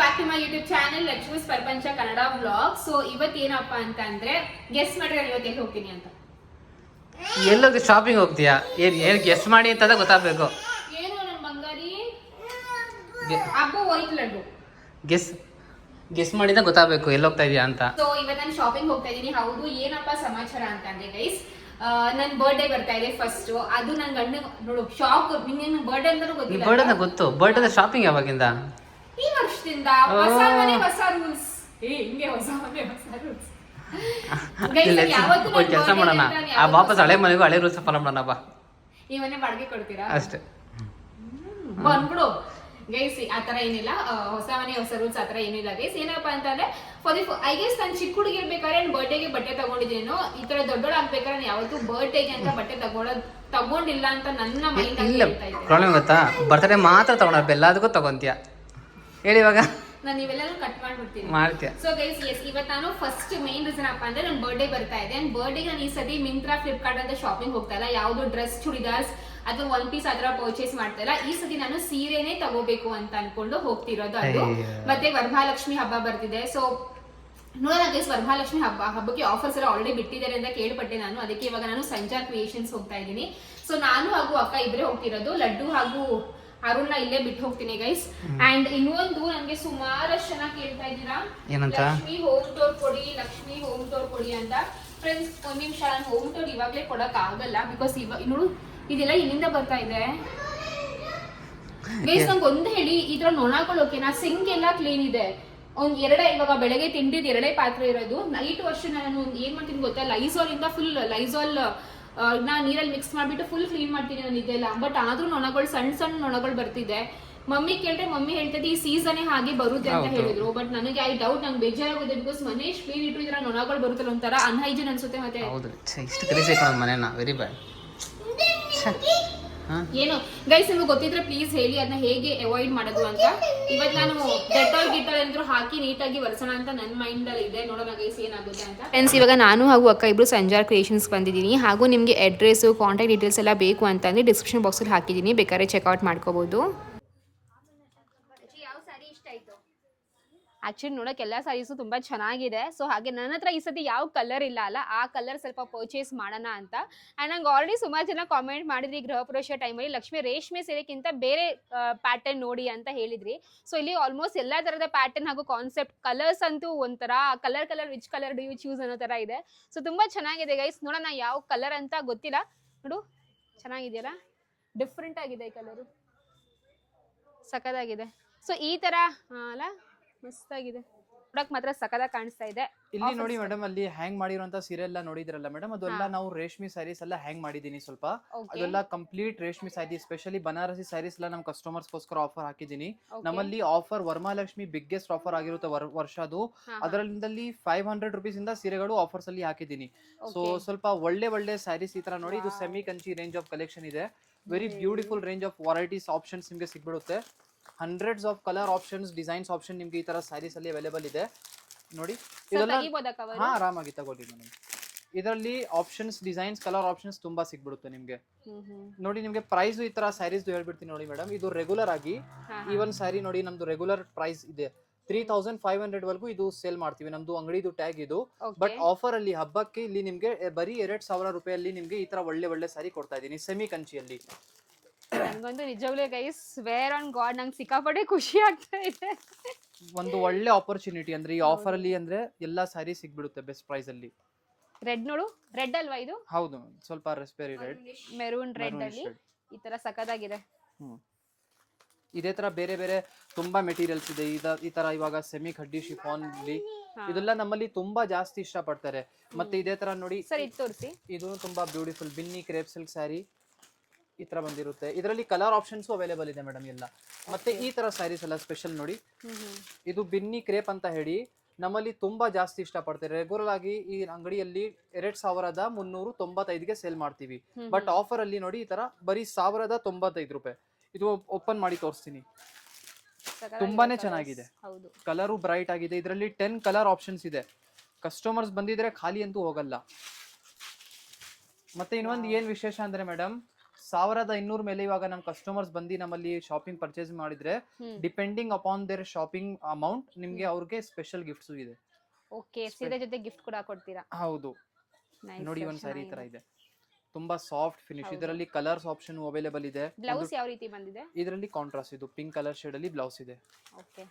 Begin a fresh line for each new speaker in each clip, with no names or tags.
Back to my YouTube channel Lakshmi's Prapancha Kannada vlog. So ಇವತ್ತೇನಪ್ಪ ಅಂತ ಅಂದ್ರೆ guess ಮಾಡಿದ್ರೆ ಇವತ್ತು ಎಲ್ಲಿ ಹೋಗ್ತೀನಿ ಅಂತ.
ಎಲ್ಲೋಗಿ ಶಾಪಿಂಗ್ ಹೋಗ್ತೀಯಾ? ಏನು ಗೆಸ್ ಮಾಡಿ ಅಂತ ಗೊತ್ತಾಗಬೇಕು.
ಏನು ನನ್ನ ಬಂಗಾರಿ ಹಬ್ಬ ಹೋಯ್ತು ಲಡ್ಡು.
ಗೆಸ್ ಮಾಡಿದ ಗೊತ್ತಾಗಬೇಕು ಎಲ್ಲಿ ಹೋಗ್ತಾ ಇದೀಯಾ ಅಂತ.
ಸೊ ಇವತ್ತು ನಾನು ಶಾಪಿಂಗ್ ಹೋಗ್ತಾ ಇದೀನಿ. ಹೌದು, ಏನಪ್ಪ ಸಮಾಚಾರ ಅಂತ ಅಂದ್ರೆ ಗೈಸ್, ನನ್ನ ಬರ್ಡೇ ಬರ್ತಾ ಇದೆ ಫಸ್ಟ್. ಅದು ನನ್ನ ಗಂಡ ನೋಡು ಶಾಕ್. ನಿನ್ನ ಬರ್ಡೇ ಅಂತ ಗೊತ್ತಿಲ್ಲ.
ಬರ್ಡೇ ಗೊತ್ತು. ಬರ್ಡೇ ಶಾಪಿಂಗ್ ಯಾವಾಗಿಂದ?
ಈ ವರ್ಷದಿಂದ. ಹೊಸ ಮನೆ ಹೊಸ ರೂಲ್ಸ್. ಹಿಂಗೆ ಹೊಸ ಮನೆ ಹೊಸ ರೂಲ್ಸ್.
ಕೆಲಸ ಮಾಡೋಣ, ಆ ವಾಪಸ್ ಹಳೆ ಮನೆಗೂ ಹಳೆ ರೂಲ್ಸ್ ಫಾಲೋ ಮಾಡೋಣ ಬಾ.
ಈ ಮನೆ ಬಾಡಿಗೆ ಕೊಡ್ತೀರಾ?
ಅಷ್ಟೇ
ಬಂದ್ಬಿಡು ಗೈಸ್. ಆತರ ಏನಿಲ್ಲ, ಹೊಸ ಮನೆ ಹೊಸ ರೂಲ್ಸ್ ಆತರ ಏನಿಲ್ಲ ಗೈಸ್. ಏನಪ್ಪ ಅಂತಂದ್ರೆ ಐ ಗೆಸ್ ನಾನು ಚಿಕ್ಕ ಹುಡುಗಿ ಇರ್ಬೇಕಾದ್ರೆ ನಾನು ಬರ್ಡೇಗೆ ಬಟ್ಟೆ ತಗೊಂಡಿದ್ದೇನೋ. ಈ ತರ ದೊಡ್ಡೋಳು ಆಗ್ಬೇಕಾದ್ರೆ ನಾನು ಯಾವತ್ತೂ ಬರ್ಡೇಗೆ ಅಂತ ಬಟ್ಟೆ ತಗೊಂಡಿಲ್ಲ ಅಂತ ನನ್ನ ಮೈಂಡ್
ಇಲ್ಲ. ಪ್ರಾಬ್ಲಮ್ ಗೊತ್ತಾ, ಬರ್ತಡೇ ಮಾತ್ರ ತಗೊಂಡ ಎಲ್ಲದಕ್ಕೂ ತಗೊಂತೀಯ. ಹೇಳಿ ಇವಾಗ
ನಾನು ಇವೆಲ್ಲರೂ ಕಟ್ ಮಾಡ್ಬಿಡ್ತೀನಿ.
ಮಾಡ್ತೀಯ.
ಸೊ ಗೈಸ್ ಎಸ್, ಇವತ್ತು ನಾನು ಫಸ್ಟ್ ಮೇನ್ ರೀಸನ್ ಅಪ್ಪ ಅಂದ್ರೆ ನನ್ನ ಬರ್ಡೇ ಬರ್ತಾ ಇದೆ. ನನ್ನ ಬರ್ಡೇಗೆ ನಾನು ಈ ಸತಿ ಮಿಂತ್ರಾ, ಫ್ಲಿಪ್ಕಾರ್ಟ್ ಅಂತ ಶಾಪಿಂಗ್ ಹೋಗ್ತಾ ಇಲ್ಲ. ಯಾವ್ದು ಡ್ರೆಸ್, ಚೂಡಿದಾರ್ಸ್ ಅಥವಾ ಒನ್ ಪೀಸ್ ಆತರ ಪರ್ಚೇಸ್ ಮಾಡ್ತಾ ಇಲ್ಲ. ಈ ಸತಿ ನಾನು ಸೀರೆನೇ ತಗೋಬೇಕು ಅಂತ ಅನ್ಕೊಂಡು ಹೋಗ್ತಿರೋದು. ಅದು ಮತ್ತೆ ವರಮಹಾಲಕ್ಷ್ಮಿ ಹಬ್ಬ ಬರ್ತಿದೆ. ಸೊ ನೋಡೋಣ ಗೈಸ್, ವರಮಹಾಲಕ್ಷ್ಮಿ ಹಬ್ಬಕ್ಕೆ ಆಫರ್ಸ್ ಎಲ್ಲ ಆಲ್ರೆಡಿ ಬಿಟ್ಟಿದ್ದಾರೆ ಅಂತ ಕೇಳ್ಪಟ್ಟೆ ನಾನು. ಅದಕ್ಕೆ ಇವಾಗ ನಾನು ಸಂಜಾರ್ ಕ್ರಿಯೇಷನ್ಸ್ ಹೋಗ್ತಾ ಇದ್ದೀನಿ. ಸೊ ನಾನು ಹಾಗೂ ಅಕ್ಕ ಇಬ್ಬರೇ ಹೋಗ್ತಿರೋದು. ಲಡ್ಡು ಹಾಗೂ ಅರುಣ್ನ ಇಲ್ಲೇ ಬಿಟ್ಟು ಹೋಗ್ತೀನಿ ಗೈಸ್. ಅಂಡ್ ಇನ್ನೊಂದು, ನನಗೆ ಸುಮಾರಷ್ಟು ಜನ ಕೇಳ್ತಾ ಇದ್ದೀರಾ ಲಕ್ಷ್ಮಿ ಹೋಮ್ ಟೂರ್ ಕೊಡಿ, ಲಕ್ಷ್ಮಿ ಹೋಮ್ ಟೂರ್ ಕೊಡಿ ಅಂತ. ಫ್ರೆಂಡ್ಸ್ ಒಂದ್ ನಿಮಿಷ, ನಾನು ಹೋಮ್ ಟೂರ್ ಇವಾಗಲೇ ಕೊಡಕ್ ಆಗಲ್ಲ. ಬಿಕಾಸ್ ನೋಡು ಇದೆಲ್ಲ ಇಲ್ಲಿಂದ ಬರ್ತಾ ಇದೆ ಗೈಸ್. ನಂಗೆ ಒಂದು ಹೇಳಿ, ಇದ್ರ ನೊಣಗಳು ಓಕೆನಾ, ಸಿಂಕ್ ಎಲ್ಲ ಕ್ಲೀನ್ ಇದೆ. ಒಂದ್ ಇವಾಗ ಬೆಳಗ್ಗೆ ತಿಂಡಿದ್ 2 ಪಾತ್ರೆ ಇರೋದು. ನೈಟ್ ವರ್ಷ ನಾನು ಏನ್ ಮಾಡ್ತೀನಿ ಗೊತ್ತಾ, ಲೈಸಾಲ್ ಇಂದ ಫುಲ್ ಲೈಸಾಲ್ ನೀರಲ್ಲಿ ಮಿಕ್ಸ್ ಮಾಡ್ಬಿಟ್ಟು ಫುಲ್ ಕ್ಲೀನ್ ಮಾಡ್ತೀನಿ ನಾನು ಇದೆಲ್ಲ. ಬಟ್ ಆದ್ರೂ ನೊಣಗಳು, ಸಣ್ಣ ಸಣ್ಣ ನೊಣಗಳು ಬರ್ತಿದೆ. ಮಮ್ಮಿ ಕೇಳಿದ್ರೆ ಮಮ್ಮಿ ಹೇಳ್ತದೆ ಈ ಸೀಸನ್ ಹಾಗೆ ಬರುತ್ತೆ ಅಂತ ಹೇಳಿದ್ರು. ಬಟ್ ನನಗೆ ಐ ಡೌಟ್, ನಂಗೆ ಬೇಜಾರಾಗುತ್ತೆ. ಬಿಕಾಸ್ ಮನೆ ಕ್ಲೀನ್ ಇಟ್ಟು ಇದ್ರ ನೊಣಗಳು ಬರುತ್ತಲ್ಲ, ಒಂಥರ ಅನ್ಹೈಜಿನ್ ಅನ್ಸುತ್ತೆ. ಮತ್ತೆ
ವೆರಿ ಬ್ಯಾಡ್.
ಏನು ಗೈಸ್, ನಿಮ್ಗೆ ಗೊತ್ತಿದ್ರೆ ಪ್ಲೀಸ್ ಹೇಳಿ ಅದನ್ನ ಹೇಗೆ ಅವಾಯ್ಡ್ ಮಾಡೋದು ಅಂತ. ಇವತ್ತು ನಾನು ಡೆಟಾಲ್ ಏನಾದ್ರು ಹಾಕಿ ನೀಟಾಗಿ ಒರೆಸೋಣ ಅಂತ ನನ್ನ ಮೈಂಡ್ ಅಲ್ಲಿ ಇದೆ. ನೋಡೋಣ ಗೈಸ್ ಏನಾಗುತ್ತೆ ಅಂತ. ಫ್ರೆಂಡ್ಸ್, ಇವಾಗ ನಾನು ಹಾಗೂ ಅಕ್ಕ ಇಬ್ರು ಸಂಜಾರ್ ಕ್ರಿಯೇಷನ್ಸ್ ಬಂದಿದ್ದೀನಿ. ಹಾಗೂ ನಿಮಗೆ ಅಡ್ರೆಸ್, ಕಾಂಟ್ಯಾಕ್ಟ್ ಡೀಟೇಲ್ಸ್ ಎಲ್ಲ ಬೇಕು ಅಂತಂದ್ರೆ ಡಿಸ್ಕ್ರಿಪ್ಷನ್ ಬಾಕ್ಸಲ್ಲಿ ಹಾಕಿದ್ದೀನಿ, ಬೇಕಾದ್ರೆ ಚೆಕ್ಔಟ್ ಮಾಡ್ಕೋಬಹುದು. ಆಕ್ಚುಲಿ ನೋಡೋಕೆ ಎಲ್ಲ ಸ್ಯಾರೀಸು ತುಂಬ ಚೆನ್ನಾಗಿದೆ. ಸೊ ಹಾಗೆ ನನ್ನ ಹತ್ರ ಈ ಸತಿ ಯಾವ ಕಲರ್ ಇಲ್ಲ ಅಲ್ಲ, ಆ ಕಲರ್ ಸ್ವಲ್ಪ ಪರ್ಚೇಸ್ ಮಾಡೋಣ ಅಂತ. ಆ್ಯಂಡ್ ನಂಗೆ ಆಲ್ರೆಡಿ ಸುಮಾರು ಜನ ಕಾಮೆಂಟ್ ಮಾಡಿದ್ರಿ ಗೃಹ ಪ್ರವೇಶ ಟೈಮಲ್ಲಿ ಲಕ್ಷ್ಮಿ ರೇಷ್ಮೆ ಸೀರೆಗಿಂತ ಬೇರೆ ಪ್ಯಾಟರ್ನ್ ನೋಡಿ ಅಂತ ಹೇಳಿದ್ರಿ. ಸೊ ಇಲ್ಲಿ ಆಲ್ಮೋಸ್ಟ್ ಎಲ್ಲ ಥರದ ಪ್ಯಾಟರ್ನ್ ಹಾಗೂ ಕಾನ್ಸೆಪ್ಟ್, ಕಲರ್ಸ್ ಅಂತೂ ಒಂಥರ colour which colour do you choose ಅನ್ನೋ ಥರ ಇದೆ. ಸೊ ತುಂಬ ಚೆನ್ನಾಗಿದೆ ಗೈಸ್. ನೋಡೋಣ ಯಾವ ಕಲರ್ ಅಂತ ಗೊತ್ತಿಲ್ಲ. ನೋಡು ಚೆನ್ನಾಗಿದೆಯಲ್ಲ, ಡಿಫ್ರೆಂಟ್ ಆಗಿದೆ ಈ ಕಲರು, ಸಖತ್ತಾಗಿದೆ. ಸೊ ಈ ಥರ ಅಲ್ಲ, ಮಸ್ತಾಗಿದೆ. ನೋಡಕ್ ಮಾತ್ರ ಸಖತ್ತಾಗಿ ಕಾಣಿಸ್ತಾ ಇದೆ.
ಇಲ್ಲಿ ನೋಡಿ ಮೇಡಮ್, ಅಲ್ಲಿ ಹ್ಯಾಂಗ್ ಮಾಡಿರುವಂತ ಸೀರೆ ಎಲ್ಲ ನೋಡಿದ್ರಲ್ಲ ಮೇಡಮ್, ಅದೆಲ್ಲ ನಾವು ರೇಷ್ಮೆ ಸ್ಯಾರೀಸ್ ಎಲ್ಲ ಹ್ಯಾಂಗ್ ಮಾಡಿದೀನಿ. ಸ್ವಲ್ಪ ಅದೆಲ್ಲ ಕಂಪ್ಲೀಟ್ ರೇಷ್ಮೆ ಸ್ಯಾರಿ, ಸ್ಪೆಷಲಿ ಬನಾರಸಿ ಸ್ಯಾರೀಸ್ ಎಲ್ಲ ನಮ್ ಕಸ್ಟಮರ್ಸ್ ಗೋಸ್ಕರ ಆಫರ್ ಹಾಕಿದೀನಿ. ನಮ್ಮಲ್ಲಿ ಆಫರ್ ವರಮಹಾಲಕ್ಷ್ಮಿ ಬಿಗ್ಗೆಸ್ಟ್ ಆಫರ್ ಆಗಿರುತ್ತೆ ವರ್ಷದ್ದು. ಅದರಲ್ಲಿ 500 ರುಪೀಸ್ ಇಂದ ಸೀರೆಗಳು ಆಫರ್ಸ್ ಅಲ್ಲಿ ಹಾಕಿದೀನಿ. ಸೊ ಸ್ವಲ್ಪ ಒಳ್ಳೆ ಸ್ಯಾರೀಸ್ ಈ ತರ ನೋಡಿ. ಇದು semi Kanchi range of collection ಇದೆ. Very beautiful range of varieties options ನಿಮ್ಗೆ ಸಿಗ್ಬಿಡುತ್ತೆ. Hundreds of colour options, designs option ನಿಮ್ಗೆ ಈ ತರ ಸ್ಯಾರೀಸ್ ಅಲ್ಲಿ ಅವೈಲೇಬಲ್ ಇದೆ ನೋಡಿ. ಇದೆಲ್ಲ ಆರಾಮಾಗಿ ತಗೊಳ್ಳಿ ಮೇಡಮ್. ಇದರಲ್ಲಿ ಆಪ್ಷನ್ಸ್, ಡಿಸೈನ್ಸ್, ಕಲರ್ ಆಪ್ಷನ್ಸ್ ತುಂಬಾ ಸಿಗ್ಬಿಡುತ್ತೆ ನಿಮ್ಗೆ. ನೋಡಿ ನಿಮ್ಗೆ ಪ್ರೈಸ್ ಈ ತರ ಸ್ಯಾರೀಸ್ ಹೇಳ್ಬಿಡ್ತೀನಿ ನೋಡಿ ಮೇಡಮ್. ಇದು ರೆಗ್ಯುಲರ್ ಆಗಿ ಈ ಒಂದು ಸ್ಯಾರಿ ನೋಡಿ, ನಮ್ದು ರೆಗ್ಯುಲರ್ ಪ್ರೈಸ್ ಇದೆ 3500 ವರೆಗೂ ಇದು ಸೇಲ್ ಮಾಡ್ತೀವಿ. ನಮ್ದು ಅಂಗಡಿದು ಟ್ಯಾಗ್ ಇದು. ಬಟ್ ಆಫರ್ ಅಲ್ಲಿ ಹಬ್ಬಕ್ಕೆ ಇಲ್ಲಿ ನಿಮ್ಗೆ ಬರೀ 2000 ರೂಪಾಯಲ್ಲಿ ನಿಮ್ಗೆ ಈ ತರ ಒಳ್ಳೆ ಸ್ಯಾರಿ ಕೊಡ್ತಾ ಇದೀನಿ ಸೆಮಿ ಕಂಚಿಯಲ್ಲಿ.
ನನಗಂತೂ ನಿಜವಾಗ್ಲೂ ಗೈಸ್, ಸ್ವೇರ್ ಆನ್ ಗಾಡ್, ನಂಗೆ ಸಿಕ್ಕಾಪಟ್ಟೆ ಖುಷಿ ಆಗ್ತಾ ಇದೆ.
ಒಂದು ಒಳ್ಳೆ ಆಪರ್ಚುನಿಟಿ ಅಂದ್ರೆ ಈ ಆಫರ್ ಅಲ್ಲಿ ಅಂದ್ರೆ ಎಲ್ಲಾ ಸ್ಯಾರಿ ಸಿಗ್ಬಿಡುತ್ತೆ ಬೆಸ್ಟ್ ಪ್ರೈಸ್ ಅಲ್ಲಿ.
ರೆಡ್ ನೋಡು, ರೆಡ್ ಅಲ್ವಾ ಇದು?
ಹೌದು, ಸ್ವಲ್ಪ ರೆಸ್ಪೆರಿ ರೆಡ್,
ಮೆರೂನ್ ರೆಡ್ ಅಲ್ಲಿ ಈ ತರ ಸಖತ್ತಾಗಿದೆ.
ಇದೇ ತರ ಬೇರೆ ತುಂಬಾ ಮೆಟೀರಿಯಲ್ಸ್ ಇದೆ. ಈ ತರ ಇವಾಗ ಸೆಮಿ ಖಡ್ಡಿ ಶಿಫಾನ್ ಇದೆಲ್ಲ ನಮ್ಮಲ್ಲಿ ತುಂಬಾ ಜಾಸ್ತಿ ಇಷ್ಟ ಪಡ್ತಾರೆ. ಮತ್ತೆ ಇದೇ ತರ ನೋಡಿ
ಸರ್, ಇದು ತೋರಿಸಿ.
ಇದು ತುಂಬಾ beautiful Binny crepe silk sari ಈ ತರ ಬಂದಿರುತ್ತೆ. ಇದರಲ್ಲಿ ಕಲರ್ ಆಪ್ಷನ್ಸ್ ಅವೈಲೇಬಲ್ ಇದೆ ಮೇಡಮ್ ಎಲ್ಲ. ಮತ್ತೆ ಈ ತರ ಸ್ಯಾರೀಸ್ ಎಲ್ಲ ಸ್ಪೆಷಲ್ ನೋಡಿ. ಇದು ಬಿನ್ನಿ ಕ್ರೇಪ್ ಅಂತ ಹೇಳಿ ನಮ್ಮಲ್ಲಿ ತುಂಬಾ ಜಾಸ್ತಿ ಇಷ್ಟ ಪಡ್ತಾರೆ. ರೆಗ್ಯುಲರ್ ಆಗಿ ಈ ಅಂಗಡಿಯಲ್ಲಿ 2395ಗೆ ಸೇಲ್ ಮಾಡ್ತೀವಿ. ಬಟ್ ಆಫರ್ ಅಲ್ಲಿ ನೋಡಿ ಈ ತರ ಬರೀ 1095 ರೂಪಾಯಿ. ಇದು ಓಪನ್ ಮಾಡಿ ತೋರಿಸ್ತೀನಿ. ತುಂಬಾನೇ ಚೆನ್ನಾಗಿದೆ, ಕಲರು ಬ್ರೈಟ್ ಆಗಿದೆ. ಇದರಲ್ಲಿ 10 ಕಲರ್ ಆಪ್ಷನ್ಸ್ ಇದೆ. ಕಸ್ಟಮರ್ಸ್ ಬಂದಿದ್ರೆ ಖಾಲಿ ಅಂತೂ ಹೋಗಲ್ಲ. ಮತ್ತೆ ಇನ್ನೊಂದು ಏನ್ ವಿಶೇಷ ಅಂದ್ರೆ ಮೇಡಮ್, 1200 ಮೇಲೆ ಇವಾಗ ನಮ್ ಕಸ್ಟಮರ್ಸ್ ಬಂದು ನಮ್ಮಲ್ಲಿ ಶಾಪಿಂಗ್ ಪರ್ಚೇಸ್ ಮಾಡಿದ್ರೆ depending upon there shopping amount ನಿಮ್ಗೆ ಅವ್ರಿಗೆ ಸ್ಪೆಷಲ್ ಗಿಫ್ಟ್ಸ್ ಇದೆ.
ಓಕೆ, ಸೀರೆ ಜೊತೆ ಗಿಫ್ಟ್ ಕೂಡ ಕೊಡ್ತೀರಾ?
ಹೌದು,
Nice,
ನೋಡಿ
sir,
ಒಂದ್ ಸ್ಯಾರಿ ತರ
ಚೆನ್ನಾಗಿದೆ.
ಇದೆ, ತುಂಬಾ ಸಾಫ್ಟ್ ಫಿನಿಶ್. ಇದರಲ್ಲಿ ಕಲರ್ಸ್ ಆಪ್ಷನ್ ಅವೈಲೇಬಲ್ ಇದೆ.
ಬ್ಲೌಸ್ ಯಾವ ರೀತಿ ಬಂದಿದೆ?
ಇದರಲ್ಲಿ ಕಾಂಟ್ರಾಸ್ಟ್, ಇದು ಪಿಂಕ್ ಕಲರ್ ಶೇಡ್ ಅಲ್ಲಿ ಬ್ಲೌಸ್ ಇದೆ.
ಓಕೆ,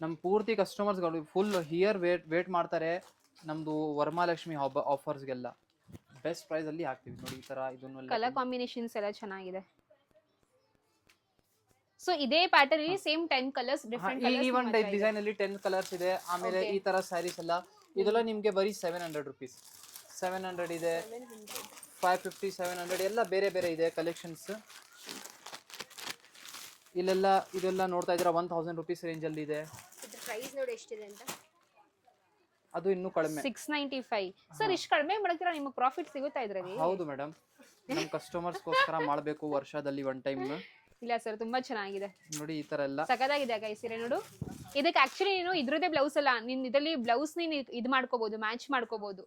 ನಮ್ ಪೂರ್ತಿ ಕಸ್ಟಮರ್ಸ್ ಗಳು ಫುಲ್ ಹಿಯರ್ ವೇಟ್ ಮಾಡ್ತಾರೆ ನಮ್ದು ವರಮಹಾಲಕ್ಷ್ಮಿ ಹಬ್ಬ ಆಫರ್ಸ್ ಗೆಲ್ಲ ಬೆಸ್ಟ್ ಪ್ರೈಸ್ ಅಲ್ಲಿ ಹಾಕ್ತಿವಿ. ನೋಡಿ ಈ ತರ ಇದನ್ನೆಲ್ಲ
ಕಲರ್ ಕಾಂಬಿನೇಷನ್ಸ್ ಎಲ್ಲ ಚೆನ್ನಾಗಿದೆ. ಸೊ ಇದೇ ಪ್ಯಾಟರ್ನ್ ಅಲ್ಲಿ ಸೇಮ್ 10 ಕಲರ್ಸ್ ಡಿಫರೆಂಟ್ ಕಲರ್ಸ್
ಈ ಒಂದು ಡಿಸೈನ್ ಅಲ್ಲಿ 10 ಕಲರ್ಸ್ ಇದೆ. ಆಮೇಲೆ ಈ ತರ ಸ್ಯಾರೀಸ್ ಎಲ್ಲ ಇದೆಲ್ಲ ನಿಮ್ಗೆ ಬರೀ 700 rupees, 700 ಇದೆ, 550, 700 ಎಲ್ಲ ಬೇರೆ ಬೇರೆ ಇದೆ ಕಲೆಕ್ಷನ್ಸ್. ಇಲ್ಲೆಲ್ಲ ಇದೆಲ್ಲ ನೋಡ್ತಾ ಇದ್ದೀರಾ 1000 rupees ರೇಂಜ್ ಅಲ್ಲಿ ಇದೆ.
ಪ್ರೈಸ್ ನೋಡಿ ಎಷ್ಟಿದೆ ಅಂತ.
ಅದು ಇನ್ನೂ ಕಡಿಮೆ
695. ಸರ್ ಇಷ್ಟು ಕಡಿಮೆ ಮಾಡ್ತೀರಾ, ನಿಮಗೆ ಪ್ರಾಫಿಟ್ ಸಿಗುತ್ತಾ ಇದ್ರಲ್ಲಿ?
ಹೌದು ಮೇಡಮ್, ನಮ್ಮ ಕಸ್ಟಮರ್ಸ್ಗೋಸ್ಕರ ಮಾಡಬೇಕು ವರ್ಷದಲ್ಲಿ ಒನ್ ಟೈಮ್.
ಇಲ್ಲ ಸರ್, ತುಂಬಾ ಚೆನ್ನಾಗಿದೆ
ನೋಡಿ ಈ ತರ ಎಲ್ಲ
ಸಖತ್ತಾಗಿದೆ ಈ ಸೀರೆ ನೋಡು. ಇದಕ್ಕೆ ಆಕ್ಚುಲಿ ನೀನು ಇದ್ರದೇ ಬ್ಲೌಸ್ ಅಲ್ಲ, ನೀನ್ ಇದರಲ್ಲಿ ಬ್ಲೌಸ್ ನೀನ್ ಇದು ಮಾಡ್ಕೋಬಹುದು, ಮ್ಯಾಚ್ ಮಾಡ್ಕೋಬಹುದು.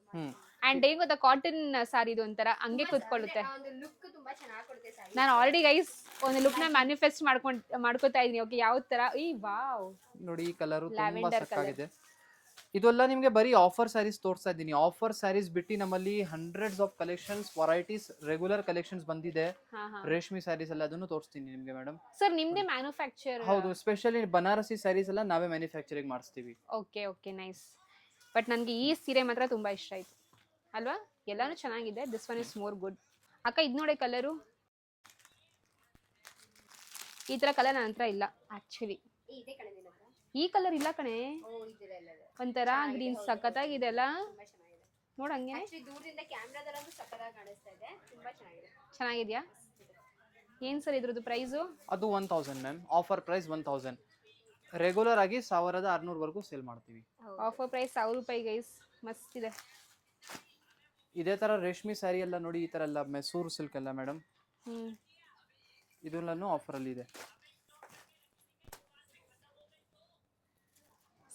ಅಂಡ್ ಹೇಗೆ ಗೊತ್ತಾ, ಕಾಟನ್ ಸಾರಿ ಇದು ಒಂಥರ ಹಂಗೆ ಕೂತ್ಕೊಳ್ಳುತ್ತೆ.
ಒಂದು ಲುಕ್ ತುಂಬಾ ಚೆನ್ನಾಗಿ ಕೊಡುತ್ತೆ ಸಾರಿ.
ನಾನು ಆಲ್ರೆಡಿ ಗೈಸ್ ಒಂದು ಲುಕ್ ನ ಮ್ಯಾನಿಫೆಸ್ಟ್ ಮಾಡ್ಕೋತಾ ಇದೀನಿ. ಓಕೆ, ಯಾವ ತರ ಈ ವಾವ್
ನೋಡಿ ಈ ಕಲರ್ ತುಂಬಾ
Lavender
ಸಕ್ಕಾಗಿದೆ. ಇದೆಲ್ಲ ನಿಮ್ಗೆ ಬರೀ ಆಫರ್ ಸ್ಯಾರೀಸ್ ತೋರಿಸ್ತಾ ಇದ್ದೀನಿ. ಆಫರ್ ಸ್ಯಾರೀಸ್ ಬಿಟ್ಟು ನಮ್ಮಲ್ಲಿ hundreds of collections, varieties, regular collections ಬಂದಿದೆ. ರೇಷ್ಮೆ ಸ್ಯಾರೀಸ್ ಎಲ್ಲ ಅದನ್ನು ತೋರಿಸ್ತೀನಿ ನಿಮ್ಗೆ ಮೇಡಮ್.
ಸರ್ ನಿಮ್ದೇ ಮ್ಯಾನುಫ್ಯಾಕ್ಚರ್?
ಹೌದು, ಸ್ಪೆಷಲಿ ಬನಾರಸಿ ಸ್ಯಾರೀಸ್ ಎಲ್ಲ ನಾವೇ ಮ್ಯಾನುಫ್ಯಾಕ್ಚರಿಂಗ್ ಮಾಡಿಸ್ತೀವಿ.
Okay okay, nice. ಬಟ್ ನನಗೆ ಈ ಸೀರೆ ಮಾತ್ರ ತುಂಬಾ ಇಷ್ಟ ಆಯ್ತು ಅಲ್ವಾ. ಎಲ್ಲಾನು ಚೆನ್ನಾಗಿದೆ. This one is more good. ಅಕ್ಕ ಇದು ನೋಡಿ ಕಲರು, ಈ ತರ ಕಲರ್ ನನ್ನ ಹತ್ರ ಇಲ್ಲ ಆಕ್ಚುಲಿ.
ಇದೆ ಕಣೆ ನಿನ್ನ ಹತ್ರ?
ಈ ಕಲರ್ ಇಲ್ಲ ಕಣೆ,
ಓ ಇದಿಲ್ಲ ಇಲ್ಲ ಇಲ್ಲ.
ಒಂಥರ ಗ್ರೀನ್ ಸಖತ್ತಾಗಿದೆ ಅಲ್ಲ.
ತುಂಬಾ ಚೆನ್ನಾಗಿದೆ.
ನೋಡ್ ಹಂಗೆ
ಆಕ್ಚುಲಿ ದೂರದಿಂದ ಕ್ಯಾಮೆರಾದಲ್ಲೂ ಸಕ್ಕತ್ತಾಗಿ ಕಾಣಿಸ್ತಾ ಇದೆ. ತುಂಬಾ ಚೆನ್ನಾಗಿದೆ.
ಚೆನ್ನಾಗಿದ್ಯಾ? ಏನ್ ಸರ್ ಇದ್ರದ್ದು ಪ್ರೈಸು?
ಅದು 1000 ಮ್ಯಾಮ್, ಆಫರ್ ಪ್ರೈಸ್ 1000. ರೆಗ್ಯುಲರ್ ಆಗಿ 1600 ವರೆಗೂ ಸೇಲ್ ಮಾಡ್ತೀವಿ.
ಆಫರ್ ಪ್ರೈಸ್ 1000 ರೂಪಾಯಿ ಗೈಸ್, ಮಸ್ತ್ ಇದೆ.
ಇದೇ ತರ ರೇಷ್ಮೆ ಸ್ಯಾರಿ ಎಲ್ಲ ನೋಡಿ, ಈ ತರ ಎಲ್ಲ ಮೆಸೂರ್ ಸಿಲ್ಕ್ ಎಲ್ಲ ಮೇಡಮ್, ಇದೆಲ್ಲನೂ ಆಫರ್ ಅಲ್ಲಿ ಇದೆ.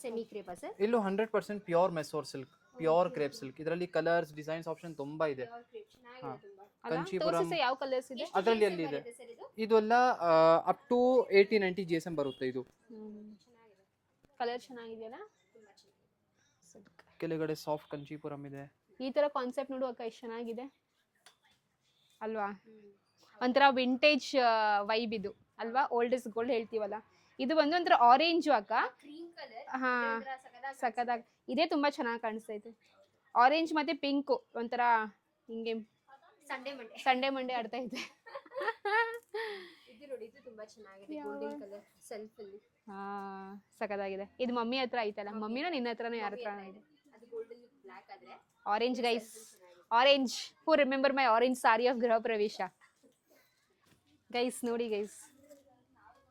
Semi crepe sir?
ಇಲ್ಲೂ 100% pure Mysore silk, pure crepe silk. ಇದರಲ್ಲಿ ಕಲರ್ಸ್, ಡಿಸೈನ್ಸ್ ಆಪ್ಷನ್ ತುಂಬಾ ಇದೆ. ಕಂಚಿಪುರಂ
ತೋರಿಸಿ ಯಾವ ಕಲರ್ಸ್ ಇದೆ
ಅದರಲ್ಲಿ ಅಲ್ಲಿ ಇದೆ. ಇದೆಲ್ಲ ಅಪ್ ಟು 80-90 GSM ಬರುತ್ತೆ. ಇದು
ಕಲರ್ ಚೆನ್ನಾಗಿದೆಯಲ್ಲ.
ಕೆಳಗಡೆ ಸಾಫ್ಟ್ ಕಂಚಿಪುರಂ ಇದೆ.
ಈ ತರ ಕಾನ್ಸೆಪ್ಟ್ ನೋಡು ಅಕ್ಕ, ಎಷ್ಟು ಚೆನ್ನಾಗಿದೆ ಅಲ್ವಾ. ಒಂಥರ ವಿಂಟೇಜ್ ವೈಬ್ ಇದು ಅಲ್ವಾ. ಓಲ್ಡ್ ಇಸ್ ಗೋಲ್ಡ್ ಹೇಳ್ತೀವಲ್ಲ, ಇದು ಬಂದು ಒಂಥರ ಆರೆಂಜು ಅಕ್ಕ.
Cream colour.
ಹಾ, ಸಖತ್ತಾಗಿ ಇದೇ ತುಂಬಾ ಚೆನ್ನಾಗಿ ಕಾಣಿಸ್ತೈತೆ. ಆರೆಂಜ್ ಮತ್ತೆ ಪಿಂಕ್ ಒಂಥರ ಹಿಂಗೆ ಸಂಡೇ ಮಂಡೇ ಆಡ್ತಾ ಇದೆ.
ಇದು ನೋಡಿ, ಇದು ತುಂಬಾ ಚೆನ್ನಾಗಿದೆ. ಗೋಲ್ಡನ್ ಕಲರ್ ಸೆಲ್ಫ್ ಅಲ್ಲಿ.
ಹಾ, ಸಖತ್ತಾಗಿದೆ. ಇದು ಮಮ್ಮಿ ಹತ್ರ ಐತಲ್ಲ, ಮಮ್ಮಿನೋ ನಿನ್ನ ಹತ್ರನೋ ಯಾರ ಹತ್ರ ಇದೆ?
ಅದು ಗೋಲ್ಡನ್ ಬ್ಲಾಕ್ ಆದ್ರೆ
orange guys, orange. Who remember my orange sorry of ಗೃಹ ಪ್ರವೇಶ ಗೈಸ್. ನೋಡಿ ಗೈಸ್,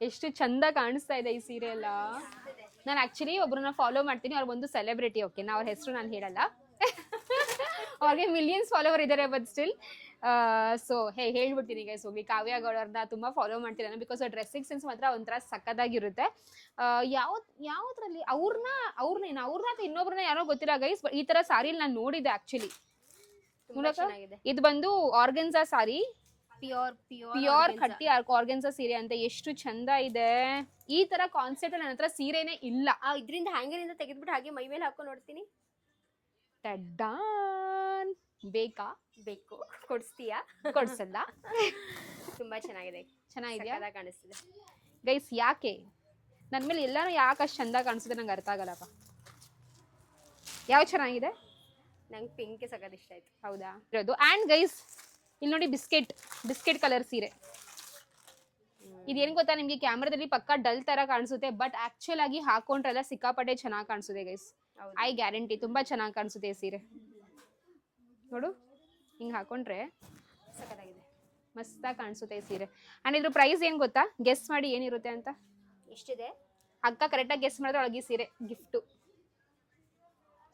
ಎಷ್ಟು ಚಂದ ಕಾಣಿಸ್ತಾ ಇದೆ ಈ ಸೀರೆ ಎಲ್ಲ. ನಾನು ಆಕ್ಚುಲಿ ಒಬ್ರನ್ನ ಫಾಲೋ ಮಾಡ್ತೀನಿ, ಅವ್ರು ಒಂದು ಸೆಲೆಬ್ರಿಟಿ. ಓಕೆ, ನಾ ಅವ್ರ ಹೆಸರು ನಾನು ಹೇಳಲ್ಲ, ಅವ್ರಿಗೆ ಮಿಲಿಯನ್ಸ್ ಫಾಲೋವರ್ ಇದ್ದಾರೆ. ಬಟ್ ಸ್ಟಿಲ್ ಸೊ ಹೇಳ್ಬಿಡ್ತೀನಿ ಗೈಸ್, ಹೋಗಿ ಕಾವ್ಯ ಗೌಡರ್ನ ತುಂಬಾ ಫಾಲೋ ಮಾಡ್ತೀನಿ ನಾನು. ಬಿಕಾಸ್ ಡ್ರೆಸ್ಸಿಂಗ್ ಸೆನ್ಸ್ ಮಾತ್ರ ಒಂಥರ ಸಕ್ಕದಾಗಿರುತ್ತೆ. ಯಾವ್ದ್ರಲ್ಲಿ ಅವ್ರನ್ನ ಅಥವಾ ಇನ್ನೊಬ್ರನ್ನ ಯಾರೋ ಗೊತ್ತಿಲ್ಲ ಗೈಸ್. ಬಟ್ ಈ ತರ ಸಾರಿಲಿ ನಾನು ನೋಡಿದ್ದೆ ಆಕ್ಚುಲಿ. ಇದು ಬಂದು ಆರ್ಗೆನ್ಸಾ ಸಾರಿ, ಪ್ಯೂರ್ ಕಟ್ಟಿ ಆರ್ಗೆನ್ಸಾ ಸೀರೆ ಅಂತ. ಎಷ್ಟು ಚಂದ ಇದೆ. ಈ ತರ ಕಾನ್ಸೆಪ್ಟ್ ನನ್ನ ಹತ್ರ ಸೀರೆನೇ ಇಲ್ಲ.
ಇದರಿಂದ ಹ್ಯಾಂಗರ್ ಇಂದ ತೆಗೆದ್ಬಿಟ್ಟು ಹಾಗೆ ಮೈ ಮೇಲೆ ಹಾಕೊಂಡು ನೋಡ್ತೀನಿ.
ಟಡ್ಡಾನ್. ಬೇಕಾ?
ಬೇಕು, ಕೊಡಿಸ್ತೀಯಾ?
ಕೊಡ್ಸಲ್ಲ.
ತುಂಬಾ ಚೆನ್ನಾಗಿದೆ.
ಚೆನ್ನಾಗಿದ್ಯಾ?
ಕಾಣಿಸ್ತಿದೆ
ಗೈಸ್. ಯಾಕೆ ನನ್ನ ಮೇಲೆ ಎಲ್ಲಾನು ಯಾಕೆ ಅಷ್ಟು ಚಂದ ಕಾಣಿಸುತ್ತೆ ನಂಗೆ ಅರ್ಥ ಆಗಲ್ಲಪ್ಪ. ಯಾವ ಚೆನ್ನಾಗಿದೆ?
ನಂಗೆ ಪಿಂಕ್ ಸಖತ್ ಇಷ್ಟ ಆಯ್ತು.
ಹೌದಾ? ಇರೋದು. ಆ್ಯಂಡ್ ಗೈಸ್ ಇಲ್ಲಿ ನೋಡಿ, ಬಿಸ್ಕೆಟ್ ಕಲರ್ ಸೀರೆ. ಇದೇನು ಗೊತ್ತಾ, ನಿಮಗೆ ಕ್ಯಾಮ್ರಾದಲ್ಲಿ ಪಕ್ಕ ಡಲ್ ತರ ಕಾಣಿಸುತ್ತೆ, ಬಟ್ ಆಕ್ಚುಲ್ ಆಗಿ ಹಾಕೊಂಡ್ರೆಲ್ಲ ಸಿಕ್ಕಾಪಟ್ಟೆ ಚೆನ್ನಾಗಿ ಕಾಣಿಸುತ್ತೆ ಗೈಸ್. ಐ ಗ್ಯಾರಂಟಿ ತುಂಬಾ ಚೆನ್ನಾಗಿ ಕಾಣಿಸುತ್ತೆ ಈ ಸೀರೆ. ನೋಡು, ಹಿಂಗೆ ಹಾಕೊಂಡ್ರೆ
ಸಖತ್ತಾಗಿದೆ,
ಮಸ್ತಾಗಿ ಕಾಣಿಸುತ್ತೆ ಈ ಸೀರೆ. ಆ್ಯಂಡ್ ಇದ್ರ ಪ್ರೈಸ್ ಏನು ಗೊತ್ತಾ? ಗೆಸ್ ಮಾಡಿ ಏನಿರುತ್ತೆ ಅಂತ.
ಎಷ್ಟಿದೆ
ಅಕ್ಕ? ಕರೆಕ್ಟಾಗಿ ಗೆಸ್ ಮಾಡಿದ್ರೆ ಒಳಗೆ ಸೀರೆ ಗಿಫ್ಟು.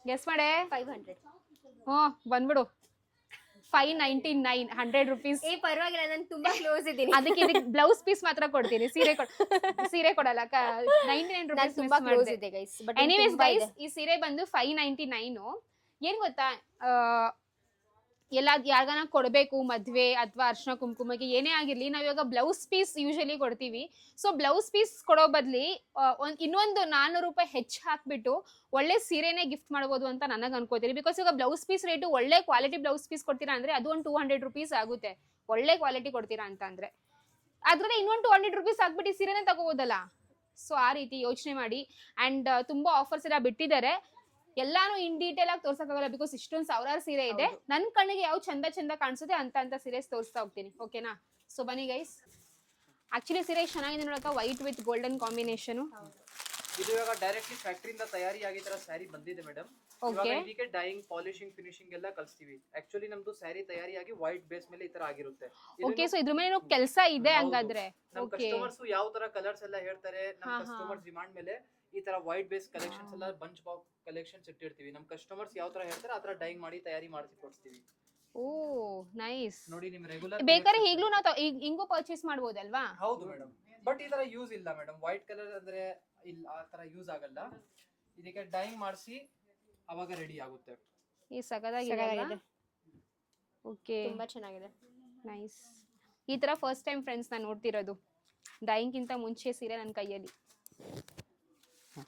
ಗೆಸ್ ಮಾಡೆ.
500.
ಹ್ಞೂ, ಬಂದ್ಬಿಡು. 599, 100 rupees.
ಪರವಾಗಿಲ್ಲ, ನಾನು ತುಂಬಾ ಕ್ಲೋಸ್ ಇದ್ದೀನಿ.
ಅದಕ್ಕೆ ಬ್ಲೌಸ್ ಪೀಸ್ ಮಾತ್ರ ಕೊಡ್ತೀನಿ, ಸೀರೆ ಕೊಡಲ್ಲ. 99 rupees
ತುಂಬಾ ಕ್ಲೋಸ್ ಇದೆ ಗೈಸ್. ಬಟ್
ಎನಿವೇಸ್ ಗೈಸ್, ಈ ಸೀರೆ ಬಂದು 599. ಏನ್ ಗೊತ್ತಾ, ಎಲ್ಲ ಯಾರಿಗಾನ ಕೊಡಬೇಕು ಮದ್ವೆ ಅಥವಾ ಅರ್ಶಿನ ಕುಂಕುಮಕ್ಕೆ ಏನೇ ಆಗಿರ್ಲಿ ನಾವ್ ಇವಾಗ ಬ್ಲೌಸ್ ಪೀಸ್ ಯೂಶಲಿ ಕೊಡ್ತೀವಿ. ಸೊ ಬ್ಲೌಸ್ ಪೀಸ್ ಕೊಡೋ ಬದ್ಲಿ ಇನ್ನೊಂದು 400 ರೂಪಾಯಿ ಹೆಚ್ಚು ಹಾಕ್ಬಿಟ್ಟು ಒಳ್ಳೆ ಸೀರೆನೇ ಗಿಫ್ಟ್ ಮಾಡ್ಬೋದು ಅಂತ ನನಗೆ ಅನ್ಕೋತೀನಿ. ಬಿಕಾಸ್ ಇವಾಗ ಬ್ಲೌಸ್ ಪೀಸ್ ರೇಟು ಒಳ್ಳೆ ಕ್ವಾಲಿಟಿ ಬ್ಲೌಸ್ ಪೀಸ್ ಕೊಡ್ತೀರಾ ಅಂದ್ರೆ ಅದು ಒಂದು 200 ರೂಪೀಸ್ ಆಗುತ್ತೆ. ಒಳ್ಳೆ ಕ್ವಾಲಿಟಿ ಕೊಡ್ತೀರಾ ಅಂತ ಅಂದ್ರೆ ಅದ್ರಲ್ಲಿ ಇನ್ನೊಂದು 200 ರೂಪೀಸ್ ಹಾಕ್ಬಿಟ್ಟು ಸೀರೆನೇ ತಗೋಬೋದಲ್ಲ. ಸೊ ಆ ರೀತಿ ಯೋಚನೆ ಮಾಡಿ. ಅಂಡ್ ತುಂಬಾ ಆಫರ್ಸ್ ಎಲ್ಲ ಬಿಟ್ಟಿದ್ದಾರೆ. ಎಲ್ಲಾನು ಇನ್ ಡೀಟೇಲ್ ಆಗಿ ತೋರ್ಸಕ್ಕಾಗಲ್ಲ ಬಿಕಾಸ್ ಇಷ್ಟೊಂದು ಸಾವಿರಾರು ಸೀರೆ ಇದೆ. ನನ್ ಕಣ್ಣಿಗೆ ಯಾವ ಚಂದ ಕಾಣಿಸುತ್ತೆ ಅಂತ ಸೀರೆಸ್ ತೋರಿಸ್ತಾ ಹೋಗ್ತೀನಿ. ಓಕೆನಾ? ಸೊ ಬನ್ನಿ ಗೈಸ್. ಆಕ್ಚುಲಿ ಸೀರೆ ಚೆನ್ನಾಗಿದೆ ನೋಡಕ್ಕ, ವೈಟ್ ವಿತ್ ಗೋಲ್ಡನ್ ಕಾಂಬಿನೇಷನ್.
ಇದು ಇವಾಗ ಡೈರೆಕ್ಟ್ಲಿ ಫ್ಯಾಕ್ಟರಿಯಿಂದ ತಯಾರಿ ಆಗಿರೋ ಸ್ಯಾರಿ ಬಂದಿದೆ ಮೇಡಮ್. ಇವಾಗ ಇದಕ್ಕೆ ಡೈಯಿಂಗ್, ಪಾಲಿಶಿಂಗ್, ಫಿನಿಶಿಂಗ್ ಎಲ್ಲ ಕಳಿಸ್ತೀವಿ. ಆಕ್ಚುಲಿ ನಮ್ದು ಸ್ಯಾರಿ ತಯಾರಿಯಾಗಿ ವೈಟ್ ಬೇಸ್ ಮೇಲೆ ಈ ತರ ಆಗಿರುತ್ತೆ.
ಓಕೆ, ಸೊ ಇದ್ರ ಮೇಲೆ ಕೆಲಸ ಇದೆ ಹಂಗಾದ್ರೆ.
ನಮ್ಮ ಕಸ್ಟಮರ್ಸ್ ಯಾವ ತರ ಕಲರ್ಸ್ ಎಲ್ಲ ಹೇಳ್ತಾರೆ, ನಮ್ಮ ಕಸ್ಟಮರ್ಸ್ ಡಿಮಾಂಡ್ ಮೇಲೆ ಈ ತರ ವೈಟ್ ಬೇಸ್ ಕಲೆಕ್ಷನ್ಸ್ ಎಲ್ಲ ಬಂಚ್ ಬಾಕ್ಸ್ ಕಲೆಕ್ಷನ್ಸ್ ಇಟ್ಟಿರ್ತೀವಿ. ನಮ್ಮ ಕಸ್ಟಮರ್ಸ್ ಯಾವ ತರ ಹೇಳ್ತಾರೆ ಆ ತರ ಡೈಯಿಂಗ್ ಮಾಡಿ ತಯಾರಿ ಮಾಡಿಸಿ ಕೊಡ್ತೀವಿ.
ಓ ನೈಸ್.
ನೋಡಿ ನಿಮ್ ರೆಗ್ಯುಲರ್
ಬೇಕಾದ್ರೆ ಈಗಲೂ ನಾವು ಹಿಂಗೂ ಪರ್ಚೇಸ್ ಮಾಡಬಹುದಲ್ವಾ?
ಹೌದು ಮೇಡಮ್, ಬಟ್ ಈ ತರ ಯೂಸ್ ಇಲ್ಲ ಮೇಡಮ್. ವೈಟ್ ಕಲರ್ ಅಂದ್ರೆ ಇಲ್ಲ, ಆ ತರ ಯೂಸ್ ಆಗಲ್ಲ. ಇದಕ್ಕೆ ಡೈಯಿಂಗ್ ಮಾಡಿಸಿ ಅವಾಗ ರೆಡಿ ಆಗುತ್ತೆ.
ಈ ಸಗದಾಗಿದೆ. ಓಕೆ,
ತುಂಬಾ ಚೆನ್ನಾಗಿದೆ.
ನೈಸ್. ಈ ತರ ಫಸ್ಟ್ ಟೈಮ್ ಫ್ರೆಂಡ್ಸ್ ನಾನು ನೋಡ್ತಿರೋದು. ಡೈಯಿಂಗ್ ಗಿಂತ ಮುಂಚೆ ಸೀರೆ ನನ್ನ ಕೈಯಲ್ಲಿ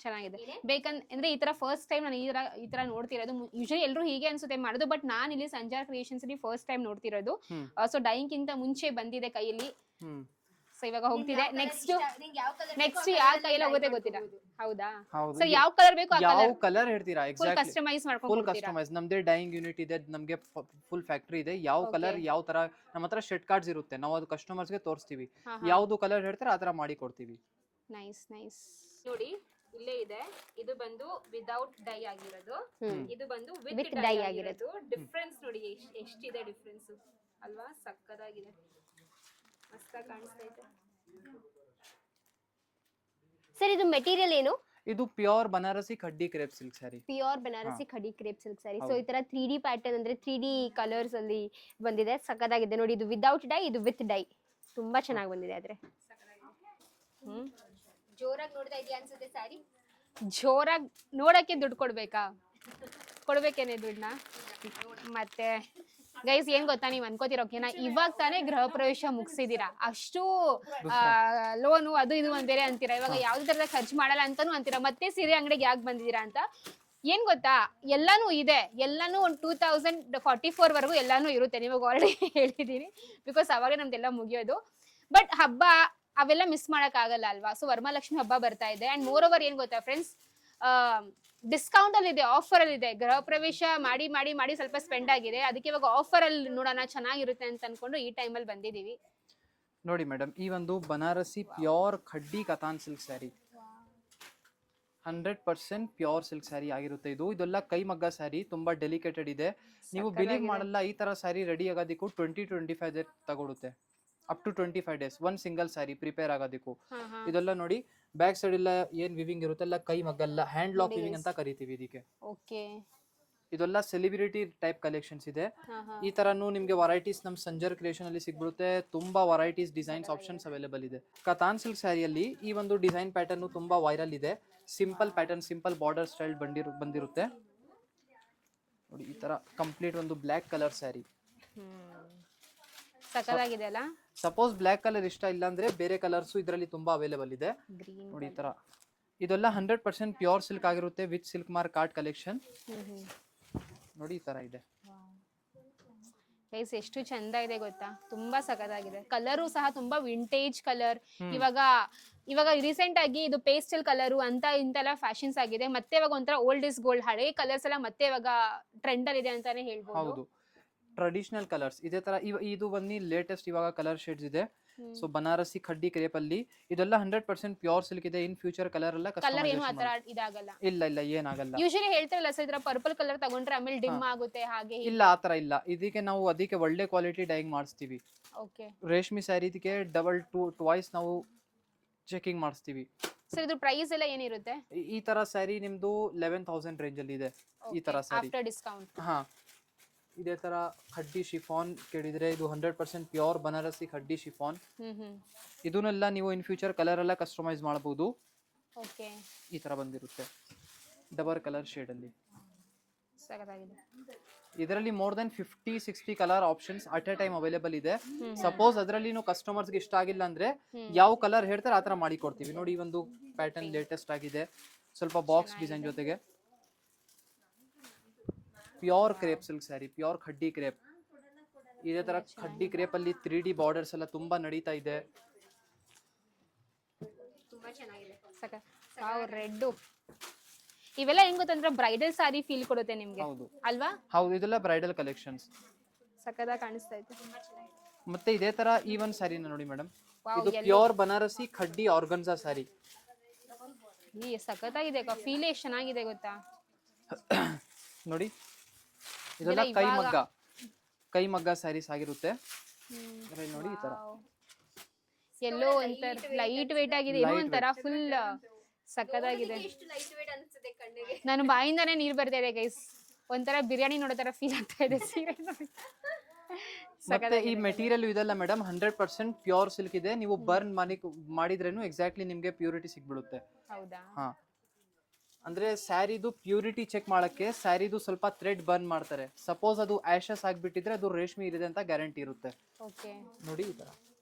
ಚೆನ್ನಾಗಿದೆ. ಬೇಕಂದ್ರೆ ಈ ತರ ಫಸ್ಟ್ ಟೈಮ್ ನಾನು ಈ ತರ ನೋಡ್ತಿರೋದು. ಯೂಶಲಿ ಎಲ್ಲರೂ ಹೀಗೆ ಅನ್ಸುತ್ತೆ ಮಾಡೋದು, ಬಟ್ ನಾನು ಇಲ್ಲಿ ಸಂಜಾರ್ ಕ್ರಿಯೇಷನ್ಸ್ ಅಲ್ಲಿ ಫಸ್ಟ್ ಟೈಮ್ ನೋಡ್ತಿರೋದು. ಸೊ ಡೈಯಿಂಗ್ ಗಿಂತ ಮುಂಚೆ ಬಂದಿದೆ ಕೈಯಲ್ಲಿ. ಸೊ ಇವಾಗ ಹೋಗ್ತಿದೆ ನೆಕ್ಸ್ಟ್ ಯಾವ ಕೈಯಲ್ಲಿ ಹೋಗುತ್ತೆ ಗೊತ್ತಿಲ್ಲ. ಹೌದಾ? ಸೊ ಯಾವ ಕಲರ್ ಬೇಕು
ಯಾವ ಕಲರ್ ಹೇಳ್ತೀರಾ? ಎಕ್ಸಾಕ್ಟ್ಲಿ
ಕಸ್ಟಮೈಸ್
ಫುಲ್
ಮಾಡ್ಕೊಂಡು
ಕಸ್ಟಮೈಸ್. ನಮ್ದೇ ಡೈಯಿಂಗ್ ಯೂನಿಟ್ ಇದೆ, ನಮ್ಗೆ ಫುಲ್ ಫ್ಯಾಕ್ಟರಿ ಇದೆ. ಯಾವ ಕಲರ್ ಯಾವ ತರ ನಮ್ಮ ಹತ್ರ ಶೆಡ್ ಕಾರ್ಡ್ಸ್ ಇರುತ್ತೆ, ನಾವು ಅದು ಕಸ್ಟಮರ್ಸ್ ಗೆ ತೋರಿಸ್ತೀವಿ. ಯಾವ್ದು ಕಲರ್ ಹೇಳ್ತಾರೆ ಆ ತರ ಮಾಡಿ ಕೊಡ್ತೀವಿ.
Nice nice. ನೋಡಿ ಇಲ್ಲೇ ಇದೆ. ಇದು ಬಂದು ವಿದೌಟ್ ಡೈ ಆಗಿರೋದು, ಇದು ಬಂದು ವಿತ್ ಡೈ ಆಗಿರೋದು. ಡಿಫ್ರೆನ್ಸ್ ನೋಡಿ ಎಷ್ಟಿದೆ ಡಿಫ್ರೆನ್ಸ್ ಅಲ್ವಾ? ಸಕ್ಕದಾಗಿದೆ, ಮಸ್ತಾಗಿ ಕಾಣಿಸ್ತಾ ಇದೆ.
ಸರ್ ಇದು ಮೆಟೀರಿಯಲ್ ಏನು?
ಇದು pure Banarasi khaddi crepe silk sari.
Pure Banarasi khadi crepe silk sari. So ಈ ತರ 3D ಪ್ಯಾಟರ್ನ್ ಅಂದ್ರೆ 3D ಕಲರ್ಸ್ ಅಲ್ಲಿ ಬಂದಿದೆ. ಸಕ್ಕದಾಗಿದೆ ನೋಡಿ. ಇದು ವಿದೌಟ್ ಡೈ, ಇದು ವಿತ್ ಡೈ. ತುಂಬಾ ಚೆನ್ನಾಗಿ ಬಂದಿದೆ. ಆದ್ರೆ ಜೋರಾಗಿ ನೋಡ್ತಾ ಇದೆಯಾ ಅನ್ಸುತ್ತೆ ಸ್ಯಾರಿ.
ಜೋರಾಗಿ ನೋಡಕ್ಕೆ ದುಡ್ಡು ಕೊಡ್ಬೇಕಾ? ಕೊಡ್ಬೇಕೇನೆ ದುಡ್ಡನ್ನ? ಮತ್ತೆ ಗೈಸ್ ಏನ್ ಗೊತ್ತಾ, ನೀವ್ ಅನ್ಕೋತಿರೋಕೆನಾ ಇವಾಗ ತಾನೇ ಗೃಹ ಪ್ರವೇಶ ಮುಗಿಸಿದೀರಾ, ಅಷ್ಟು ಲೋನು ಅದು ಇದು ಒಂದ್ ಬೇರೆ ಅಂತೀರಾ. ಇವಾಗ ಯಾವ್ದು ತರದ ಖರ್ಚು ಮಾಡಲ್ಲ ಅಂತಾನು ಅಂತೀರಾ. ಮತ್ತೆ ಸೀರೆ ಅಂಗಡಿಗೆ ಯಾಕೆ ಬಂದಿದ್ದೀರಾ ಅಂತ. ಏನ್ ಗೊತ್ತಾ, ಎಲ್ಲಾನು ಇದೆ. ಎಲ್ಲಾನು ಒಂದು 2044 ವರೆಗೂ ಎಲ್ಲಾನು ಇರುತ್ತೆ. ನಿಮಗೆ ಆಲ್ರೆಡಿ ಹೇಳಿದೀನಿ ಬಿಕಾಸ್ ಅವಾಗ ನಮ್ದೆಲ್ಲ ಮುಗಿಯೋದು. ಬಟ್ ಹಬ್ಬ ಅವೆಲ್ಲ ಮಿಸ್ ಮಾಡಕ್ ಆಗಲ್ಲ ಅಲ್ವಾ? ಸೊ ವರಮಹಾಲಕ್ಷ್ಮಿ ಹಬ್ಬ ಬರ್ತಾ ಇದೆ. ಅಂಡ್ ಮೋರ್ ಓವರ್ ಏನ್ ಗೊತ್ತಾ ಫ್ರೆಂಡ್ಸ್, ಡಿಸ್ಕೌಂಟ್ ಅಲ್ಲಿ ಇದೆ, ಆಫರ್ ಅಲ್ಲಿ ಇದೆ. ಗೃಹ ಪ್ರವೇಶ ಮಾಡಿ ಮಾಡಿ ಮಾಡಿ ಸ್ವಲ್ಪ ಸ್ಪೆಂಡ್ ಆಗಿದೆ. ಅದಕ್ಕೆ ಇವಾಗ ಆಫರ್ ಅಲ್ಲಿ ನೋಡೋಣ ಚೆನ್ನಾಗಿರುತ್ತೆ ಅಂತ ಅನ್ಕೊಂಡು ಈ ಟೈಮಲ್ಲಿ ಬಂದಿದೀವಿ.
ನೋಡಿ ಮೇಡಮ್, ಈ ಒಂದು Banarasi pure khaddi Katan silk sari 100% pure silk sari ಆಗಿರುತ್ತೆ. ಇದೆಲ್ಲ ಕೈಮಗ್ಗ ಸ್ಯಾರಿ, ತುಂಬಾ ಡೆಲಿಕೇಟೆಡ್ ಇದೆ. ನೀವು ಬಿಲೀವ್ ಮಾಡಲ್ಲ, ಈ ತರ ಸ್ಯಾರಿ ರೆಡಿ ಆಗೋದಕ್ಕೂ 20-25 ಡೇಸ್ ತಗೊಳುತ್ತೆ. ಅಪ್ ಟು 25 ಡೇಸ್ ಒಂದ್ ಸಿಂಗಲ್ ಸ್ಯಾರಿ ಪ್ರಿಪೇರ್ ಆಗೋದಕ್ಕೂ. ಇದೆಲ್ಲ ನೋಡಿ ಬ್ಯಾಕ್ ಸೈಡ್ ಎಲ್ಲ ಏನ್ ವಿವಿಂಗ್ ಇರುತ್ತೆ ಎಲ್ಲ ಕೈ ಮಗ್ಗಲ್ಲ, ಹ್ಯಾಂಡ್ ಲಾಕ್ ವಿವಿಂಗ್ ಅಂತ ಕರಿತೀವಿ ಇದಕ್ಕೆ.
ಓಕೆ,
ಇದೆಲ್ಲ ಸೆಲೆಬ್ರಿಟಿ ಟೈಪ್ ಕಲೆಕ್ಷನ್ಸ್ ಇದೆ. ಈ ತರನು ನಿಮ್ಗೆ ವೆರೈಟೀಸ್ ನಮ್ ಸಂಜರ್ ಕ್ರಿಯೇಷನ್ ಅಲ್ಲಿ ಸಿಗ್ಬಿಡುತ್ತೆ. ತುಂಬಾ ವೆರೈಟೀಸ್ ಡಿಸೈನ್ಸ್ ಆಪ್ಷನ್ಸ್ ಅವೈಲೇಬಲ್ ಇದೆ. ಕತಾನ್ ಸಿಲ್ಕ್ ಸ್ಯಾರಿಯಲ್ಲಿ ಈ ಒಂದು ಡಿಸೈನ್ ಪ್ಯಾಟರ್ನ್ ತುಂಬಾ ವೈರಲ್ ಇದೆ. Simple pattern, simple border style ಬಂದಿರುತ್ತೆ ನೋಡಿ. ಈ ತರ ಕಂಪ್ಲೀಟ್ ಒಂದು ಬ್ಲ್ಯಾಕ್ ಕಲರ್ ಸ್ಯಾರಿ.
ಸಕ್ಕದಾಗಿದೆ ಅಲ್ಲ?
ಸಪೋಸ್ ಬ್ಲ್ಯಾಕ್ ಕಲರ್ ಇಷ್ಟ ಇಲ್ಲ ಅಂದ್ರೆ ಬೇರೆ ಕಲರ್ಸ್ ಇದರಲ್ಲಿ ತುಂಬಾ ಅವೈಲೇಬಲ್ ಇದೆ ನೋಡಿ. ಈ ತರ ಇದೆಲ್ಲ 100% ಪ್ಯೂರ್ ಸಿಲ್ಕ್ ಆಗಿರುತ್ತೆ with silk mark art collection ನೋಡಿ. ಈ ತರ ಇದೆ
ಗೈಸ್, ಎಷ್ಟು ಚಂದ ಇದೆ ಗೊತ್ತಾ? ತುಂಬಾ ಸಖತ್ತಾಗಿದೆ. ಕಲರು ಸಹ ತುಂಬಾ ವಿಂಟೇಜ್ ಕಲರ್. ಇವಾಗ ರೀಸೆಂಟ್ ಆಗಿ ಇದು ಪೇಸ್ಟಲ್ ಕಲರು ಅಂತ ಇಂತೆಲ್ಲ ಫ್ಯಾಷನ್ಸ್ ಆಗಿದೆ. ಮತ್ತೆ ಇವಾಗ ಒಂಥರ ಓಲ್ಡ್ ಇಸ್ ಗೋಲ್ಡ್, ಹಳೆ ಕಲರ್ಸ್ ಎಲ್ಲ ಮತ್ತೆ ಇವಾಗ ಟ್ರೆಂಡ್ ಅಲ್ಲಿ ಇದೆ ಅಂತಾನೆ ಹೇಳ್ಬೋದು.
ಹೌದು, ಟ್ರೆಡಿಷನಲ್ ಕಲರ್ಸ್ ಇದೇ ತರ. ಇದು ಬಂದು ಲೇಟೆಸ್ಟ್ ಇವಾಗ ಕಲರ್ ಶೇಡ್ಸ್ ಇದೆ. ಸೊ ಬನಾರಸಿ ಖಡ್ಡಿ ಕ್ರೇಪ್ ಅಲ್ಲಿ ಇದೆಲ್ಲ 100% ಪ್ಯೂರ್ ಸಿಲ್ಕ್ ಇದೆ. ಇನ್ ಫ್ಯೂಚರ್ ಕಲರ್ ಎಲ್ಲ
ಕಲರ್ ಏನು ಆತರ ಇದಾಗಲ್ಲ.
ಇಲ್ಲ ಏನಾಗಲ್ಲ.
ಯೂಶಲಿ ಹೇಳ್ತಾರಲ್ಲ ಸರ್, ಇದ್ರ ಪರ್ಪಲ್ ಕಲರ್ ತಗೊಂಡ್ರೆ ಆಮೇಲೆ ಡಿಮ್ ಆಗುತ್ತೆ ಹಾಗೆ.
ಇಲ್ಲ, ಆತರ ಇಲ್ಲ. ಇದಕ್ಕೆ ನಾವು ಅದಕ್ಕೆ ಒಳ್ಳೆ ಕ್ವಾಲಿಟಿ ಡೈಯಿಂಗ್ ಮಾಡಿಸ್ತೀವಿ.
ಓಕೆ,
ರೇಷ್ಮೆ ಸ್ಯಾರಿ ಇದಕ್ಕೆ ಡಬಲ್ ಟ್ವೈಸ್ ನಾವು ಚೆಕಿಂಗ್ ಮಾಡಿಸ್ತೀವಿ.
ಸರ್ ಇದು ಪ್ರೈಸ್ ಎಲ್ಲ ಏನಿರುತ್ತೆ?
ಈ ತರ ಸ್ಯಾರಿ ನಿಮ್ದು 11,000 ರೇಂಜ್ ಅಲ್ಲಿ ಇದೆ. ಈ ತರ ಸ್ಯಾರಿ
ಆಫ್ಟರ್ ಡಿಸ್ಕೌಂಟ್.
ಹಾ, ಇದೇ ತರ ಖಡ್ಡಿ ಶಿಫಾನ್ ಕೇಳಿದ್ರೆ ಇದು 100% ಪ್ಯೂರ್ ಬನಾರಸಿ ಖಡ್ಡಿ ಶಿಫಾನ್. ಇದನ್ನೆಲ್ಲ ನೀವು ಇನ್ ಫ್ಯೂಚರ್ ಕಲರ್ ಎಲ್ಲ ಕಸ್ಟಮೈಸ್ ಮಾಡಬಹುದು.
ಓಕೆ,
ಈ ತರ ಬಂದಿರುತ್ತೆ ಡಬಲ್ ಕಲರ್ ಶೇಡ್ ಅಲ್ಲಿ.
ಸಖತ್ತಾಗಿದೆ.
ಇದರಲ್ಲಿ more than 50-60 colour options at A time available ಇದೆ. ಸಪೋಸ್ ಅದರಲ್ಲಿ ಕಸ್ಟಮರ್ಸ್ ಗೆ ಇಷ್ಟ ಆಗಿಲ್ಲ ಅಂದ್ರೆ ಯಾವ ಕಲರ್ ಹೇಳ್ತಾರೆ ಆತರ ಮಾಡಿ ಕೊಡ್ತೀವಿ. ನೋಡಿ ಈ ಒಂದು ಪ್ಯಾಟರ್ನ್ ಲೇಟೆಸ್ಟ್ ಆಗಿದೆ, ಸ್ವಲ್ಪ ಬಾಕ್ಸ್ ಡಿಸೈನ್ ಜೊತೆಗೆ. Pure crepe silk sari, pure khaddi crepe. ಇದೇ ತರ ಖಡ್ಡಿ ಕ್ರೇಪ್ ಅಲ್ಲಿ 3D ಬಾರ್ಡರ್ಸ್ ಎಲ್ಲ ತುಂಬಾ ನಡೀತಾ ಇದೆ.
ತುಂಬಾ ಚೆನ್ನಾಗಿದೆ.
ರೆಡ್ ಇವೆಲ್ಲ ಹೆಂಗ್ ಗೊತ್ತಂದ್ರೆ ಬ್ರೈಡಲ್ ಸಾರಿ ಫೀಲ್ ಕೊಡುತ್ತೆ ನಿಮ್ಗೆ
ಹೌದು
ಅಲ್ವಾ?
ಹೌದು, ಇದೆಲ್ಲ ಬ್ರೈಡಲ್ ಕಲೆಕ್ಷನ್ಸ್.
ಸಕ್ಕದಾಗಿ ಕಾಣಿಸ್ತಾ ಐತೆ.
ಮತ್ತೆ ಇದೇ ತರ ಈ ಒಂದು ಸ್ಯಾರಿನ ನೋಡಿ ಮೇಡಮ್,
ವಾವ್,
ಇದು ಪ್ಯೂರ್ ಬನಾರಸಿ ಖಡ್ಡಿ ಆರ್ಗನ್ಸಾ ಸ್ಯಾರಿ.
ಈ ಸಕ್ಕತ್ತಾಗಿದೆ ಅಕ್ಕ, ಫೀಲ್ ಎಷ್ಟು ಚೆನ್ನಾಗಿದೆ ಗೊತ್ತಾ?
ನೋಡಿ ಇದೆಲ್ಲ ಕೈ ಮಗ್ಗ ಸ್ಯಾರೀಸ್ ಆಗಿರುತ್ತೆ. ಇದ್ರಲ್ಲಿ ನೋಡಿ ಈ ತರ
ಎಲ್ಲೋ ಒಂಥರ ಲೈಟ್ ವೇಟ್ ಆಗಿದೆ, ಇದು ಒಂಥರ ಫುಲ್ ಸಕ್ಕದಾಗಿದೆ. ನಾನು ಬಾಯಿಂದಾನೇ ನೀರ್ ಬರ್ತಾ ಇದೆ ಗೈಸ್, ಒಂಥರ ಬಿರಿಯಾನಿ ನೋಡೋ ತರ ಫೀಲ್ ಆಗ್ತಾ ಇದೆ ಸೀರೆ ನೋಡಿ.
ಮತ್ತೆ ಈ ಮೆಟೀರಿಯಲ್ ಇದೆಲ್ಲ ಮೇಡಮ್ 100% ಪ್ಯೂರ್ ಸಿಲ್ಕ್ ಇದೆ. ನೀವು ಬರ್ನ್ ಮಾಡಿದ್ರೇನು ಎಕ್ಸಾಕ್ಟ್ಲಿ ನಿಮ್ಗೆ ಪ್ಯೂರಿಟಿ ಸಿಗ್ಬಿಡುತ್ತೆ.
ಹೌದಾ?
ಹಾ, ಅಂದ್ರೆ ಸ್ಯಾರಿದು ಪ್ಯೂರಿಟಿ ಚೆಕ್ ಮಾಡಕ್ಕೆ ಸ್ಯಾರಿದು ಸ್ವಲ್ಪ ಥ್ರೆಡ್ ಬರ್ನ್ ಮಾಡ್ತಾರೆ. ಸಪೋಸ್ ಅದು ಆಶಸ್ ಆಗ್ಬಿಟ್ಟಿದ್ರೆ ಅದು ರೇಷ್ಮೆ ಇದೆ ಅಂತ ಗ್ಯಾರಂಟಿ ಇರುತ್ತೆ.
ಓಕೆ,
ನೋಡಿ ಈ ತರ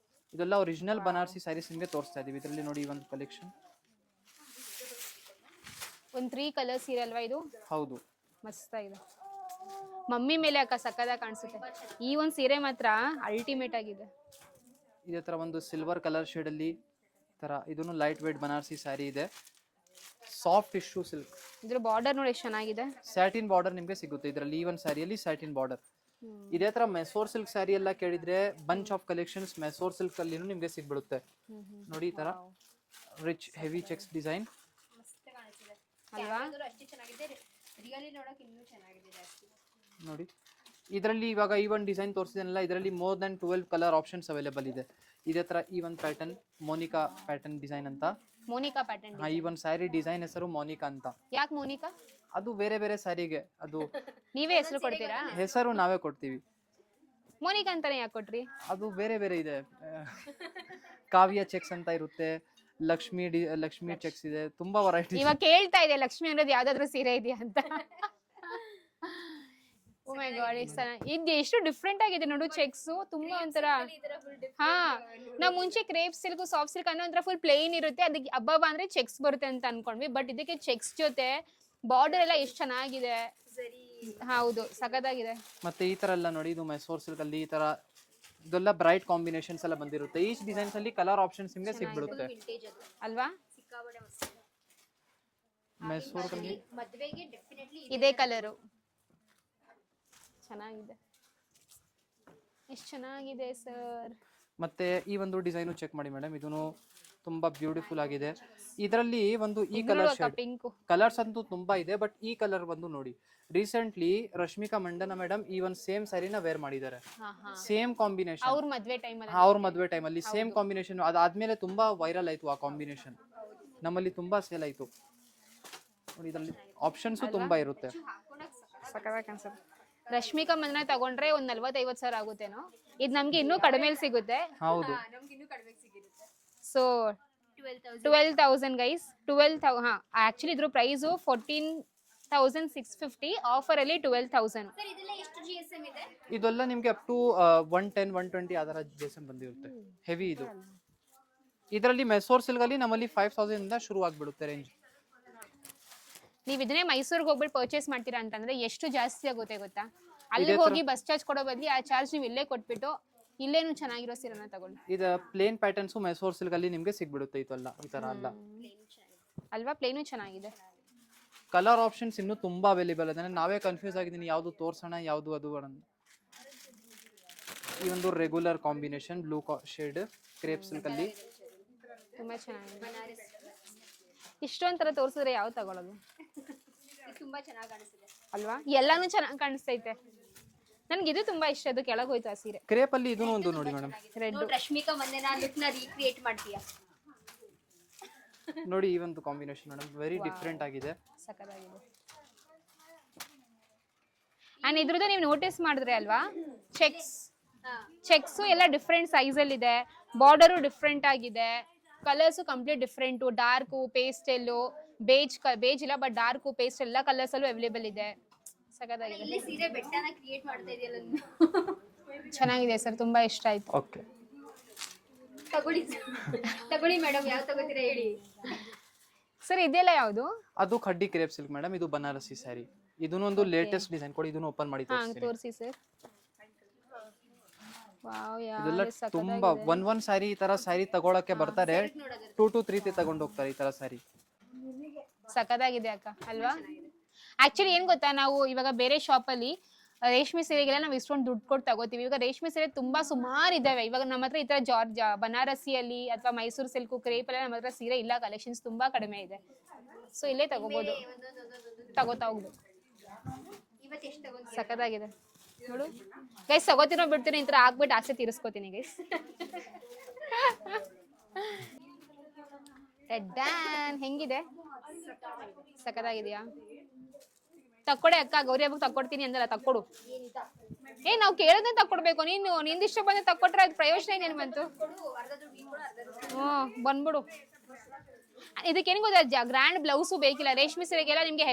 ಇದೆಲ್ಲ ಒರಿಜಿನಲ್ ಬನಾರಸಿ ಸ್ಯಾರೀಸ್ ನಿಮ್ಗೆ ತೋರಿಸ್ತಾ ಇದೀವಿ. ಇದರಲ್ಲಿ ನೋಡಿ ಈ ಒಂದು ಕಲೆಕ್ಷನ್,
ಒಂದ್ 3 ಕಲರ್ಸ್ ಸೀರೆ ಅಲ್ವಾ ಇದು?
ಹೌದು,
ಮಸ್ತ್ ಆಗಿದೆ. ಮಮ್ಮಿ ಮೇಲೆ ಅಕ್ಕ ಸಕ್ಕದಾಗಿ ಕಾಣಿಸುತ್ತೆ. ಈ ಒಂದ್ ಸೀರೆ ಮಾತ್ರ ಅಲ್ಟಿಮೇಟ್ ಆಗಿದೆ.
ಇದೇ ತರ ಒಂದು ಸಿಲ್ವರ್ ಕಲರ್ ಶೇಡ್ ಅಲ್ಲಿ ತರ ಇದನ್ನು ಲೈಟ್ ವೇಟ್ ಬನಾರಸಿ ಸ್ಯಾರಿ ಇದೆ. Soft tissue silk.
ಇದ್ರ ಬಾರ್ಡರ್ ನೋಡಿ ಎಷ್ಟು ಚೆನ್ನಾಗಿದೆ.
ಸ್ಯಾಟಿನ್ ಬಾರ್ಡರ್ ನಿಮ್ಗೆ ಸಿಗುತ್ತೆ ಇದರಲ್ಲಿ. ಈ ಒಂದು ಸ್ಯಾರಿಯಲ್ಲಿ ಸ್ಯಾಟಿನ್ ಬಾರ್ಡರ್. ಇದೇ ತರ ಮೆಸೋರ್ ಸಿಲ್ಕ್ ಸ್ಯಾರಿ ಎಲ್ಲ ಕೇಳಿದ್ರೆ bunch of collections Mysore silk ಅಲ್ಲಿ ನಿಮ್ಗೆ ಸಿಗ್ಬಿಡುತ್ತೆ. ನೋಡಿ ಈ ತರ ರಿಚ್ ಹೆವಿ ಚೆಕ್ಸ್ ಡಿಸೈನ್
ಅಲ್ವಾ?
ನೋಡಿ ಇದರಲ್ಲಿ ಇವಾಗ ಈ ಒಂದು ಡಿಸೈನ್ ತೋರಿಸಿದನಲ್ಲ, ಇದರಲ್ಲಿ more than 12 colour options available ಇದೆ. ಇದೇ ತರ ಈ ಒಂದು ಪ್ಯಾಟರ್ನ್ ಮೋನಿಕಾ ಪ್ಯಾಟರ್ನ್ ಡಿಸೈನ್ ಅಂತ.
ಮೋನಿಕಾ ಪ್ಯಾಟರ್ನ್.
ಈ ಒಂದು ಸ್ಯಾರಿ ಡಿಸೈನ್ ಹೆಸರು ಮೋನಿಕಾ ಅಂತ.
ಯಾಕೆ ಮೋನಿಕಾ?
ಅದು ಬೇರೆ ಬೇರೆ ಸ್ಯಾರಿಗೆ ಅದು
ನೀವೇ ಹೆಸರು ಕೊಡ್ತೀರಾ?
ಹೆಸರು ನಾವೇ ಕೊಡ್ತೀವಿ.
ಮೋನಿಕಾ ಅಂತಾನೆ ಯಾಕೆ ಕೊಟ್ರಿ?
ಅದು ಬೇರೆ ಬೇರೆ ಇದೆ. ಕಾವ್ಯ ಚೆಕ್ಸ್ ಅಂತ ಇರುತ್ತೆ, ಲಕ್ಷ್ಮಿ ಚೆಕ್ಸ್ ಇದೆ, ತುಂಬಾ ವೆರೈಟಿ.
ಇವಾಗ ಕೇಳ್ತಾ ಇದೆ ಲಕ್ಷ್ಮಿ ಅನ್ನೋದು ಯಾವ್ದಾದ್ರು ಸೀರೆ ಇದೆಯಾ ಅಂತ. ಓ ಮೈ ಗಾಡ್, ಇದು ಎಷ್ಟು ಡಿಫ್ರೆಂಟ್ ಆಗಿದೆ ನೋಡು. ಚೆಕ್ಸ್ ತುಂಬಾ ಒಂಥರ, ಹಾ ನಾವ್ ಮುಂಚೆ ಕ್ರೇಪ್ ಸಿಲ್ಕ್ ಸಾಫ್ಟ್ ಸಿಲ್ಕ್ ಅನ್ನೋ ಒಂಥರ ಫುಲ್ ಪ್ಲೇನ್ ಇರುತ್ತೆ, ಅದಕ್ಕೆ ಹಬ್ಬ ಅಂದ್ರೆ ಚೆಕ್ಸ್ ಬರುತ್ತೆ ಅಂತ ಅನ್ಕೊಂಡ್ವಿ. ಬಟ್ ಇದಕ್ಕೆ ಚೆಕ್ಸ್ ಜೊತೆ ಬಾರ್ಡರ್ ಎಲ್ಲ ಎಷ್ಟು ಚೆನ್ನಾಗಿದೆ. ಹೌದು, ಸಖತ್ತಾಗಿದೆ.
ಮತ್ತೆ ಈ ತರ ಎಲ್ಲ ನೋಡಿ, ಇದು ಮೈಸೂರ್ ಸಿಲ್ಕ್ ಅಲ್ಲಿ ಈ ತರ ಇದೆಲ್ಲ ಬ್ರೈಟ್ ಕಾಂಬಿನೇಷನ್ಸ್ ಎಲ್ಲ ಬಂದಿರುತ್ತೆ. ಈ ಡಿಸೈನ್ಸ್ ಅಲ್ಲಿ ಕಲರ್ ಆಪ್ಷನ್ಸ್ ನಿಮ್ಗೆ ಸಿಗ್ಬಿಡುತ್ತೆ
ಅಲ್ವಾ?
ಮೈಸೂರ್
ಇದೇ ಕಲರು ಚೆನ್ನಾಗಿದೆ. ಎಷ್ಟು ಚೆನ್ನಾಗಿದೆ ಸರ್.
ಮತ್ತೆ ಈ ಒಂದು ಡಿಸೈನು ಚೆಕ್ ಮಾಡಿ ಮೇಡಮ್, ಇದನ್ನು ತುಂಬಾ ಬ್ಯೂಟಿಫುಲ್ ಆಗಿದೆ. ಇದರಲ್ಲಿ ಒಂದು ಈ ಕಲರ್
ಪಿಂಕ್
ಕಲರ್ಸ್ ಅಂತೂ ತುಂಬಾ ಇದೆ, ಬಟ್ ಈ ಕಲರ್ ಬಂದು ನೋಡಿ, ರೀಸೆಂಟ್ಲಿ ರಶ್ಮಿಕಾ ಮಂಡನ ಮೇಡಮ್ ಈ ಒಂದು ಸೇಮ್ ಸ್ಯಾರಿನ ವೇರ್ ಮಾಡಿದ್ದಾರೆ. ಸೇಮ್ ಕಾಂಬಿನೇಷನ್
ಅವ್ರ ಮದ್ವೆ ಟೈಮಲ್ಲಿ,
ಅವ್ರ ಮದ್ವೆ ಟೈಮಲ್ಲಿ ಸೇಮ್ ಕಾಂಬಿನೇಷನ್. ಅದಾದ್ಮೇಲೆ ತುಂಬಾ ವೈರಲ್ ಆಯ್ತು ಆ ಕಾಂಬಿನೇಷನ್, ನಮ್ಮಲ್ಲಿ ತುಂಬಾ ಸೇಲ್ ಆಯ್ತು. ನೋಡಿ ಇದರಲ್ಲಿ ಆಪ್ಷನ್ಸ್ ತುಂಬಾ ಇರುತ್ತೆ.
ಸಕ್ಕತ್ತಾಗಿ ಅನ್ಸುತ್ತೆ. ರಶ್ಮಿಕಾ ಮಂದನ ತಗೊಂಡ್ರೆ ಒಂದ್ 40-50 ಸಾವಿರ ಆಗುತ್ತೇನೋ. ಇದು ನಮ್ಗೆ ಇನ್ನೂ ಕಡಿಮೆ ಸಿಗುತ್ತೆ.
ಹೌದು,
ಸೊ 12,000 ಗೈಸ್. 12,000. ಹಾ, ಆಕ್ಚುಲಿ ಇದ್ರ ಪ್ರೈಸ್ 14,650, ಆಫರ್ ಅಲ್ಲಿ 12,000.
ಇದೆಲ್ಲ ನಿಮ್ಗೆ ಅಪ್ ಟು 110-120 ಅದರ GSM ಬಂದಿರುತ್ತೆ. ಹೆವಿ ಇದು. ಇದರಲ್ಲಿ ಮೆಸೋರ್ ಸಿಲ್ಕ್ ಅಲ್ಲಿ ನಮ್ಮಲ್ಲಿ 5,000 ಇಂದ ಶುರು ಆಗ್ಬಿಡುತ್ತೆ ರೇಂಜ್.
ನೀವ್ ಇದನ್ನೇ ಮೈಸೂರಿಗೆ ಹೋಗ್ಬಿಟ್ಟು ಪರ್ಚೇಸ್ ಮಾಡ್ತೀರಾ ಅಂತಂದ್ರೆ ಎಷ್ಟು ಜಾಸ್ತಿ ಆಗುತ್ತೆ ಗೊತ್ತಾ? ಅಲ್ಲಿ ಹೋಗಿ ಬಸ್ ಚಾರ್ಜ್ ಕೊಡೋ ಬದ್ಲಿ ಆ ಚಾರ್ಜ್ ನೀವು ಇಲ್ಲೇ ಕೊಟ್ಬಿಟ್ಟು ಇಲ್ಲೇನು ಚೆನ್ನಾಗಿರೋ ಸೀರೆನ ತಗೊಳ್ಳಿ.
ಇದು ಪ್ಲೇನ್ ಪ್ಯಾಟರ್ನ್ಸ್ ಮೆಸೋರ್ ಸಿಲ್ಕ್ ಅಲ್ಲಿ ನಿಮ್ಗೆ ಸಿಗ್ಬಿಡುತ್ತೆ. ಇದೆಲ್ಲ ಈ ತರ ಅಲ್ಲ
ಅಲ್ವಾ? ಪ್ಲೇನು ಚೆನ್ನಾಗಿದೆ.
ಕಲರ್ ಆಪ್ಷನ್ಸ್ ಇನ್ನೂ ತುಂಬಾ ಅವೈಲೇಬಲ್ ಇದೆ. ನಾವೇ ಕನ್ಫ್ಯೂಸ್ ಆಗಿದ್ದೀನಿ ಯಾವ್ದು ತೋರ್ಸೋಣ ಯಾವ್ದು ಅದು ಅಂತ. ಈ ಒಂದು regular combination blue shade crepe silk ಅಲ್ಲಿ
ತುಂಬಾ ಚೆನ್ನಾಗಿದೆ. ಇಷ್ಟೊಂಥರ ತೋರಿಸಿದ್ರೆ ಯಾವ ತಗೊಳ್ಳೋದು?
ತುಂಬಾ ಚೆನ್ನಾಗಿ ಕಾಣಿಸ್ತಿದೆ
ಅಲ್ವಾ? ಎಲ್ಲಾನು ಚೆನ್ನಾಗಿ ಕಾಣಿಸ್ತೈತೆ. ನನ್ಗೆ ಇದು ತುಂಬಾ ಇಷ್ಟ. ಅದು ಕೆಳಗೆ ಹೋಯ್ತು ಆ ಸೀರೆ.
ಕ್ರೇಪ್ ಅಲ್ಲಿ ಇದನ್ನು ಒಂದು ನೋಡಿ madam,
red.
Rashmika Mandhana look ನ ರೀಕ್ರಿಯೇಟ್ ಮಾಡ್ತೀಯಾ?
ನೋಡಿ ಈ ಒಂದು ಕಾಂಬಿನೇಷನ್ ಮೇಡಮ್ ವೆರಿ ಡಿಫ್ರೆಂಟ್ ಆಗಿದೆ.
ಸಕ್ಕತ್ತಾಗಿದೆ. ಅಂಡ್ ಇದ್ರದ್ದು ನೀವು ನೋಟಿಸ್ ಮಾಡಿದ್ರೆ ಅಲ್ವಾ, ಚೆಕ್ಸ್ ಎಲ್ಲ ಡಿಫ್ರೆಂಟ್ ಸೈಜ್ ಅಲ್ಲಿ ಇದೆ. ಬಾರ್ಡರು ಡಿಫ್ರೆಂಟ್ ಆಗಿದೆ. Colours complete different. Dark, pastel, beige ಇಲ್ಲ ಬಟ್ ಡಾರ್ಕ್, ಪೇಸ್ಟ್ ಎಲ್ಲ ಕಲರ್ಸ್ ಅಲ್ಲೂ ಅವೈಲೇಬಲ್ ಇದೆ. ಸಖತ್ತಾಗಿದೆ.
ಇಲ್ಲಿ ಸೀರೆ ಬೆಟ್ಟನ ಕ್ರಿಯೇಟ್ ಮಾಡ್ತಾ ಇದೆಯಲ್ಲ ನೀನು.
ಚೆನ್ನಾಗಿದೆ ಸರ್, ತುಂಬಾ ಇಷ್ಟ ಆಯ್ತು.
ಓಕೆ,
ತಗೊಳ್ಳಿ ತಗೊಳ್ಳಿ ಮೇಡಮ್, ಯಾವ ತಗೋತೀರಾ ಹೇಳಿ.
ಸರ್ ಇದೆಲ್ಲ ಯಾವುದು?
ಅದು ಖಡ್ಡಿ ಕ್ರೇಪ್ ಸಿಲ್ಕ್ ಮೇಡಮ್, ಇದು ಬನಾರಸಿ ಸ್ಯಾರಿ. ಇದನ್ನು ಒಂದು ಲೇಟೆಸ್ಟ್ ಡಿಸೈನ್ ಕೊಡಿ, ಇದನ್ನು ಓಪನ್ ಮಾಡಿ
ಹಾ
ತೋರಿಸ್ತೀನಿ.
ತೋರಿಸಿ ಸರ್. ವಾವ್
ಇದೆಲ್ಲ
ಯಾರ್
ತುಂಬಾ ಒಂದ್ ಸ್ಯಾರಿ ಈ ತರ ಸ್ಯಾರಿ ತಗೊಳಕ್ಕೆ ಬರ್ತಾರೆ, 2 to 3 ತಗೊಂಡು ಹೋಗ್ತಾರೆ ಈ ತರ ಸ್ಯಾರಿ.
ಸಖತ್ತಾಗಿದೆ ಅಕ್ಕ ಅಲ್ವಾ? ಆಕ್ಚುಲಿ ಏನ್ ಗೊತ್ತಾ, ನಾವು ಇವಾಗ ಬೇರೆ ಶಾಪ್ ಅಲ್ಲಿ ರೇಷ್ಮೆ ಸೀರೆಗೆಲ್ಲ ನಾವು ಇಷ್ಟೊಂದು ದುಡ್ಡು ಕೊಟ್ಟು ತಗೋತೀವಿ. ಇವಾಗ ರೇಷ್ಮೆ ಸೀರೆ ತುಂಬಾ ಸುಮಾರು ಇದಾವೆ. ಇವಾಗ ನಮ್ಮ ಹತ್ರ ಈ ತರ ಬನಾರಸಿಯಲ್ಲಿ ಅಥವಾ ಮೈಸೂರು ಸಿಲ್ಕು ಕ್ರೇಪ್ ಎಲ್ಲ ನಮ್ಮ ಹತ್ರ ಸೀರೆ ಇಲ್ಲ, ಕಲೆಕ್ಷನ್ಸ್ ತುಂಬಾ ಕಡಿಮೆ ಇದೆ. ಸೊ ಇಲ್ಲೇ ತಗೋಬಹುದು, ತಗೋತಾ ಹೋಗ್ಬೇಕು.
ಇವತ್ತು ಎಷ್ಟು ತಗೊಂಡ್ರಿ?
ಸಖತ್ತಾಗಿದೆ ನೋಡು ಗೈಸ್, ತಗೋತಿರೋ ಬಿಡ್ತೀನಿ ಇಂತರ ಹಾಕ್ಬಿಟ್ಟು ಆಸೆ ತೀರಿಸ್ಕೋತೀನಿ ಗೈಸ್. ಹೆಂಗಿದೆ? ಸಖತ್ತಾಗಿದ್ಯಾ? ತಕ್ಕೊಡೆ ಅಕ್ಕ, ಗೌರಿ ಹಬ್ಬಕ್ಕೆ ತಕ್ಕೊಡ್ತೀನಿ ಅಂದಲ್ಲ, ತಕ್ಕೊಡು. ನಾವು ಕೇಳೋದನ್ನ ತಕ್ಕೊಡ್ಬೇಕು. ನೀನು ನಿಂದಿಷ್ಟ ಬಂದ ತಕ್ಕೊಟ್ರೆ ಅದು ಪ್ರಯೋಜನ ಏನೇನು ಬಂತು? ಬಂದ್ಬಿಡು. ಇದಕ್ಕೇನು ಗೊತ್ತಾ, ಗ್ರ್ಯಾಂಡ್ ಬ್ಲೌಸು ಬೇಕಿಲ್ಲ. ರೇಷ್ಮೆ ಸೀರೆಗೆಲ್ಲ ನಿಮ್ಗೆ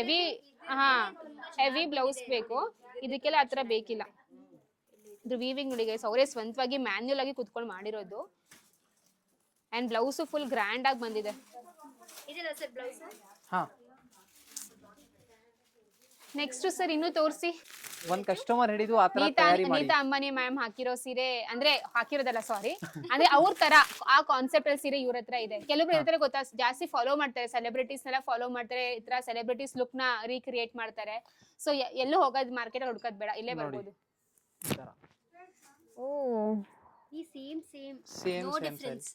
ಹೆವಿ ಬ್ಲೌಸ್ ಬೇಕು, ಇದಕ್ಕೆಲ್ಲ ಆತರ ಬೇಕಿಲ್ಲ. ಇದು ವೀವಿಂಗ್ ನೋಡಿ ಗೈಸ್, ಅವರೇ ಸ್ವಂತವಾಗಿ ಮ್ಯಾನ್ಯುಯಲ್ ಆಗಿ ಕುತ್ಕೊಂಡು ಮಾಡಿರೋದು. ಅಂಡ್ ಬ್ಲೌಸು ಫುಲ್ ಗ್ರ್ಯಾಂಡ್ ಆಗಿ ಬಂದಿದೆ.
ಇದೆಲ್ಲ ಸರ್ ಬ್ಲೌಸ್.
ಹಾ,
ನೆಕ್ಸ್ಟ್ ಸರ್ ಇನ್ನು ತೋರಿಸಿ.
ಒಂದ್ ಕಸ್ಟಮರ್ ಹಿಡಿದು ಆ ತರ ತಯಾರಿ ಮಾಡಿ.
ನೀತಾ ಅಂಬಾನಿ ಮ್ಯಾಮ್ ಹಾಕಿರೋ ಸೀರೆ, ಅಂದ್ರೆ ಹಾಕಿರೋದಲ್ಲ ಸಾರಿ, ಅಂದ್ರೆ ಅವ್ರ ತರ ಆ ಕಾನ್ಸೆಪ್ಟ್ ಅಲ್ಲಿ ಸೀರೆ ಇವ್ರ ಹತ್ರ ಇದೆ. ಕೆಲವೊಬ್ರು ಇರ್ತಾರೆ ಗೊತ್ತಾ, ಜಾಸ್ತಿ ಫಾಲೋ ಮಾಡ್ತಾರೆ, ಸೆಲೆಬ್ರಿಟೀಸ್ ನೆಲ್ಲ ಫಾಲೋ ಮಾಡ್ತಾರೆ, ಈ ತರ ಸೆಲೆಬ್ರಿಟೀಸ್ ಲುಕ್ ನ ರೀಕ್ರಿಯೇಟ್ ಮಾಡ್ತಾರೆ. ಸೊ ಎಲ್ಲೂ ಹೋಗೋದ್ ಮಾರ್ಕೆಟ್ ಅಲ್ಲಿ ಹುಡ್ಕೋದ್ ಬೇಡ, ಇಲ್ಲೇ ಬರ್ಬೋದು.
ಈ ತರ
ಓ
ಈ same
same
no
same
difference.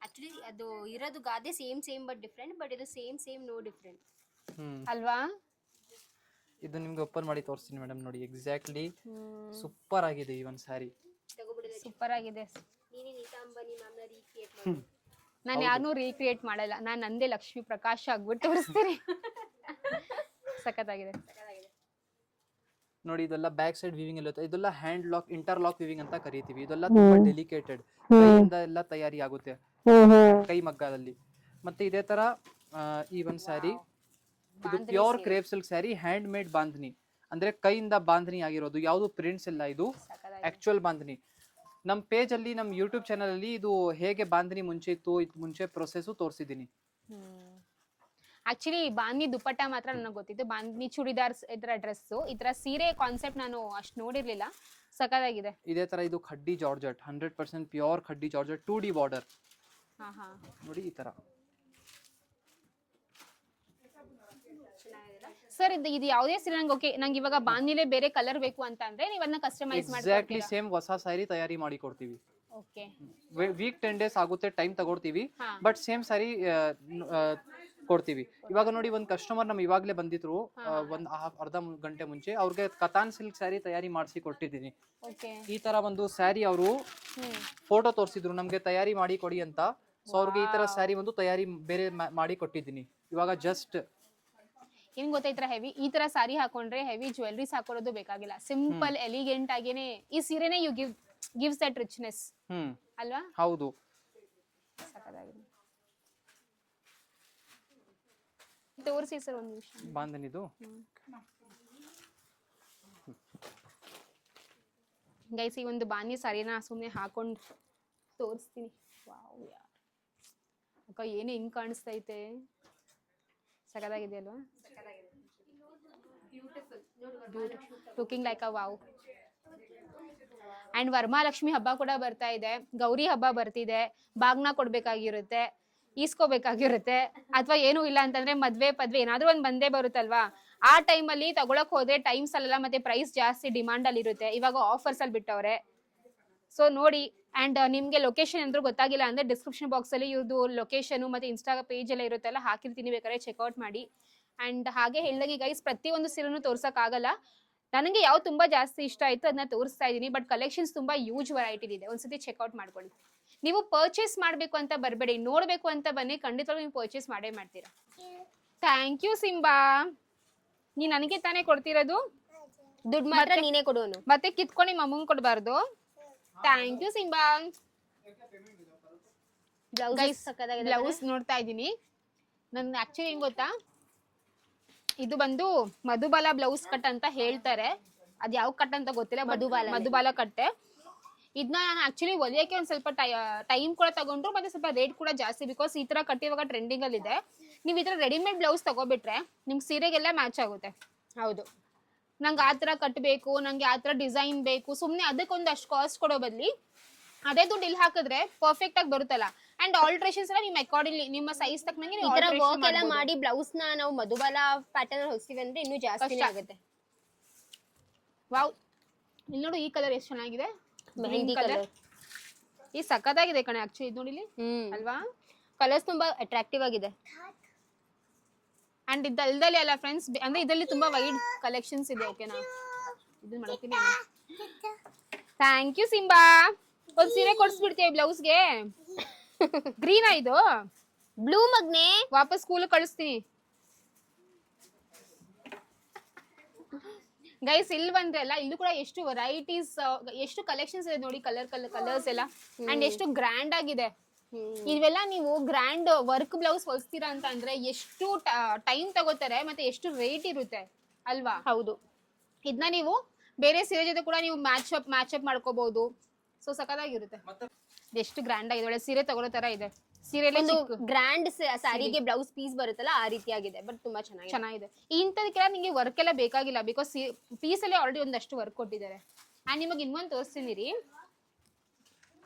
Actually ಅದು ಇರೋದು ಗಾದೆ ಸೇಮ್ ಬಟ್ ಡಿಫರೆಂಟ್, ಬಟ್ ಇದು ಸೇಮ್ ನೋ ಡಿಫರೆಂಟ್
ಅಲ್ವಾ?
ಇದು ನಿಮ್ಗೆ ಓಪನ್ ಮಾಡಿ ತೋರಿಸ್ತೀನಿ ಮೇಡಮ್. ನೋಡಿ ಎಕ್ಸಾಕ್ಟ್ಲಿ ಸೂಪರ್ ಆಗಿದೆ ಈ ಒಂದು ಸ್ಯಾರಿ.
ಸೂಪರ್ ಆಗಿದೆ.
ನೀನೇ ನೀತಾ ಅಂಬಾನಿ ಮ್ಯಾಮ್ನ ರೀಕ್ರಿಯೇಟ್ ಮಾಡಿ.
ನಾನು ಯಾರನ್ನೂ ರೀಕ್ರಿಯೇಟ್ ಮಾಡಲ್ಲ, ನಾನು ನಂದೇ ಲಕ್ಷ್ಮಿ ಪ್ರಕಾಶ್ ಆಗ್ಬಿಟ್ಟು ತೋರಿಸ್ತೀನಿ. ಸಖತ್ತಾಗಿದೆ.
ನೋಡಿ ಇದೆಲ್ಲ ಬ್ಯಾಕ್ ಸೈಡ್ ವಿವಿಂಗ್ ಇರುತ್ತೆ. ಇದೆಲ್ಲ ಹ್ಯಾಂಡ್ ಲಾಕ್, ಇಂಟರ್ಲಾಕ್ ವಿವಿಂಗ್ ಅಂತ ಕರಿತೀವಿ. ಇದೆಲ್ಲ ತುಂಬಾ ಡೆಲಿಕೇಟೆಡ್, ಕೈಯಿಂದ ಎಲ್ಲ ತಯಾರಿ ಆಗುತ್ತೆ, ಕೈ ಮಗ್ಗದಲ್ಲಿ. ಮತ್ತೆ ಇದೇ ತರ ಈ ಒಂದು ಸ್ಯಾರಿ, ಇದು pure crepe silk sari, hand made bandhani, ಅಂದ್ರೆ ಕೈಯಿಂದ ಬಾಂಧನಿ ಆಗಿರೋದು, ಯಾವುದು ಪ್ರಿಂಟ್ಸ್ ಇಲ್ಲ, ಇದು ಆಕ್ಚುಯಲ್ ಬಾಂಧನಿ. ನಮ್ಮ ಪೇಜ್ ಅಲ್ಲಿ, ನಮ್ಮ ಯೂಟ್ಯೂಬ್ ಚಾನಲ್ ಅಲ್ಲಿ ಇದು ಹೇಗೆ ಬಾಂಧನಿ ಮುಂಚೆ ಇತ್ತು, ಮುಂಚೆ ಪ್ರೊಸೆಸ್ ತೋರಿಸಿದೀನಿ.
ಆಕ್ಚುಲಿ ಬಾಂಧನಿ ದುಪ್ಪಟ್ಟ ಮಾತ್ರ ನನಗೆ ಗೊತ್ತಿತ್ತು, ಬಾಂಧನಿ ಚೂಡಿದಾರ್ಸ್ ಈ ತರ ಡ್ರೆಸ್, ಈ ತರ ಸೀರೆ ಕಾನ್ಸೆಪ್ಟ್ ನಾನು ಅಷ್ಟು ನೋಡಿರ್ಲಿಲ್ಲ. ಸಖತ್ತಾಗಿದೆ.
ಇದೇ ತರ ಇದು khaddi georgette, 100% pure khaddi georgette, 2D border. ನೋಡಿ ಈ ತರ.
ಸರ್ ಇದು ಯಾವುದೇ ಸೀರೆ ನಂಗೆ ಓಕೆ, ನಂಗೆ ಇವಾಗ ಬಾಂಧಿಲೇ ಬೇರೆ ಕಲರ್ ಬೇಕು ಅಂತ ಅಂದ್ರೆ ನೀವು ಅದನ್ನ ಕಸ್ಟಮೈಸ್
ಎಕ್ಸಾಕ್ಟ್ಲಿ ಸೇಮ್ ಹೊಸ ಸ್ಯಾರಿ ತಯಾರಿ ಮಾಡಿ ಕೊಡ್ತೀವಿ.
ಓಕೆ,
ವೀಕ್ 10 days ಆಗುತ್ತೆ, ಟೈಮ್ ತಗೊಳ್ತೀವಿ, ಬಟ್ ಸೇಮ್ ಸ್ಯಾರಿ ಕೊಡ್ತೀವಿ. ಇವಾಗ ನೋಡಿ ಒಂದ್ ಕಸ್ಟಮರ್ ನಮ್ ಇವಾಗ್ಲೇ ಬಂದಿದ್ರು, ಒಂದ್ ಅರ್ಧ ಗಂಟೆ ಮುಂಚೆ. ಅವ್ರಿಗೆ ಕತಾನ್ ಸಿಲ್ಕ್ ಸ್ಯಾರಿ ತಯಾರಿ ಮಾಡಿಸಿ ಕೊಟ್ಟಿದ್ದೀನಿ. ಈ ತರ ಒಂದು ಸ್ಯಾರಿ ಅವರು ಫೋಟೋ ತೋರಿಸಿದ್ರು, ನಮ್ಗೆ ತಯಾರಿ ಮಾಡಿ ಕೊಡಿ ಅಂತ. ಸೊ ಅವ್ರಿಗೆ ಈ ತರ ಸ್ಯಾರಿ ಒಂದು ತಯಾರಿ ಬೇರೆ ಮಾಡಿ ಕೊಟ್ಟಿದ್ದೀನಿ. ಇವಾಗ ಜಸ್ಟ್
ಏನ್ ಗೊತ್ತಾ, ಈ ತರ ಹೆವಿ ಈ ತರ ಸಾರಿ ಹಾಕೊಂಡ್ರೆ ಹೆವಿ ಜ್ಯುವೆಲ್ರೀಸ್ ಹಾಕೊಳ್ಳೋದು ಬೇಕಾಗಿಲ್ಲ. ಸಿಂಪಲ್ ಎಲಿಗೆಂಟ್ ಆಗೇನೆ ಈ ಸೀರೆನೇ ಯು ಗಿವ್ಸ್ ದಟ್ ರಿಚ್ನೆಸ್ ಅಲ್ವಾ?
ಹೌದು.
ತೋರಿಸಿ ಸರ್ ಒಂದು ನಿಮಿಷ.
ಬಾಂಧನಿದು
ಗೈಸ್, ಈ ಒಂದು ಬಾಂಧನಿ ಸಾರಿನ ಸುಮ್ಮನೆ ಹಾಕೊಂಡು ತೋರಿಸ್ತೀನಿ. ವಾವ್ ಯಾರ್ ಅಕ್ಕ, ಏನೇ ಹಿಂಗ್ ಕಾಣಿಸ್ತೈತೆ, ಸಖತ್ತಾಗಿದೆ ಅಲ್ವಾ? Looking like a wow. And Varamahalakshmi ಹಬ್ಬ ಕೂಡ ಬರ್ತಾ ಇದೆ, ಗೌರಿ ಹಬ್ಬ ಬರ್ತಿದೆ, ಬಾಗ್ನ ಕೊಡ್ಬೇಕಾಗಿರುತ್ತೆ, ಈಸ್ಕೋಬೇಕಾಗಿರುತ್ತೆ, ಅಥವಾ ಏನು ಇಲ್ಲ ಅಂತಂದ್ರೆ ಮದ್ವೆ ಪದ್ವೆ ಏನಾದ್ರೂ ಒಂದ್ ಬಂದೇ ಬರುತ್ತಲ್ವಾ, ಆ ಟೈಮಲ್ಲಿ ತಗೊಳಕ್ ಹೋದ್ರೆ ಟೈಮ್ಸ್ ಅಲ್ಲ, ಮತ್ತೆ ಪ್ರೈಸ್ ಜಾಸ್ತಿ ಡಿಮಾಂಡ್ ಅಲ್ಲಿ ಇರುತ್ತೆ. ಇವಾಗ ಆಫರ್ಸ್ ಅಲ್ಲಿ ಬಿಟ್ಟವ್ರೆ, ಸೊ ನೋಡಿ. ಅಂಡ್ ನಿಮ್ಗೆ ಲೊಕೇಶನ್ ಏನಾದ್ರು ಗೊತ್ತಾಗಿಲ್ಲ ಅಂದ್ರೆ ಡಿಸ್ಕ್ರಿಪ್ಷನ್ ಬಾಕ್ಸ್ ಅಲ್ಲಿ ಇವ್ರದ್ದು ಲೊಕೇಶನ್ ಮತ್ತೆ ಇನ್ಸ್ಟಾ ಪೇಜ್ ಎಲ್ಲ ಇರುತ್ತಲ್ಲ, ಹಾಕಿರ್ತೀನಿ, ಬೇಕಾದ್ರೆ ಚೆಕ್ಔಟ್ ಮಾಡಿ. ಅಂಡ್ ಹಾಗೆ ಹೇಳಿದಾಗೆ ಗೈಸ್, ಪ್ರತಿಯೊಂದು ಸೀರೆನೂ ತೋರ್ಸಕ್ ಆಗಲ್ಲ. ನನಗೆ ಯಾವ ತುಂಬಾ ಜಾಸ್ತಿ ಇಷ್ಟ ಆಯ್ತು ಅದನ್ನ ತೋರಿಸ್ತಾ ಇದೀನಿ, ಬಟ್ ಕಲೆಕ್ಷನ್ಸ್ ತುಂಬಾ ಯೂಜ್ ವೆರೈಟಿ ಇದೆ. ಒಂದ್ಸತಿ ಚೆಕ್ಔಟ್ ಮಾಡ್ಕೊಳ್ಳಿ. ನೀವು ಪರ್ಚೇಸ್ ಮಾಡ್ಬೇಕು ಅಂತ ಬರಬೇಡಿ, ನೋಡ್ಬೇಕು ಅಂತ ಬನ್ನಿ, ಖಂಡಿತವಾಗ್ಲೂ ನೀವು ಪರ್ಚೇಸ್ ಮಾಡೇ ಮಾಡ್ತೀರಾ. ಥ್ಯಾಂಕ್ ಯು ಸಿಂಬಾ, ನೀ ನನಗೆ ತಾನೇ ಕೊಡ್ತಿರೋದು,
ದುಡ್ಡು ಮಾತ್ರ ನೀನೇ ಕೊಡೋನು,
ಮತ್ತೆ ಕಿತ್ಕೊಂಡು ನಿಮ್ಮ ಅಮ್ಮಂಗ್ ಕೊಡ್ಬಾರ್ದು. Thank you Simba. ಬ್ಲೌಸ್ ನೋಡ್ತಾ ಇದೀನಿ. ನನ್ ಆಕ್ಚುಲಿ ಏನ್ ಗೊತ್ತಾ, ಇದು ಬಂದು ಮಧುಬಾಲ ಬ್ಲೌಸ್ ಕಟ್ ಅಂತ ಹೇಳ್ತಾರೆ. ಅದ್ ಯಾವ ಕಟ್ ಅಂತ ಗೊತ್ತಿಲ್ಲ, ಮಧುಬಾಲ ಕಟ್ಟೆ. ಇದನ್ನ ನಾನು ಆಕ್ಚುಲಿ ಹೊಲಿಯಕ್ಕೆ ಒಂದ್ ಸ್ವಲ್ಪ ಟೈಮ್ ಕೂಡ ತಗೊಂಡ್ರು, ಮತ್ತೆ ಸ್ವಲ್ಪ ರೇಟ್ ಕೂಡ ಜಾಸ್ತಿ. ಬಿಕಾಸ್ ಈ ತರ ಕಟ್ ಇವಾಗ ಟ್ರೆಂಡಿಂಗ್ ಅಲ್ಲಿ ಇದೆ. ನೀವು ಈ ತರ ರೆಡಿಮೇಡ್ ಬ್ಲೌಸ್ ತಗೋಬಿಟ್ರೆ ನಿಮ್ಗೆ ಸೀರೆಗೆಲ್ಲ ಮ್ಯಾಚ್ ಆಗುತ್ತೆ.
ಹೌದು,
ನಂಗೆ ಆ ತರ ಕಟ್ಬೇಕು, ನಂಗೆ ಆ ತರ ಡಿಸೈನ್ ಬೇಕು, ಸುಮ್ನೆ ಅದಕ್ಕೊಂದು ಅಷ್ಟು ಕಾಸ್ಟ್ ಕೊಡೋ ಬದ್ಲಿ ಅದೇ ದುಡ್ಡು ಇಲ್ಲಿ ಹಾಕಿದ್ರೆ ಪರ್ಫೆಕ್ಟ್ ಆಗಿ ಬರುತ್ತಲ್ಲ. ಅಂಡ್ ಆಲ್ಟ್ರೇಷನ್ಸ್ ಎಲ್ಲ ನಿಮ್ಮ ಅಕಾರ್ಡಿಂಗ್ಲಿ ನಿಮ್ಮ ಸೈಜ್ ತಕ್ಕನಂಗೆ
ಈ ತರ ವರ್ಕ್ ಎಲ್ಲ ಮಾಡಿ ಬ್ಲೌಸ್ ನ ನಾವು ಮಧುಬಾಲ ಪ್ಯಾಟರ್ನ್ ಹೊಲಿಸ್ತೀವಿ ಅಂದ್ರೆ ಇನ್ನೂ ಜಾಸ್ತಿ ಆಗುತ್ತೆ.
ವಾವ್, ಇಲ್ಲಿ ನೋಡು ಈ ಕಲರ್ ಎಷ್ಟು ಚೆನ್ನಾಗಿದೆ,
ಮೆಹಂದಿ ಕಲರ್.
ಈ ಸಖತ್ತಾಗಿದೆ ಕಣೆ ಆಕ್ಚುಲಿ. ಇದು ನೋಡಿ ಇಲ್ಲಿ ಅಲ್ವಾ,
ಕಲರ್ಸ್ ತುಂಬಾ ಅಟ್ರಾಕ್ಟಿವ್ ಆಗಿದೆ.
ಅಂಡ್ ಇದಲ್ದಲ್ಲಿ ಅಲ್ಲ ಫ್ರೆಂಡ್ಸ್, ಅಂದ್ರೆ ಇದರಲ್ಲಿ ತುಂಬಾ ವೈಡ್ ಕಲೆಕ್ಷನ್ಸ್ ಇದೆ. ಓಕೆನಾ, ಇದನ್ನ ಮಾಡ್ತೀನಿ. Thank you Simba. ಒಂದ್ ಸೀರೆ ಕೊಡ್ಸ್ಬಿಡ್ತೀವಿ ಬ್ಲೌಸ್ಗೆ. ಗ್ರೀನಾ ಇದು?
ಬ್ಲೂ ಮಗ್ನೆ.
ವಾಪಸ್ ಸ್ಕೂಲ್ ಕಳಿಸ್ತೀನಿ ಗೈಸ್. ಇಲ್ಲಿ ಬಂದ್ರೆ ಅಲ್ಲ, ಇಲ್ಲೂ ಕೂಡ ಎಷ್ಟು ವೆರೈಟೀಸ್, ಎಷ್ಟು ಕಲೆಕ್ಷನ್ಸ್ ಇದೆ ನೋಡಿ, ಕಲರ್ಸ್ ಎಲ್ಲ. ಅಂಡ್ ಎಷ್ಟು ಗ್ರ್ಯಾಂಡ್ ಆಗಿದೆ. ಇವೆಲ್ಲ ನೀವು ಗ್ರ್ಯಾಂಡ್ ವರ್ಕ್ ಬ್ಲೌಸ್ ಹೊಲಿಸ್ತೀರಾ ಅಂತ ಅಂದ್ರೆ ಎಷ್ಟು ಟೈಮ್ ತಗೋತಾರೆ, ಮತ್ತೆ ಎಷ್ಟು ರೇಟ್ ಇರುತ್ತೆ ಅಲ್ವಾ?
ಹೌದು.
ಇದನ್ನ ನೀವು ಬೇರೆ ಸೀರೆ ಜೊತೆ ಕೂಡ ನೀವು ಮ್ಯಾಚ್ ಅಪ್ ಮಾಡ್ಕೋಬಹುದು. ಸೊ ಸಖತ್ತಾಗಿರುತ್ತೆ. ಎಷ್ಟು ಗ್ರ್ಯಾಂಡ್ ಆಗಿದೆ, ಒಳ್ಳೆ ಸೀರೆ ತಗೊಳ್ಳೋ ತರ ಇದೆ. ಸೀರೆ
ಗ್ರ್ಯಾಂಡ್ ಸ್ಯಾರಿಗೆ ಬ್ಲೌಸ್ ಪೀಸ್ ಬರುತ್ತಲ್ಲ ಆ ರೀತಿಯಾಗಿದೆ, ಬಟ್ ತುಂಬಾ
ಚೆನ್ನಾಗಿದೆ. ಇಂಥದಕ್ಕೆಲ್ಲ ನಿಮಗೆ ವರ್ಕ್ ಎಲ್ಲ ಬೇಕಾಗಿಲ್ಲ, ಬಿಕಾಸ್ ಪೀಸ್ ಅಲ್ಲಿ ಆಲ್ರೆಡಿ ಒಂದಷ್ಟು ವರ್ಕ್ ಕೊಟ್ಟಿದ್ದಾರೆ. ಅಂಡ್ ನಿಮಗೆ ಇನ್ನೊಂದು ತೋರಿಸ್ತೀನಿ ರೀ,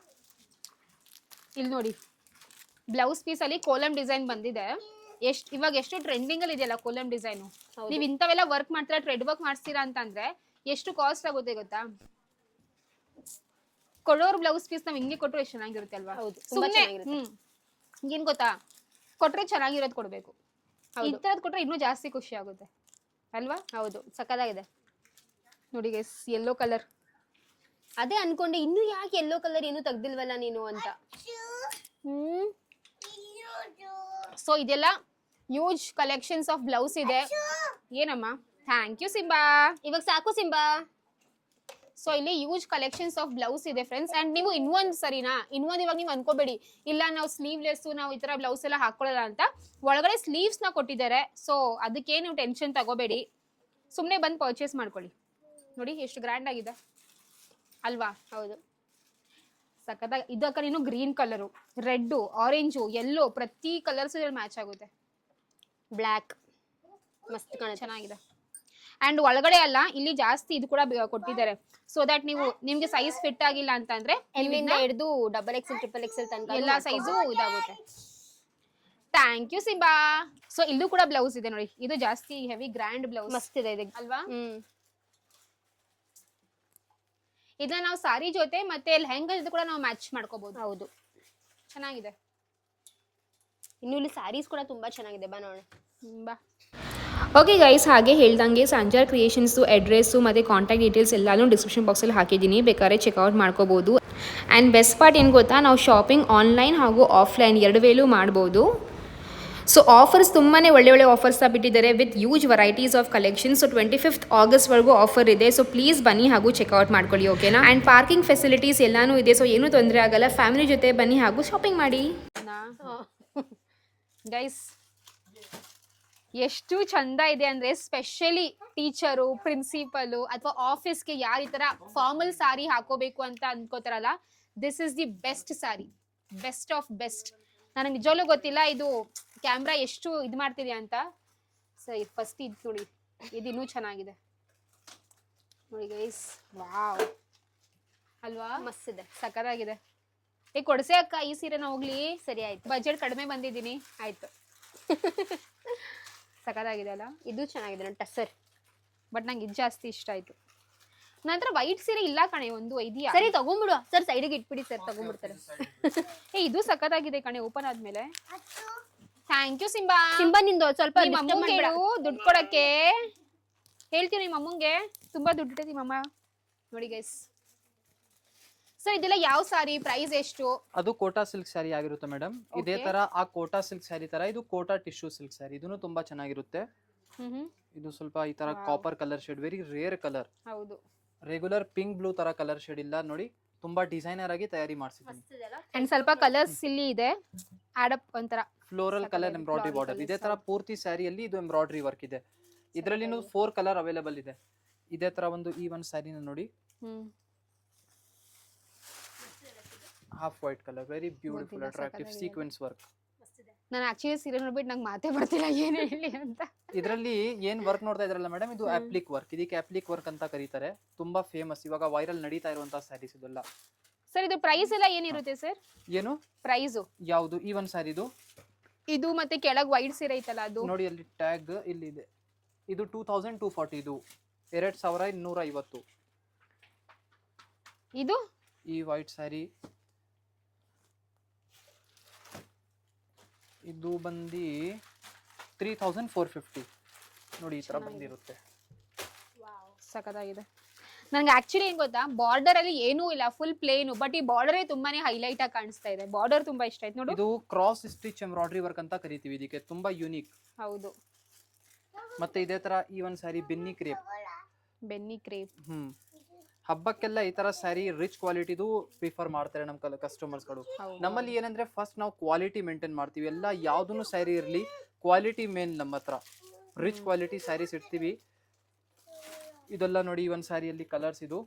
ಇಲ್ಲಿ ನೋಡಿ, ಬ್ಲೌಸ್ ಪೀಸ್ ಅಲ್ಲಿ ಕೋಲಮ್ ಡಿಸೈನ್ ಬಂದಿದೆ. ಇವಾಗ ಎಷ್ಟು ಟ್ರೆಂಡಿಂಗ್ ಅಲ್ಲಿ ಇದೆಯಲ್ಲ ಕೋಲಮ್ ಡಿಸೈನ್. ನೀವು ಇಂಥವೆಲ್ಲ ವರ್ಕ್ ಮಾಡ್ತೀರಾ, ಥ್ರೆಡ್ ವರ್ಕ್ ಮಾಡ್ತೀರಾ ಅಂತ ಅಂದ್ರೆ ಎಷ್ಟು ಕಾಸ್ಟ್ ಆಗುತ್ತೆ ಗೊತ್ತಾ? ಕೊಡೋರ್ ಬ್ಲೌಸ್ ಪೀಸ್ ನಾವ್ ಹಿಂಗೆ ಕೊಟ್ಟರು ಎಷ್ಟು ಚೆನ್ನಾಗಿರುತ್ತೆ ಅಲ್ವಾ? ಏನ್ ಗೊತ್ತಾ, ಕೊಟ್ರೆ ಚೆನ್ನಾಗಿರೋದು ಕೊಡ್ಬೇಕು. ಈ ತರದ್ ಕೊಟ್ರೆ ಇನ್ನೂ ಜಾಸ್ತಿ ಖುಷಿ ಆಗುತ್ತೆ ಅಲ್ವಾ?
ಹೌದು, ಸಕ್ಕತ್ತಾಗಿದೆ
ನೋಡಿ ಗೈಸ್, ಯೆಲ್ಲೋ ಕಲರ್.
ಅದೇ ಅನ್ಕೊಂಡೆ, ಇನ್ನು ಯಾಕೆ ಯೆಲ್ಲೋ ಕಲರ್ ಏನು ತೆಗ್ದಿಲ್ವಲ್ಲ ನೀನು ಅಂತ.
ಸೊ ಇದೆಲ್ಲ ಯೂಜ್ ಕಲೆಕ್ಷನ್ಸ್ ಆಫ್ ಬ್ಲೌಸ್ ಇದೆ. ಏನಮ್ಮ? Thank you Simba.
ಇವಾಗ ಸಾಕು ಸಿಂಬಾ.
ಸೊ ಇಲ್ಲಿ ಯೂಜ್ ಕಲೆಕ್ಷನ್ಸ್ ಆಫ್ ಬ್ಲೌಸ್ ಇದೆ ಫ್ರೆಂಡ್ಸ್. ಅಂಡ್ ನೀವು ಇನ್ನೊಂದು ಸರಿನಾ, ಇವಾಗ ನೀವು ಅನ್ಕೋಬೇಡಿ ಇಲ್ಲ ನಾವು ಸ್ಲೀವ್ಲೆಸ್, ನಾವು ಈ ತರ ಬ್ಲೌಸ್ ಎಲ್ಲ ಹಾಕೊಳ್ಳಲ್ಲ ಅಂತ. ಒಳಗಡೆ ಸ್ಲೀವ್ಸ್ ನ ಕೊಟ್ಟಿದ್ದಾರೆ. ಸೊ ಅದಕ್ಕೆ ನೀವು ಟೆನ್ಷನ್ ತಗೋಬೇಡಿ, ಸುಮ್ನೆ ಬಂದು ಪರ್ಚೇಸ್ ಮಾಡ್ಕೊಳ್ಳಿ. ನೋಡಿ ಎಷ್ಟು ಗ್ರ್ಯಾಂಡ್ ಆಗಿದೆ ಅಲ್ವಾ?
ಹೌದು,
ಸಖತ್ತಾಗಿ. ಇದಕ್ಕ ನೀನು green colour, red, orange, yellow, ಪ್ರತಿ ಕಲರ್ಸ್ ಮ್ಯಾಚ್ ಆಗುತ್ತೆ.
ಬ್ಲ್ಯಾಕ್ ಮಸ್ತ್
ಚೆನ್ನಾಗಿದೆ. ಅಂಡ್ ಒಳಗಡೆ ಅಲ್ಲ, ಇಲ್ಲಿ ಜಾಸ್ತಿ ಇದು ಕೂಡ ಕೊಟ್ಟಿದ್ದಾರೆ. ಸೊ ದಟ್ ನೀವು ನಿಮ್ಗೆ ಸೈಜ್ ಫಿಟ್ ಆಗಿಲ್ಲ ಅಂತಂದ್ರೆ
ಎಲ್ಲಿಂದ ಹಿಡಿದು ಡಬಲ್ ಎಕ್ಸೆಲ್, ಟ್ರಿಪಲ್ ಎಕ್ಸೆಲ್ ತನಕ
ಎಲ್ಲಾ ಸೈಜು ಇದಾಗುತ್ತೆ. Thank you Simba. ಸೊ ಇಲ್ಲೂ ಕೂಡ ಬ್ಲೌಸ್ ಇದೆ ನೋಡಿ, ಇದು ಜಾಸ್ತಿ ಹೆವಿ ಗ್ರ್ಯಾಂಡ್ ಬ್ಲೌಸ್.
ಮಸ್ತ್ ಇದೆ ಇದು
ಅಲ್ವಾ? ಇದನ್ನ ನಾವು ಸಾರಿ ಜೊತೆ ಮತ್ತೆ ಲೆಹಂಗಾ ಜೊತೆ ಕೂಡ ನಾವು ಮ್ಯಾಚ್ ಮಾಡ್ಕೋಬಹುದು.
ಹೌದು,
ಚೆನ್ನಾಗಿದೆ.
ಇನ್ನು ಇಲ್ಲಿ ಸ್ಯಾರೀಸ್ ಕೂಡ ತುಂಬಾ ಚೆನ್ನಾಗಿದೆ, ಬಾ ನೋಡೋಣ.
ಬಾ.
ಓಕೆ ಗೈಸ್, ಹಾಗೆ ಹೇಳ್ದಂಗೆ ಸಂಜಾರ್ ಕ್ರಿಯೇಷನ್ಸು ಅಡ್ರೆಸ್ಸು ಮತ್ತು ಕಾಂಟ್ಯಾಕ್ಟ್ ಡೀಟೇಲ್ಸ್ ಎಲ್ಲನೂ ಡಿಸ್ಕ್ರಿಪ್ಷನ್ ಬಾಕ್ಸಲ್ಲಿ ಹಾಕಿದ್ದೀನಿ, ಬೇಕಾದ್ರೆ ಚೆಕ್ಔಟ್ ಮಾಡ್ಕೋಬೋದು. ಆ್ಯಂಡ್ ಬೆಸ್ಟ್ ಪಾರ್ಟ್ ಏನು ಗೊತ್ತಾ, ನಾವು ಶಾಪಿಂಗ್ ಆನ್ಲೈನ್ ಹಾಗೂ ಆಫ್ಲೈನ್ ಎರಡು ವೇಲೂ ಮಾಡ್ಬೋದು. ಸೊ ಆಫರ್ಸ್ ತುಂಬಾ ಒಳ್ಳೆ ಆಫರ್ಸ್ನ ಬಿಟ್ಟಿದ್ದಾರೆ with huge varieties of collection. So 25th ಆಗಸ್ಟ್ವರೆಗೂ ಆಫರ್ ಇದೆ. ಸೊ ಪ್ಲೀಸ್ ಬನ್ನಿ ಹಾಗೂ ಚೆಕ್ಔಟ್ ಮಾಡ್ಕೊಳ್ಳಿ, ಓಕೆನಾ? ಆ್ಯಂಡ್ ಪಾರ್ಕಿಂಗ್ ಫೆಸಿಲಿಟೀಸ್ ಎಲ್ಲನೂ ಇದೆ. ಸೊ ಏನೂ ತೊಂದರೆ ಆಗಲ್ಲ, ಫ್ಯಾಮಿಲಿ ಜೊತೆ ಬನ್ನಿ ಹಾಗೂ ಶಾಪಿಂಗ್ ಮಾಡಿ.
ಗೈಸ್ ಎಷ್ಟು ಚಂದ ಇದೆ ಅಂದ್ರೆ, ಸ್ಪೆಷಲಿ ಟೀಚರು, ಪ್ರಿನ್ಸಿಪಲು ಅಥವಾ ಆಫೀಸ್ಗೆ ಯಾರು ಈ ತರ ಫಾರ್ಮಲ್ ಸಾರಿ ಹಾಕೋಬೇಕು ಅಂತ ಅನ್ಕೋತಾರಲ್ಲ, this is the best sari, best of best. ನನಗೆ ನಿಜವಾಗ್ಲೂ ಗೊತ್ತಿಲ್ಲ ಇದು ಕ್ಯಾಮ್ರಾ ಎಷ್ಟು ಇದು ಮಾಡ್ತಿದ್ಯಾ ಅಂತ. ಸರಿ, ಫಸ್ಟ್ ಇದು ನೋಡಿ, ಇದು ಇನ್ನೂ ಚೆನ್ನಾಗಿದೆ ನೋಡಿ ಗೈಸ್. ವಾವ್ ಅಲ್ವಾ?
ಮಸ್ತ್ ಇದೆ,
ಸಕ್ಕತ್ತಾಗಿದೆ. ಕೊಡ್ಸೆ ಅಕ್ಕ ಈ ಸೀರೆನ ಹೋಗ್ಲಿ.
ಸರಿ ಆಯ್ತು,
ಬಜೆಟ್ ಕಡಿಮೆ ಬಂದಿದ್ದೀನಿ.
ಆಯ್ತು.
ಸಕ್ಕತ್ತಾಗಿದೆ ಅಲ್ಲ? ಇದು
ಚೆನ್ನಾಗಿದೆ ನೋಡಿ, ಟಸರ್.
ಬಟ್ ನಂಗೆ ಇದು ಜಾಸ್ತಿ ಇಷ್ಟ ಆಯ್ತು. ನಂತರ ವೈಟ್ ಸೀರೆ ಇಲ್ಲ ಕಣೆ, ಒಂದು ಇದೆಯಾ?
ಸರಿ ತಗೊಂಡ್ಬಿಡು ಸರ್, ಸೈಡಿಗೆ ಇಟ್ಬಿಡಿ ಸರ್, ತಗೊಂಡ್ಬಿಡ್ತಾರೆ.
ಇದು ಸಕ್ಕತ್ತಾಗಿದೆ ಕಣೆ, ಓಪನ್ ಆದ್ಮೇಲೆ. Thank you Simba.
ಸಿಂಬಾ ನಿಂದು ಸ್ವಲ್ಪ
ದುಡ್ಡು ಕೊಡಕ್ಕೆ ಹೇಳ್ತೀವಿ ನಿಮ್ಮ ಅಮ್ಮಂಗೆ, ತುಂಬಾ ದುಡ್ಡು ಇಟ್ಟೈತಿ ಮಮ್ಮ. ನೋಡಿ ಗೈಸ್, ಸರ್ ಇದೆಲ್ಲ ಯಾವ ಸಾರಿ, ಪ್ರೈಸ್ ಎಷ್ಟು?
ಅದು ಕೋಟಾ ಸಿಲ್ಕ್ ಸ್ಯಾರಿ ಆಗಿರುತ್ತೆ ಮೇಡಮ್. ಇದೇ ತರ ಆ ಕೋಟಾ ಸಿಲ್ಕ್ ಸ್ಯಾರಿ ತರ ಇದು ಕೋಟಾ ಟಿಶ್ಯೂ ಸಿಲ್ಕ್ ಸ್ಯಾರಿ, ಇದನ್ನು ತುಂಬಾ ಚೆನ್ನಾಗಿರುತ್ತೆ. ಇದು ಸ್ವಲ್ಪ ಈ ತರ copper colour shade, very rare colour.
ಹೌದು,
ರೆಗ್ಯುಲರ್ ಪಿಂಕ್ ಬ್ಲೂ ತರ ಕಲರ್ ಶೇಡ್ ಇಲ್ಲ ನೋಡಿ, ತುಂಬಾ ಡಿಸೈನರ್ ಆಗಿ ತಯಾರಿ ಮಾಡಿಸಿದ್ದೀನಿ.
ಅಂಡ್ ಸ್ವಲ್ಪ ಕಲರ್ಸ್ ಇಲ್ಲಿ ಇದೆ, ಆಡ್ ಅಪ್ ಒಂಥರ
ಫ್ಲೋರಲ್ ಕಲರ್ ಎಂಬ್ರಾಯ್ಡ್ರಿ ಬಾರ್ಡರ್. ಇದೇ ತರ ಪೂರ್ತಿ ಸ್ಯಾರಿಯಲ್ಲಿ ಇದು ಎಂಬ್ರಾಯ್ಡ್ರಿ ವರ್ಕ್ ಇದೆ. ಇದರಲ್ಲಿ 4 ಕಲರ್ ಅವೈಲೇಬಲ್ ಇದೆ. ಇದೇ ತರ ಒಂದು ಈ ಒಂದು ಸ್ಯಾರಿನ ನೋಡಿ, half white colour, very beautiful attractive sequence work.
ನಾನು ಆಕ್ಚುಲಿ ಸೀರೆ ನೋಡ್ಬಿಟ್ಟು ನಂಗೆ ಮಾತೇ ಬರ್ತಿಲ್ಲ ಏನ್ ಹೇಳಿ ಅಂತ.
ಇದರಲ್ಲಿ ಏನ್ ವರ್ಕ್ ನೋಡ್ತಾ ಇದ್ರಲ್ಲ ಮೇಡಮ್, ಇದು ಅಪ್ಲಿಕ್ ವರ್ಕ್. ಇದಕ್ಕೆ ಅಪ್ಲಿಕ್ ವರ್ಕ್ ಅಂತ ಕರೀತಾರೆ. ತುಂಬಾ ಫೇಮಸ್, ಇವಾಗ ವೈರಲ್ ನಡೀತಾ ಇರುವಂತಹ ಸ್ಯಾರೀಸ್ ಇದೆಲ್ಲ.
ಸರ್ ಇದು ಪ್ರೈಸ್ ಎಲ್ಲ ಏನಿರುತ್ತೆ ಸರ್?
ಏನು
ಪ್ರೈಸು
ಯಾವುದು? ಈ ಒಂದು ಸ್ಯಾರಿದು
ಇದು ಮತ್ತೆ ಕೆಳಗ್ ವೈಟ್ ಸೀರೆ ಐತಲ್ಲ ಅದು
ನೋಡಿ, ಅಲ್ಲಿ ಟ್ಯಾಗ್ ಇಲ್ಲಿದೆ. ಇದು 2240, ಇದು 2250.
ಇದು
ಈ ವೈಟ್ ಸ್ಯಾರಿ ಇದು ಬಂದು 3450 ನೋಡಿ, ಈ ತರ ಬಂದಿರುತ್ತೆ.
ಸಖತ್ತಾಗಿದೆ. ನನ್ಗೆ ಆಕ್ಚುಲಿ ಏನ್ ಗೊತ್ತಾ, ಬಾರ್ಡರ್ ಅಲ್ಲಿ ಏನೂ ಇಲ್ಲ, ಫುಲ್ ಪ್ಲೇನು, ಬಟ್ ಈ ಬಾರ್ಡರ್ ತುಂಬಾನೇ ಹೈಲೈಟ್ ಆಗಿ ಕಾಣಿಸ್ತಾ ಇದೆ. ಬಾರ್ಡರ್ ತುಂಬಾ ಇಷ್ಟ ಆಯ್ತು ನೋಡು.
ಇದು ಕ್ರಾಸ್ ಸ್ಟಿಚ್ ಎಂಬ್ರಾಯ್ಡ್ರಿ ವರ್ಕ್ ಅಂತ ಕರಿತೀವಿ ಇದಕ್ಕೆ, ತುಂಬಾ ಯೂನಿಕ್.
ಹೌದು,
ಮತ್ತೆ ಇದೇ ತರ ಈ ಒಂದು ಸ್ಯಾರಿ ಬೆನ್ನಿ ಕ್ರೇಪ್.
ಬೆನ್ನಿ ಕ್ರೇಪ್
ಹಬ್ಬಕ್ಕೆಲ್ಲ ಈ ತರ ಸ್ಯಾರಿ ರಿಚ್ ಕ್ವಾಲಿಟಿದು ಪ್ರಿಫರ್ ಮಾಡ್ತಾರೆ ನಮ್ಮ ಕಸ್ಟಮರ್ಸ್ಗಳು. ನಮ್ಮಲ್ಲಿ ಏನಂದ್ರೆ ಫಸ್ಟ್ ನಾವು ಕ್ವಾಲಿಟಿ ಮೇಂಟೈನ್ ಮಾಡ್ತೀವಿ. ಎಲ್ಲ ಯಾವ್ದನ್ನು ಸ್ಯಾರಿ ಇರಲಿ, ಕ್ವಾಲಿಟಿ ಮೇನ್ ನಮ್ಮ ಹತ್ರ. ರಿಚ್ ಕ್ವಾಲಿಟಿ ಸ್ಯಾರೀಸ್ ಇಡ್ತೀವಿ. ಇದೆಲ್ಲ ನೋಡಿ, ಈ ಒಂದು ಸ್ಯಾರಿಯಲ್ಲಿ ಕಲರ್ಸ್, ಇದು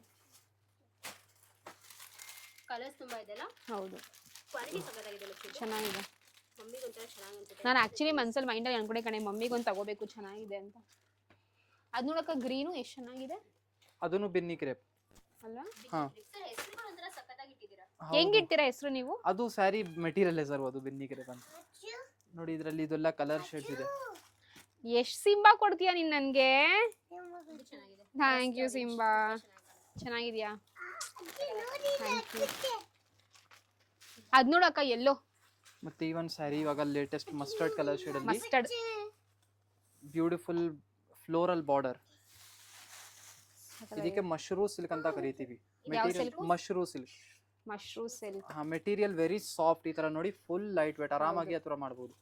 ಕಲರ್ಸ್ ತುಂಬಾ ಇದೆಲ್ಲ.
ಹೌದು,
ಕ್ವಾಲಿಟಿ ಸಗದಾಗಿದೆ,
ಚೆನ್ನಾಗಿದೆ.
ಮಮ್ಮಿಗೆ ಒಂಥರ ಚೆನ್ನಾಗಿ ಅನ್ಸುತ್ತೆ.
ನಾನು ಆಕ್ಚುಲಿ ಮನ್ಸಲ್ಲಿ ಮೈಂಡಲ್ಲಿ ಅನ್ಕೊಂಡೆ ಕಣೆ, ಮಮ್ಮಿಗೆ ಒಂದು ತಗೋಬೇಕು ಚೆನ್ನಾಗಿದೆ ಅಂತ. ಅದ್ ನೋಡಕ್ಕ ಗ್ರೀನು ಎಷ್ಟು ಚೆನ್ನಾಗಿದೆ,
ಅದನ್ನು ಬೆನ್ನಿ ಕ್ರೇಪ್
ಅಲ್ಲ?
ಹಾ,
ಸರ್ ಹೆಸರುಗಳು ಒಂಥರ ಸಖತ್ತಾಗಿ ಇಟ್ಟಿದ್ದೀರಾ.
ಹೆಂಗಿಡ್ತೀರಾ ಹೆಸರು ನೀವು?
ಅದು ಸ್ಯಾರಿ ಮೆಟೀರಿಯಲ್ ಸರ್, ಅದು ಬೆನ್ನಿ ಕ್ರೇಪ್ ಅಂತ. ನೋಡಿ ಇದರಲ್ಲಿ ಇದೆಲ್ಲ ಕಲರ್ ಶೇಡ್ಸ್ ಇದೆ.
ಎಷ್ಟ್ ಸಿಂಬಾ ಕೊಡ್ತೀಯಾ ನೀನ್ ನನ್ಗೆ?
ಇದು ಚೆನ್ನಾಗಿದೆ.
Thank you Simba. ಚೆನ್ನಾಗಿದ್ಯಾ? Thank you. ಅದ್ ನೋಡಕ್ಕ ಎಲ್ಲೋ
ಮತ್ತೆ ಈ ಒಂದು ಸ್ಯಾರಿ ಇವಾಗ ಲೇಟೆಸ್ಟ್ ಮಸ್ಟರ್ಡ್ ಕಲರ್ ಶೇಡ್ ಅಲ್ಲಿ
ಮಸ್ಟರ್ಡ್,
ಬ್ಯೂಟಿಫುಲ್ ಫ್ಲೋರಲ್ ಬಾರ್ಡರ್. ಇದಕ್ಕೆ ಮಶ್ರೂ ಸಿಲ್ಕ್ ಅಂತ ಕರಿತೀವಿ. Material Mashru silk.
Mashru silk.
ಹಾ, ಮೆಟೀರಿಯಲ್ ವೆರಿ ಸಾಫ್ಟ್. ಈ ತರ ನೋಡಿ, ಫುಲ್ ಲೈಟ್ ವೇಟ್, ಆರಾಮಾಗಿ ಹತ್ರ ಮಾಡಬಹುದು.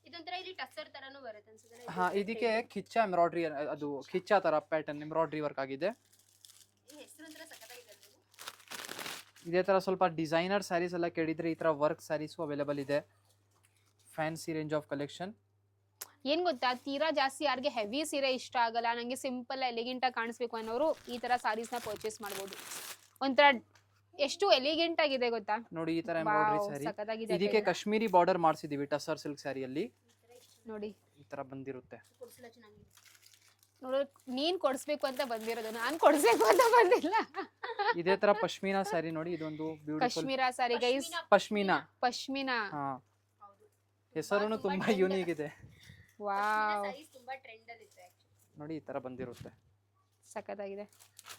ಇದೊಂಥರ ಇಲ್ಲಿ ಟಸ್ಸರ್ ತರನು ಬರುತ್ತೆ ಅನ್ಸುತ್ತೆ.
ಹಾ, ಇದಕ್ಕೆ ಕಿಚ್ಚ ಎಂಬ್ರಾಯ್ಡ್ರಿ, ಅದು ಕಿಚ್ಚ ತರ ಪ್ಯಾಟರ್ನ್ ಎಂಬ್ರಾಯ್ಡ್ರಿ ವರ್ಕ್ ಆಗಿದೆ.
ಈ ಹೆಸರು ಒಂಥರ ಸಖತ್ತಾಗಿದೆ.
ಇದೇ ತರ ಸ್ವಲ್ಪ ಡಿಸೈನರ್ ಸ್ಯಾರೀಸ್ ಎಲ್ಲ ಕೇಳಿದ್ರೆ ಈ ತರ ವರ್ಕ್ ಸ್ಯಾರೀಸು ಅವೈಲೇಬಲ್ ಇದೆ. Fancy range of collection.
ಏನ್ ಗೊತ್ತಾ, ತೀರಾ ಜಾಸ್ತಿ ಯಾರಿಗೆ ಹೆವಿ ಸೀರೆ ಇಷ್ಟ ಆಗಲ್ಲ, ನಂಗೆ ಸಿಂಪಲ್ ಎಲಿಗೆಂಟ್ ಆಗಿ ಕಾಣಿಸ್ಬೇಕು ಅನ್ನೋರು ಈ ತರ ಸಾರೀಸ್ ನ ಪರ್ಚೇಸ್ ಮಾಡಬಹುದು. ಒಂಥರ ಎಷ್ಟು ಎಲಿಗೆಂಟ್ ಆಗಿದೆ ಗೊತ್ತಾ
ನೋಡಿ, ಈ ತರ ಎಂಬ್ರಾಯ್ಡ್ರಿ ಸ್ಯಾರಿ.
ಸಖತ್ತಾಗಿದೆ.
ಇದಕ್ಕೆ ಕಾಶ್ಮೀರಿ ಬಾರ್ಡರ್ ಮಾಡಿಸಿದೀವಿ ಟಸರ್ ಸಿಲ್ಕ್ ಸ್ಯಾರಿಯಲ್ಲಿ.
ನೋಡಿ
ಈ ತರ ಬಂದಿರುತ್ತೆ.
ಕೊಡ್ಸಲ ಚೆನ್ನಾಗಿದೆ.
ನೋಡು, ನೀನ್ ಕೊಡ್ಸ್ಬೇಕು ಅಂತ ಬಂದಿರೋದು, ನಾನ್ ಕೊಡ್ಸ್ಬೇಕು ಅಂತ ಬಂದಿಲ್ಲ.
ಇದೇ ತರ ಪಶ್ಮೀನಾ ಸ್ಯಾರಿ ನೋಡಿ, ಇದೊಂದು beautiful
Kashmir sorry guys,
pashmina.
Pashmina.
ಹಾ, ಹೆಸರು ತುಂಬಾ ಯೂನಿಕ್ ಇದೆ.
ವಾವ್,
ಸ್ಯಾರೀಸ್ ತುಂಬಾ ಟ್ರೆಂಡ್ ಅಲ್ಲಿ ಇದೆ actually.
ನೋಡಿ, ಈ ತರ ಬಂದಿರುತ್ತೆ.
ಸಖತ್ತಾಗಿದೆ.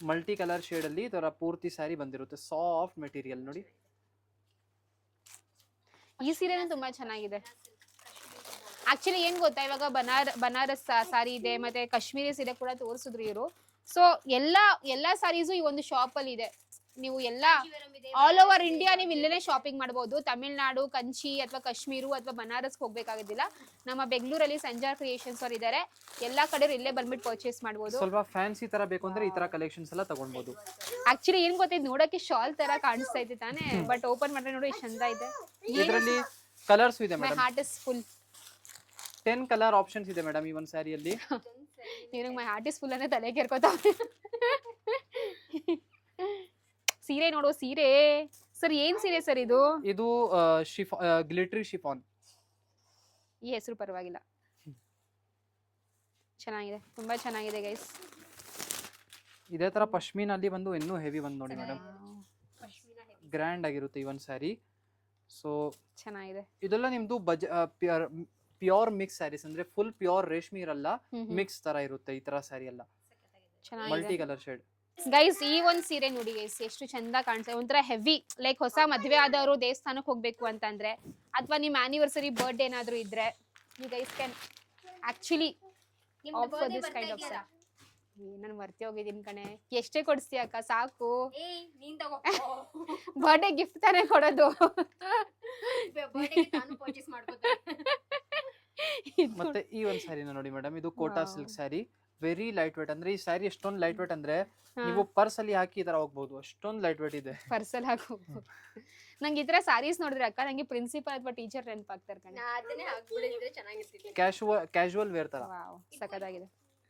ಮಲ್ಟಿ ಕಲರ್ ಶೇಡ್ ಅಲ್ಲಿ ಈ ತರ ಪೂರ್ತಿ ಸ್ಯಾರಿ ಬಂದಿರುತ್ತೆ. ಸಾಫ್ಟ್ ಮೆಟೀರಿಯಲ್ ನೋಡಿ.
ಈ ಸೀರೆನೂ ತುಂಬಾ ಚೆನ್ನಾಗಿದೆ. ಆಕ್ಚುಲಿ ಏನ್ ಗೊತ್ತಾ, ಇವಾಗ ಬನಾರಸ್ ಸಾರಿ ಇದೆ, ಮತ್ತೆ ಕಾಶ್ಮೀರಿ ಸೀರೆ ಕೂಡ ತೋರಿಸಿದ್ರು ಇವರು. ಸೊ ಎಲ್ಲಾ ಸಾರೀಸು ಈ ಒಂದು ಶಾಪ್ ಅಲ್ಲಿ ಇದೆ. ನೀವು ಎಲ್ಲ ಆಲ್ ಓವರ್ ಇಂಡಿಯಾ ನೀವು ಇಲ್ಲೇ ಶಾಪಿಂಗ್ ಮಾಡಬಹುದು. ತಮಿಳ್ನಾಡು, ಕಂಚಿ ಅಥವಾ ಕಾಶ್ಮೀರು ಅಥವಾ ಬನಾರಸ್ ಹೋಗ್ಬೇಕಾಗೋದಿಲ್ಲ. ನಮ್ಮ ಬೆಂಗಳೂರಲ್ಲಿ ಸಂಜಾರ್ ಕ್ರಿಯೇಷನ್ಸ್ ಅವರು ಇದ್ದಾರೆ. ಎಲ್ಲಾ ಕಡೆ ಇಲ್ಲೇ ಬಂದ್ಬಿಟ್ಟು ಪರ್ಚೇಸ್ ಮಾಡಬಹುದು.
ಸ್ವಲ್ಪ ಫ್ಯಾನ್ಸಿ ತರ ಬೇಕು ಅಂದ್ರೆ ಈ ತರ ಕಲೆಕ್ಷನ್ಸ್ ಎಲ್ಲ ತಗೊಳ್ಬಹುದು.
ಆಕ್ಚುಲಿ ಏನ್ ಗೊತ್ತಿದ್, ನೋಡಕ್ಕೆ ಶಾಲ್ ತರ ಕಾಣಿಸ್ತಾ ಇದೆ ತಾನೇ, ಬಟ್ ಓಪನ್ ಮಾಡಿದ್ರೆ ನೋಡಿ ಎಷ್ಟು ಚಂದ ಇದೆ.
ಇದರಲ್ಲಿ ಕಲರ್ಸ್ ಇದೆ
my
madam.
Heart is full.
10 colour options ಇದೆ ಮೇಡಮ್ ಈ ಒಂದು ಸ್ಯಾರಿಯಲ್ಲಿ.
ನಿನಗೆ ಮೈ ಹಾರ್ಟ್ ಇಸ್ ಫುಲ್ ಅಂದ್ರೆ ತಲೆ ಕೆರ್ಕೋತಾವೆ. ಸೀರೆ ನೋಡು, ಸೀರೆ ಸರ್, ಏನ್ ಸೀರೆ ಸರ್ ಇದು?
ಇದು ಗ್ಲಿಟರಿ ಶಿಫಾನ್.
ಈ ಹೆಸರು ಪರವಾಗಿಲ್ಲ, ಚೆನ್ನಾಗಿದೆ, ತುಂಬಾ ಚೆನ್ನಾಗಿದೆ ಗೈಸ್.
ಇದೇ ತರ ಪಶ್ಮೀನಲ್ಲಿ ಬಂದು ಇನ್ನೂ ಹೆವಿ ಬಂದು ನೋಡಿ ಮೇಡಮ್, ಗ್ರ್ಯಾಂಡ್ ಆಗಿರುತ್ತೆ ಈ ಒಂದು ಸ್ಯಾರಿ. ಸೊ
ಚೆನ್ನಾಗಿದೆ.
ಇದೆಲ್ಲ ನಿಮ್ದು ಪ್ಯೂರ್ ಮಿಕ್ಸ್ ಸ್ಯಾರೀಸ್, ಅಂದ್ರೆ ಫುಲ್ ಪ್ಯೂರ್ ರೇಷ್ಮೆ ಇರಲ್ಲ, ಮಿಕ್ಸ್ ತರ ಇರುತ್ತೆ ಈ ತರ ಸ್ಯಾರಿ ಎಲ್ಲ. Multi colour shade.
ಗೈಸ್ ಈ ಒಂದ್ ಸೀರೆ ನೋಡಿ ಗೈಸ್, ಎಷ್ಟು ಚಂದ ಕಾಣಿಸ್ತದೆ. ಒಂಥರ ಹೆವಿ, ಲೈಕ್ ಹೊಸ ಮದ್ವೆ ಆದವರು ದೇವಸ್ಥಾನಕ್ಕೆ ಹೋಗ್ಬೇಕು ಅಂತಂದ್ರೆ, ಅಥವಾ ನಿಮ್ ಆನಿವರ್ಸರಿ ಬರ್ಡೇ ಏನಾದ್ರು ಇದ್ರೆ, you guys can actually offer this kind of sari. ನಾನು ಮರ್ತಿ ಹೋಗಿದ್ದೀನಿ ಕಣೆ, ಎಷ್ಟೇ ಕೊಡಿಸ್ತೀಯ ಅಕ್ಕ, ಸಾಕು.
ನೀನ್ ತಗೋ.
ಬರ್ಡೇ ಗಿಫ್ಟ್ ತಾನೇ ಕೊಡೋದು.
ಬರ್ಡೇಗೆ ನಾನು ಪರ್ಚೇಸ್ ಮಾಡ್ಕೊತೀನಿ.
ಮತ್ತೆ ಈ ಒಂದು ಸ್ಯಾರಿನ ನೋಡಿ ಮೇಡಮ್, ಇದು Kota silk sari. Very light weight. ಅಂದ್ರೆ ಈ ಸ್ಯಾರಿ ಎಷ್ಟೊಂದು ಲೈಟ್ ವೇಟ್ ಅಂದ್ರೆ ನೀವು ಪರ್ಸ್ ಅಲ್ಲಿ ಹಾಕಿ ಈ ತರ ಹೋಗ್ಬಹುದು, ಅಷ್ಟೊಂದು ಲೈಟ್ ವೇಟ್ ಇದೆ.
ಪರ್ಸಲ್ ಹಾಕು. ನಂಗೆ ಈ ತರ ಸಾರೀಸ್ ನೋಡಿದ್ರೆ ಅಕ್ಕ, ನಂಗೆ ಪ್ರಿನ್ಸಿಪಲ್ ಅಥವಾ ಟೀಚರ್ ನೆನಪಾಗ್ತಾರೆ ಕಣೆ.
ನಾ ಅದನ್ನೇ ಹಾಕ್ಬಿಡಿದ್ರೆ ಚೆನ್ನಾಗಿರ್ತಿತ್ತು.
ಕ್ಯಾಶುವಲ್ ವೇರ್ ತರ.
ವಾವ್, ಸಖತ್ತಾಗಿದೆ.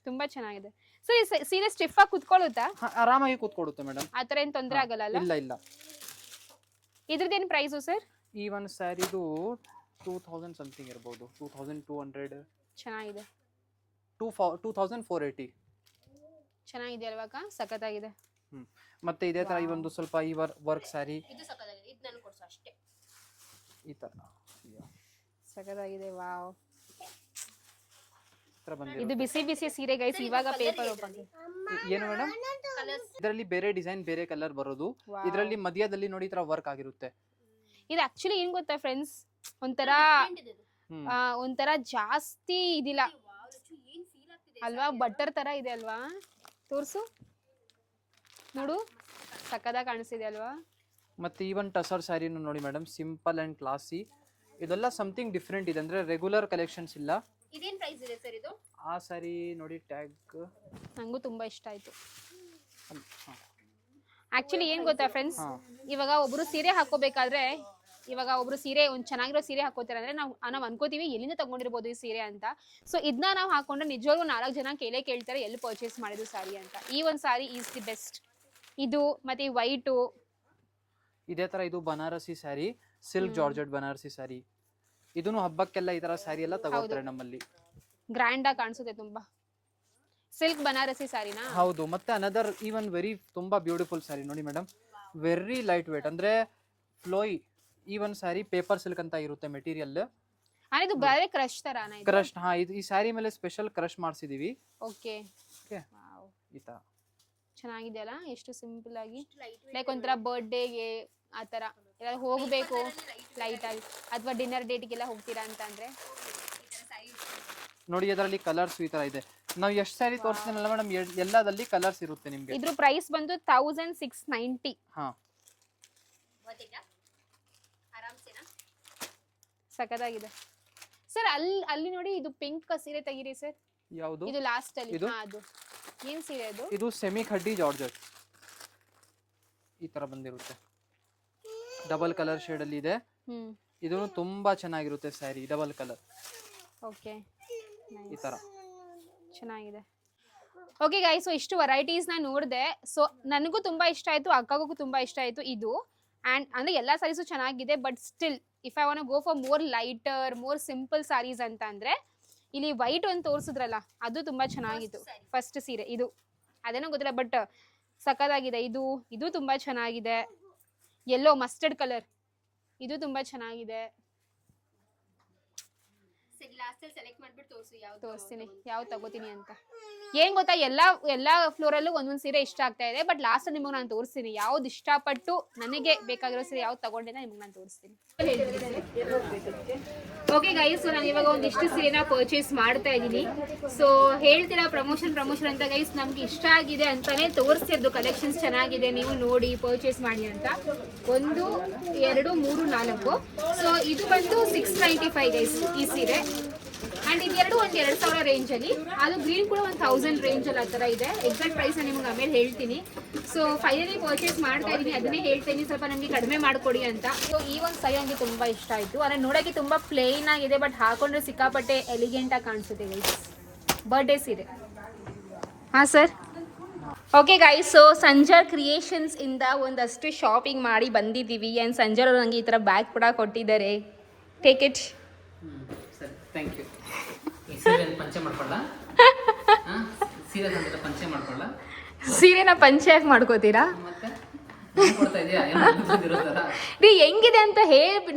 ತುಂಬಾ ಚೆನ್ನಾಗಿದೆ. ಸೊ ಈ ಸೀರೆ ಸ್ಟಿಫ್ ಆಗಿ ಕುತ್ಕೊಳ್ಳುತ್ತಾ?
ಆರಾಮಾಗಿ ಕೂತ್ಕೊಡುತ್ತೆ ಮೇಡಮ್.
ಆತರ ಏನ್ ತೊಂದ್ರೆ ಆಗಲ್ಲ ಅಲ್ಲ?
ಇಲ್ಲ.
ಇದ್ರದ್ದೇನು ಪ್ರೈಸು ಸರ್?
ಈ ಒಂದು ಸ್ಯಾರಿದು 2000 ಸಮಥಿಂಗ್ ಇರ್ಬೋದು, 2200.
ಚೆನ್ನಾಗಿದೆ.
2480.
ಚೆನ್ನಾಗಿದೆ ಅಲ್ವಾ? ಸಖತ್ತಾಗಿದೆ.
ಮತ್ತೆ ಇದೇ ತರ ಈ ಒಂದು ಸ್ವಲ್ಪ ಈ ವರ್ಕ್ ಸ್ಯಾರಿ
ಇದು ಸಕ್ಕತ್ತಾಗಿದೆ. ಇದು ನನಗೆ ಕೊಡ್ಸು ಅಷ್ಟೇ.
ಈ ತರ
ಸಖತ್ತಾಗಿದೆ. ವಾವ್.
ಬಂದಿದೆ.
ಇದು ಬಿಸಿ ಬಿಸಿ ಸೀರೆ ಗೈಸ್, ಇವಾಗ ಪೇಪರ್ ಓಪನ್.
ಏನು ಮೇಡಮ್? ಇದರಲ್ಲಿ ಬೇರೆ ಡಿಸೈನ್ ಬೇರೆ ಕಲರ್ ಬರೋದು. ಇದರಲ್ಲಿ ಮಧ್ಯದಲ್ಲಿ ನೋಡಿ ಈ ತರ ವರ್ಕ್ ಆಗಿರುತ್ತೆ.
ಇದು ಆಕ್ಚುಲಿ ಏನ್ ಗೊತ್ತಾ ಫ್ರೆಂಡ್ಸ್, ಒಂಥರ ಜಾಸ್ತಿ ಇದಿಲ್ಲ ಅಲ್ವಾ, ಬಟರ್ ತರ ಇದೆ ಅಲ್ವಾ? ತೋರ್ಸು ನೋಡು, ಸಕ್ಕದಾಗ ಕಾಣಿಸ್ತಿದೆ ಅಲ್ವಾ?
ಮತ್ತೆ ಈವನ್ ಟಸರ್ ಸ್ಯಾರಿನು ನೋಡಿ ಮೇಡಮ್, ಸಿಂಪಲ್ ಅಂಡ್ ಕ್ಲಾಸಿ. ಇದೆಲ್ಲ ಸಮಥಿಂಗ್ ಡಿಫ್ರೆಂಟ್ ಇದೆ, ಅಂದ್ರೆ ರೆಗ್ಯುಲರ್ ಕಲೆಕ್ಷನ್ಸ್ ಇಲ್ಲ.
ಇದೇನ್ ಪ್ರೈಸ್ ಇದೆ ಸರ್ ಇದು?
ಆ ಸ್ಯಾರಿ ನೋಡಿ ಟ್ಯಾಗ್
ನಂಗೂ ತುಂಬಾ ಇಷ್ಟ ಆಯ್ತು. ಆಕ್ಚುಲಿ ಏನ್ ಗೊತ್ತಾ ಫ್ರೆಂಡ್ಸ್, ಇವಾಗ ಒಬ್ರು ಸೀರೆ ಹಾಕೋಬೇಕಾದ್ರೆ, ಇವಾಗ ಒಬ್ರು ಸೀರೆ ಒಂದ್ ಚೆನ್ನಾಗಿರೋ ಸೀರೆ ಹಾಕೋತಾರೆ ಅಂದ್ರೆ ನಾವ್ ಅನ್ಕೋತೀವಿ ಎಲ್ಲಿಂದ ತಗೊಂಡಿರ್ಬೋದು ಈ ಸೀರೆ ಅಂತ. ಸೊ ಇದನ್ನ ನಾವು ಹಾಕೊಂಡ್ರೆ ನಿಜವಾಗ್ಲೂ 4 ಜನ ಕೇಳ್ತಾರೆ ಎಲ್ಲಿ ಪರ್ಚೇಸ್ ಮಾಡಿದ್ರು ಸಾರಿ ಅಂತ. ಈ ಒಂದ್ ಸಾರಿ ಈಸ್ ದಿ ಬೆಸ್ಟ್. ಇದು ಮತ್ತೆ ವೈಟು
ಇದೇ ತರ ಇದು ಬನಾರಸಿ ಸ್ಯಾರಿ, ಸಿಲ್ಕ್ ಜಾರ್ಜೆಟ್ ಬನಾರಸಿ ಸ್ಯಾರಿ. ಇದನ್ನು ಹಬ್ಬಕ್ಕೆಲ್ಲ ಈ ತರ ಸ್ಯಾರಿ ಎಲ್ಲ ತಗೋತಾರೆ ನಮ್ಮಲ್ಲಿ.
ಗ್ರ್ಯಾಂಡ್ ಆಗಿ ಕಾಣಿಸುತ್ತೆ ತುಂಬಾ. ಸಿಲ್ಕ್ ಬನಾರಸಿ ಸ್ಯಾರಿನಾ?
ಹೌದು. ಮತ್ತೆ ಅನದರ್ ಈವನ್ ವೆರಿ ತುಂಬಾ ಬ್ಯೂಟಿಫುಲ್ ಸ್ಯಾರಿ ನೋಡಿ ಮೇಡಮ್, ವೆರಿ ಲೈಟ್ ವೇಟ್, ಅಂದ್ರೆ ಫ್ಲೋಯಿ. ಈ ಒಂದು ಸ್ಯಾರಿ ಪೇಪರ್ ಸಿಲ್ಕ್ ಅಂತ ಇರುತ್ತೆ ಮೆಟೀರಿಯಲ್.
ಇದು ಬೇರೆ ಕ್ರಶ್ ತರಾನ?
ಕ್ರಶ್, ಈ ಸ್ಯಾರಿ ಮೇಲೆ ಸ್ಪೆಷಲ್ ಕ್ರಶ್ ಮಾಡಿಸಿದೀವಿ.
ಓಕೆ.
ವಾವ್, ಈ ತರ
ಚೆನ್ನಾಗಿದೆ ಅಲ್ಲ, ಎಷ್ಟು ಸಿಂಪಲ್ ಆಗಿ. ಲೈಕ್ ಒಂಥರ ಬರ್ತ್ಡೇಗೆ ಆತರ ಎಲ್ಲ ಹೋಗ್ಬೇಕು ಲೈಟ್ ಆಗಿ, ಅಥವಾ ಡಿನ್ನರ್ ಡೇಟ್ಗೆಲ್ಲ ಹೋಗ್ತೀರಾ ಅಂತ ಅಂದ್ರೆ
ನೋಡಿ. ಅದರಲ್ಲಿ ಕಲರ್ಸ್ ಈ ತರ ಇದೆ. ನಾವು ಎಷ್ಟು ಸ್ಯಾರಿ ತೋರಿಸ್ತೀನಲ್ಲ ಮೇಡಮ್, ಎಲ್ಲದಲ್ಲಿ ಕಲರ್ಸ್ ಇರುತ್ತೆ ನಿಮ್ಗೆ.
ಇದ್ರ ಪ್ರೈಸ್ ಬಂದು 1690.
ಹಾ,
ಸಖತ್ತಾಗಿದೆ ಸರ್. ಅಲ್ಲಿ ನೋಡಿ, ಇದು ಪಿಂಕ್ ಸೀರೆ ತೆಗೀರಿ ಸರ್.
ಯಾವುದು
ಇದು ಲಾಸ್ಟ್ ಅಲ್ಲಿ? ಅದು ಏನ್ ಸೀರೆ ಅದು?
ಇದು ಸೆಮಿ ಖಡ್ಡಿ ಜಾರ್ಜೆಟ್. ಈ ತರ ಬಂದಿರುತ್ತೆ, ಡಬಲ್ ಕಲರ್ ಶೇಡ್ ಅಲ್ಲಿ ಇದೆ. ಇದು ತುಂಬಾ ಚೆನ್ನಾಗಿರುತ್ತೆ ಸ್ಯಾರಿ, ಡಬಲ್ ಕಲರ್.
ಓಕೆ,
ಈ ತರ
ಚೆನ್ನಾಗಿದೆ. ಓಕೆ ಗೈಸ್, ಸೊ ಇಷ್ಟು ವೆರೈಟೀಸ್ ನ ನೋಡಿದೆ. ಸೊ ನನಗೂ ತುಂಬಾ ಇಷ್ಟ ಆಯ್ತು, ಅಕ್ಕಗೂ ತುಂಬಾ ಇಷ್ಟ ಆಯ್ತು ಇದು. ಅಂಡ್ ಅಂದ್ರೆ ಎಲ್ಲಾ ಸಾರೀಸು ಚೆನ್ನಾಗಿದೆ, but still if I want go for more lighter, more simple saris ಅಂತ ಅಂದ್ರೆ ಇಲ್ಲಿ ವೈಟ್ ಒಂದು ತೋರಿಸಿದ್ರಲ್ಲ, ಅದು ತುಂಬಾ ಚೆನ್ನಾಗಿತ್ತು. ಫಸ್ಟ್ ಸೀರೆ ಇದು ಅದೇನೋ ಗೊತ್ತಿಲ್ಲ, ಬಟ್ ಸಖತ್ತಾಗಿದೆ. ಇದು ತುಂಬಾ ಚೆನ್ನಾಗಿದೆ. ಯೆಲ್ಲೋ ಮಸ್ಟರ್ಡ್ ಕಲರ್, ಇದು ತುಂಬಾ ಚೆನ್ನಾಗಿದೆ.
ಸೆಲೆಕ್ಟ್ ಮಾಡ್ಬಿಟ್ಟು ತೋರಿಸು,
ತೋರಿಸ್ತೀನಿ ಯಾವ್ದು ತಗೋತೀನಿ ಅಂತ. ಏನ್ ಗೊತ್ತಾ, ಎಲ್ಲಾ ಫ್ಲೋರ್ ಅಲ್ಲೂ ಒಂದೊಂದ್ ಸೀರೆ ಇಷ್ಟ ಆಗ್ತಾ ಇದೆ, ಬಟ್ ಲಾಸ್ಟ್ ನಿಮಗೆ ನಾನು ತೋರಿಸ್ತೀನಿ ಯಾವ್ದು ಇಷ್ಟಪಟ್ಟು ನನಗೆ ಬೇಕಾಗಿರೋ ಸೀರೆ ಯಾವ್ದು ತಗೊಂಡೆ ನಿಮ್ಗೆ ನಾನು ತೋರಿಸ್ತೀನಿ.
ಓಕೆ ಗೈಸ್, ಸೊ ನಾನು ಇವಾಗ ಒಂದಿಷ್ಟು ಸೀರೆನ ಪರ್ಚೇಸ್ ಮಾಡ್ತಾ ಇದ್ದೀನಿ. ಸೊ ಹೇಳ್ತೀರಾ ಪ್ರಮೋಷನ್ ಅಂತ ಗೈಸ್, ನಮ್ಗೆ ಇಷ್ಟ ಆಗಿದೆ ಅಂತಾನೆ ತೋರಿಸ್ತಿದ್ದು. ಕಲೆಕ್ಷನ್ಸ್ ಚೆನ್ನಾಗಿದೆ, ನೀವು ನೋಡಿ ಪರ್ಚೇಸ್ ಮಾಡಿ ಅಂತ. 1 2 3 4. ಸೊ ಇದು ಬಂದು 695 ಗೈಸ್ ಈ ಸೀರೆ. ಅಂಡ್ ಇದೆರಡು ಒಂದು 2000 ರೇಂಜ್ ಅಲ್ಲಿ, ಅದು ಗ್ರೀನ್ ಕೂಡ 1000 ರೇಂಜ್ ಅಲ್ಲಿ ಆ ತರ ಇದೆ. ಎಕ್ಸಾಕ್ಟ್ ಪ್ರೈಸ್ ನಿಮ್ಗೆ ಆಮೇಲೆ ಹೇಳ್ತೀನಿ. ಸೊ ಫೈನಲಿ ಪರ್ಚೇಸ್ ಮಾಡ್ತಾ ಇದೀನಿ, ಅದನ್ನೇ ಹೇಳ್ತೀನಿ, ಸ್ವಲ್ಪ ನಮಗೆ ಕಡಿಮೆ ಮಾಡ್ಕೊಡಿ ಅಂತ. ಸೊ ಈ ಒಂದು ಸರಿ ನನಗೆ ತುಂಬಾ ಇಷ್ಟ ಆಯ್ತು. ಅಂದ್ರೆ ನೋಡೋಕೆ ತುಂಬಾ ಪ್ಲೇನ್ ಆಗಿದೆ, ಬಟ್ ಹಾಕೊಂಡ್ರೆ ಸಿಕ್ಕಾಪಟ್ಟೆ ಎಲಿಗೆಂಟ್ ಆಗಿ ಕಾಣಿಸುತ್ತೆ ಗೈಸ್. ಬರ್ಡೇ ಸೀರೆ.
ಹಾ sir.
Okay guys, so Sanjar creations ಇಂದ ಒಂದಷ್ಟು ಶಾಪಿಂಗ್ ಮಾಡಿ ಬಂದಿದ್ದೀವಿ. ಆ್ಯಂಡ್ ಸಂಜರ್ ಅವರು ನನಗೆ ಈ ಥರ ಬ್ಯಾಗ್ ಕೂಡ ಕೊಟ್ಟಿದ್ದಾರೆ. Take it.
ಸರಿ, ಥ್ಯಾಂಕ್ ಯು. ಈ ಸೀರೆ ಪಂಚೆ ಮಾಡ್ಕೊಳ್ಳ? ಸೀರೆ ತಂದಿರ ಪಂಚೆ ಮಾಡ್ಕೊಳ್ಳ?
ಸೀರೆನ ಪಂಚೆ ಯಾಕೆ ಮಾಡ್ಕೋತೀರಾ?
ಮತ್ತೆ ಕೊಡ್ತಾ ಇದೆಯಾ?
ರೀ ಹೆಂಗಿದೆ ಅಂತ